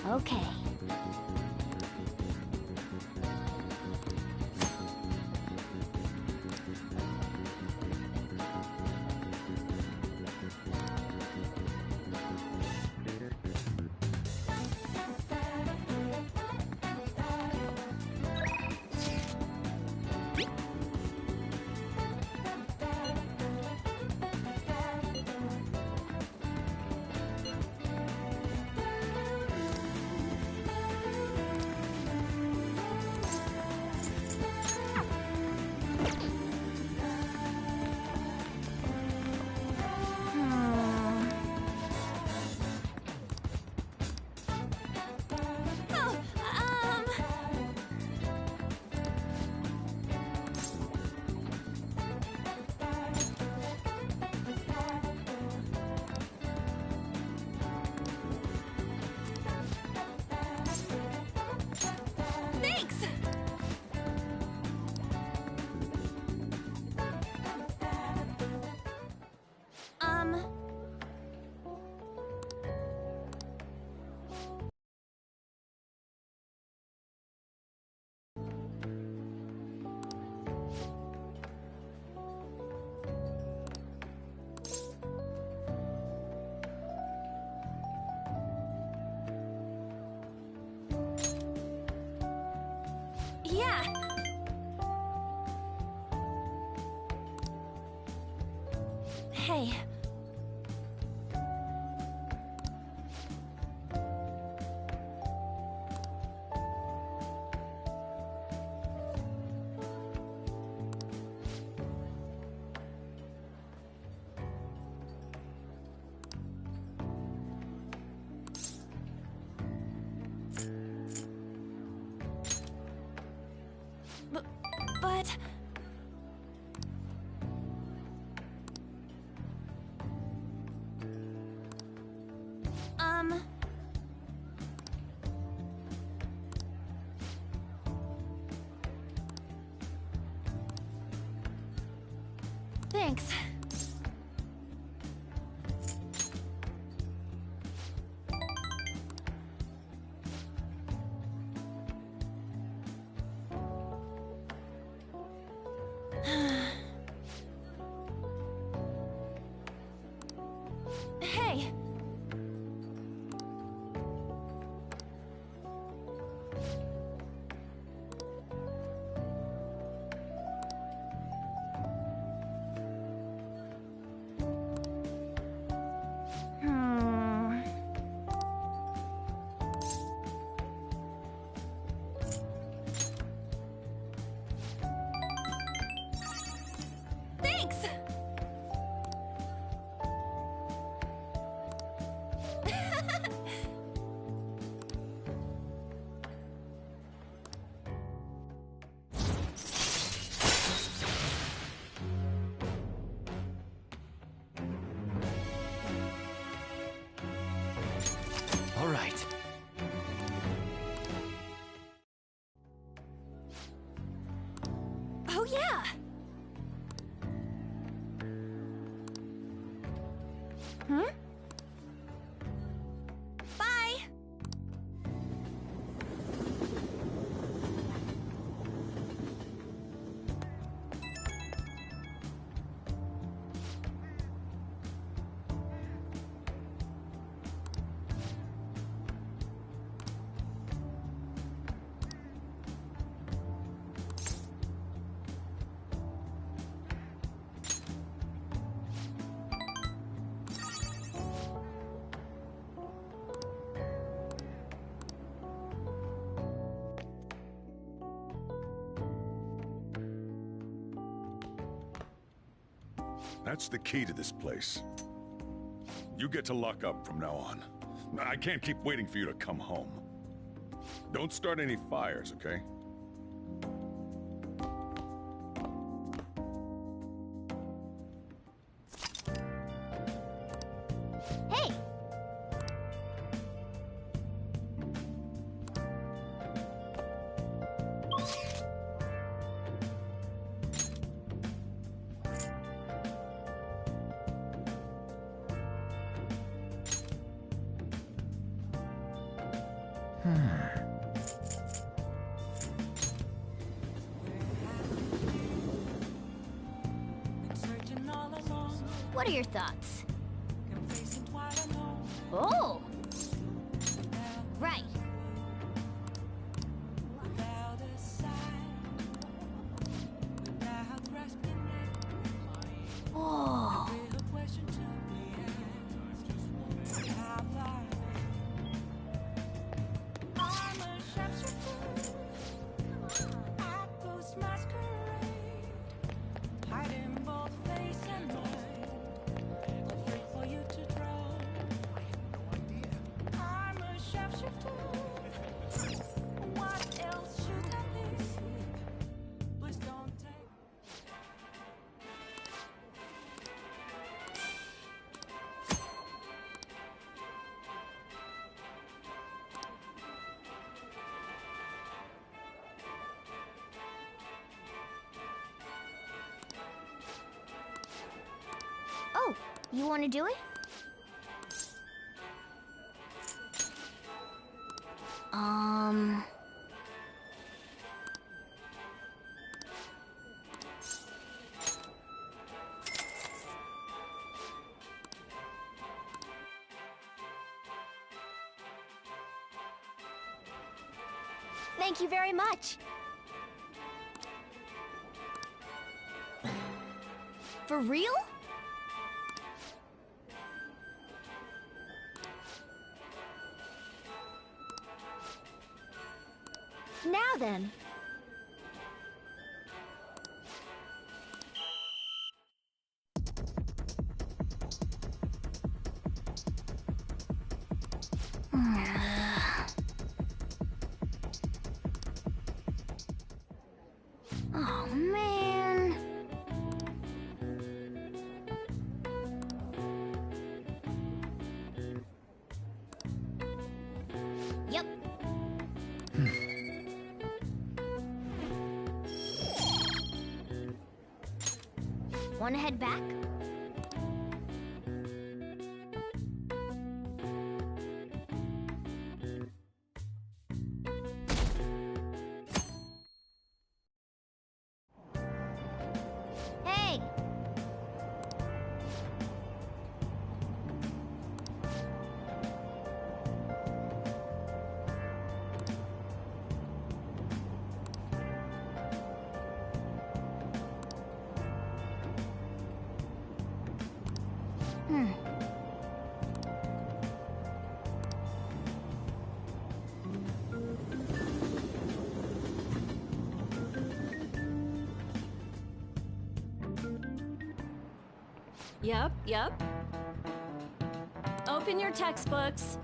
Okay. Thanks! Um... Yeah! Hey. But... Thanks. Hey! Thanks! All right. Oh, yeah! Hmm? Bye! That's the key to this place. You get to lock up from now on. I can't keep waiting for you to come home. Don't start any fires, okay? Hey! What are your thoughts? Oh! Right. Oh. Oh, you want to do it? Thank you very much. For real? Now then. Oh, man. Yep. Want to head back? Hey! Yep. Open your textbooks.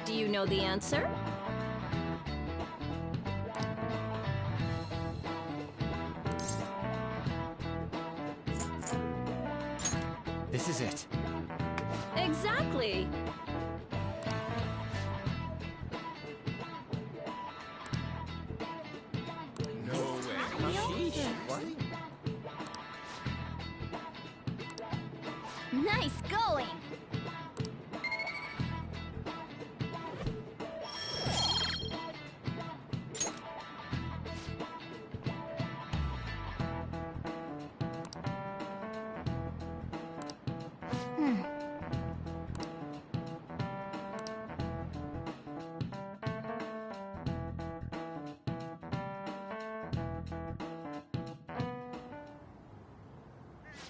Do you know the answer? This is it. Exactly. No way. What? Nice going!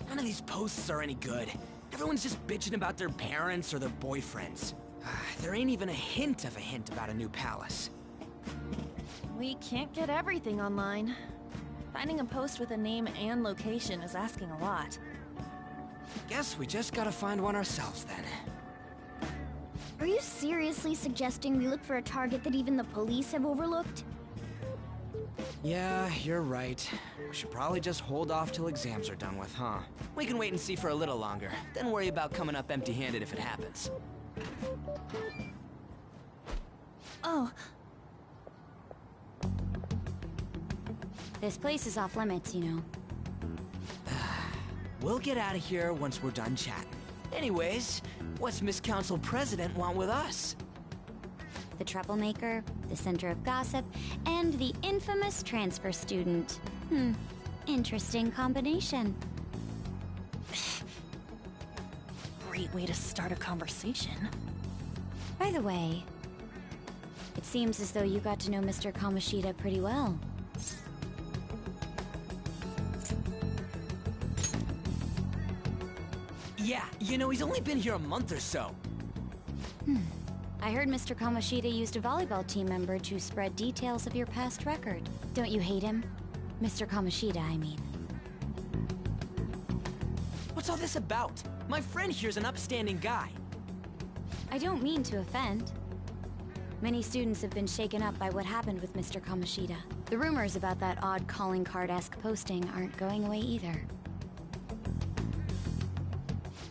None of these posts are any good. Everyone's just bitching about their parents or their boyfriends. There ain't even a hint about a new palace. We can't get everything online. Finding a post with a name and location is asking a lot. Guess we just gotta find one ourselves then. Are you seriously suggesting we look for a target that even the police have overlooked? Yeah, you're right. We should probably just hold off till exams are done with, huh? We can wait and see for a little longer, then worry about coming up empty-handed if it happens. Oh. This place is off limits, you know. We'll get out of here once we're done chatting. Anyways, what's Miss Council President want with us? The troublemaker, the center of gossip, and the infamous transfer student. Interesting combination. Great way to start a conversation. By the way, it seems as though you got to know Mr. Kamoshida pretty well. Yeah, you know, he's only been here a month or so. I heard Mr. Kamoshida used a volleyball team member to spread details of your past record. Don't you hate him? Mr. Kamoshida, I mean. What's all this about? My friend here's an upstanding guy. I don't mean to offend. Many students have been shaken up by what happened with Mr. Kamoshida. The rumors about that odd calling card-esque posting aren't going away either.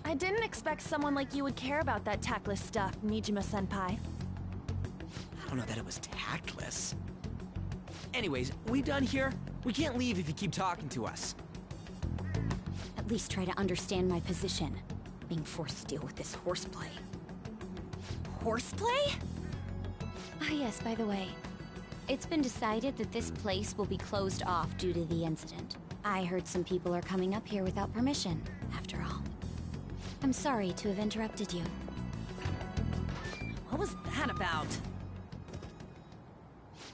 I didn't expect someone like you would care about that tactless stuff, Nijima-senpai. I don't know that it was tactless. Anyways, we done here? We can't leave if you keep talking to us. At least try to understand my position. Being forced to deal with this horseplay. Horseplay? Ah yes, by the way. It's been decided that this place will be closed off due to the incident. I heard some people are coming up here without permission, after all. I'm sorry to have interrupted you. What was that about?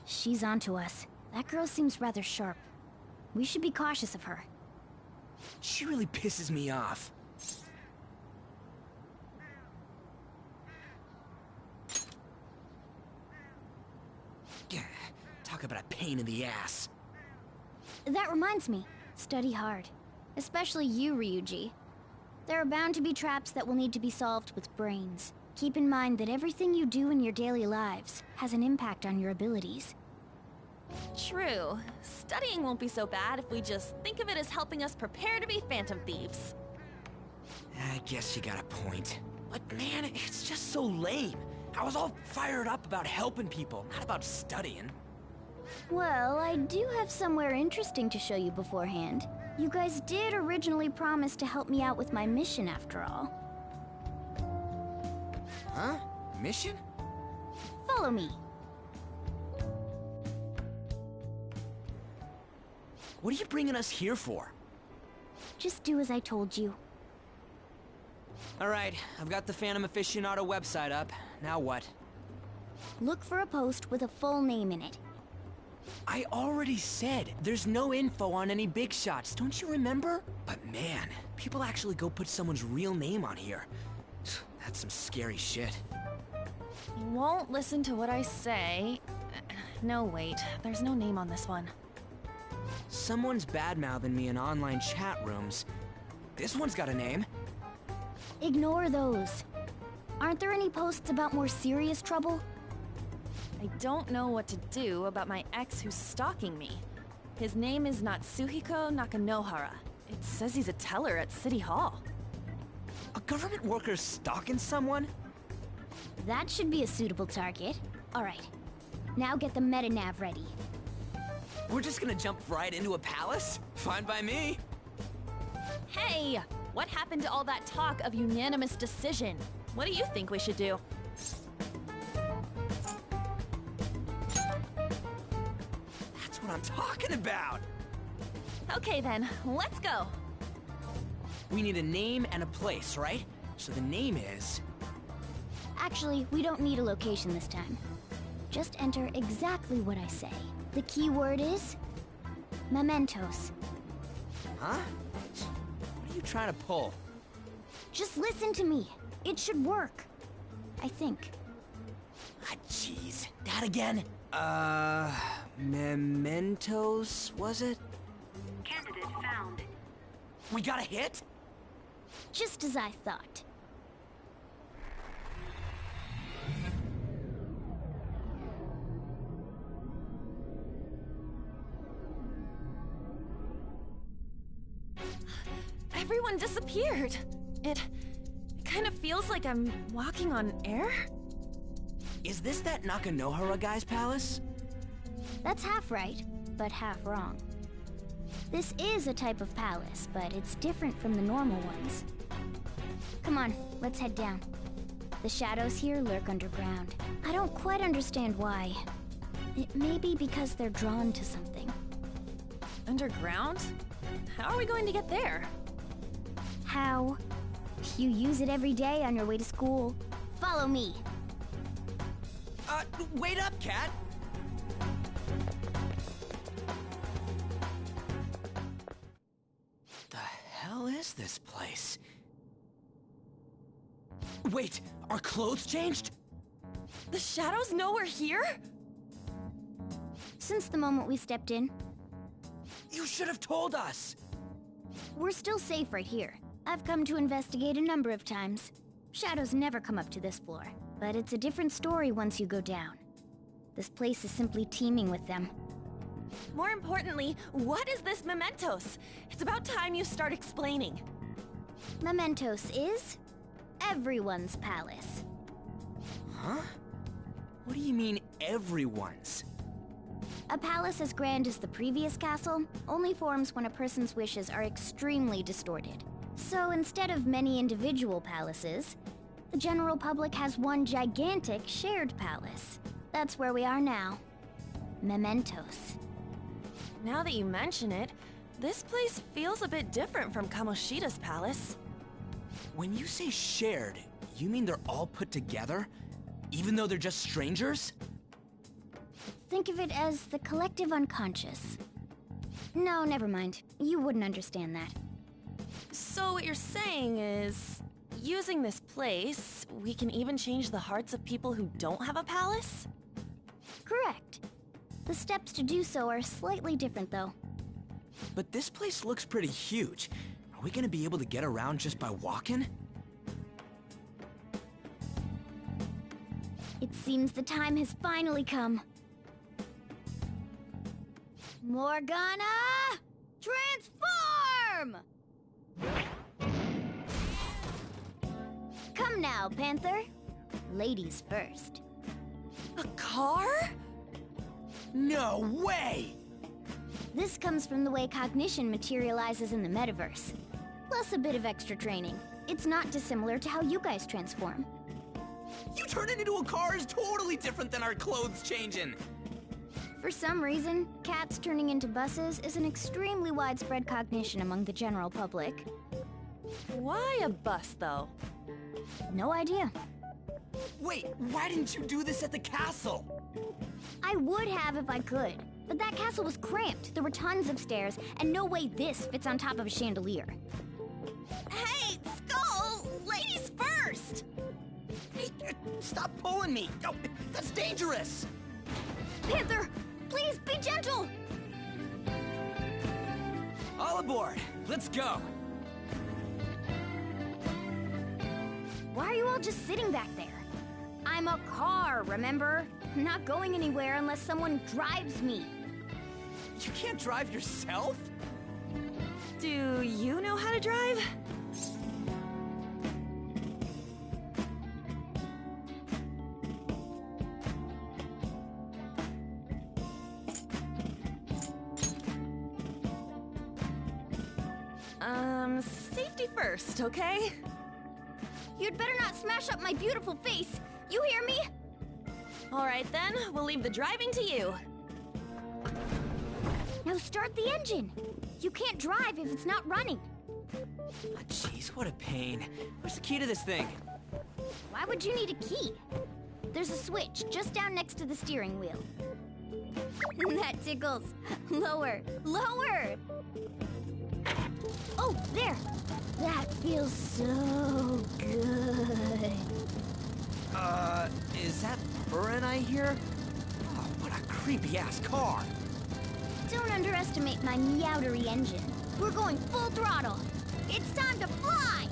She's onto us. That girl seems rather sharp. We should be cautious of her. She really pisses me off. Talk about a pain in the ass. That reminds me, study hard. Especially you, Ryuji. There are bound to be traps that will need to be solved with brains. Keep in mind that everything you do in your daily lives has an impact on your abilities. True. Studying won't be so bad if we just think of it as helping us prepare to be Phantom Thieves. I guess you got a point. But man, it's just so lame. I was all fired up about helping people, not about studying. Well, I do have somewhere interesting to show you beforehand. You guys did originally promise to help me out with my mission after all. Huh? Mission? Follow me. What are you bringing us here for? Just do as I told you. Alright, I've got the Phantom Aficionado website up. Now what? Look for a post with a full name in it. I already said there's no info on any big shots, don't you remember? But man, people actually go put someone's real name on here. That's some scary shit. You won't listen to what I say. No, wait. There's no name on this one. Someone's bad-mouthing me in online chat rooms. This one's got a name. Ignore those. Aren't there any posts about more serious trouble? I don't know what to do about my ex who's stalking me. His name is Natsuhiko Nakanohara. It says he's a teller at City Hall. A government worker stalking someone? That should be a suitable target. Alright. Now get the meta-nav ready. We're just gonna jump right into a palace? Fine by me. Hey! What happened to all that talk of unanimous decision? What do you think we should do? That's what I'm talking about! Okay then, let's go! We need a name and a place, right? So the name is... Actually, we don't need a location this time. Just enter exactly what I say. The keyword is... mementos. Huh? What are you trying to pull? Just listen to me. It should work. I think. Ah, jeez. That again? Mementos, was it? Candidate found. We got a hit? Just as I thought. Everyone disappeared. It kind of feels like I'm walking on air. Is this that Nakanohara guy's palace? That's half right, but half wrong. This is a type of palace, but it's different from the normal ones. Come on, let's head down. The shadows here lurk underground. I don't quite understand why. It may be because they're drawn to something. Underground? How are we going to get there? How? You use it every day on your way to school. Follow me. Wait up, Cat! The hell is this place? Wait, our clothes changed? The shadows know we're here? Since the moment we stepped in. You should have told us! We're still safe right here. I've come to investigate a number of times. Shadows never come up to this floor, but it's a different story once you go down. This place is simply teeming with them. More importantly, what is this Mementos? It's about time you start explaining. Mementos is everyone's palace. Huh? What do you mean, everyone's? A palace as grand as the previous castle only forms when a person's wishes are extremely distorted. So instead of many individual palaces, the general public has one gigantic shared palace. That's where we are now. Mementos. Now that you mention it, this place feels a bit different from Kamoshida's palace. When you say shared, you mean they're all put together? Even though they're just strangers? Think of it as the collective unconscious. No, never mind. You wouldn't understand that. So what you're saying is, using this place, we can even change the hearts of people who don't have a palace? Correct. The steps to do so are slightly different, though. But this place looks pretty huge. Are we gonna be able to get around just by walking? It seems the time has finally come. Morgana! Transform! Come now, Panther. Ladies first. A car? No way! This comes from the way cognition materializes in the metaverse. Plus a bit of extra training. It's not dissimilar to how you guys transform. You turning into a car is totally different than our clothes changing! For some reason, cats turning into buses is an extremely widespread cognition among the general public. Why a bus, though? No idea. Wait, why didn't you do this at the castle? I would have if I could, but that castle was cramped. There were tons of stairs, and no way this fits on top of a chandelier. Hey, Skull! Ladies first! Hey, stop pulling me! Oh, that's dangerous! Panther, please be gentle! All aboard! Let's go! Why are you all just sitting back there? I'm a car, remember? I'm not going anywhere unless someone drives me. You can't drive yourself? Do you know how to drive? Safety first, okay? You'd better not smash up my beautiful face. You hear me? All right then, we'll leave the driving to you. Now start the engine. You can't drive if it's not running. Oh, jeez, what a pain. Where's the key to this thing? Why would you need a key? There's a switch just down next to the steering wheel. That tickles. Lower, lower! Oh, there! That feels so good. Is that Burin I hear? Oh, what a creepy-ass car! Don't underestimate my meowdery engine. We're going full throttle. It's time to fly!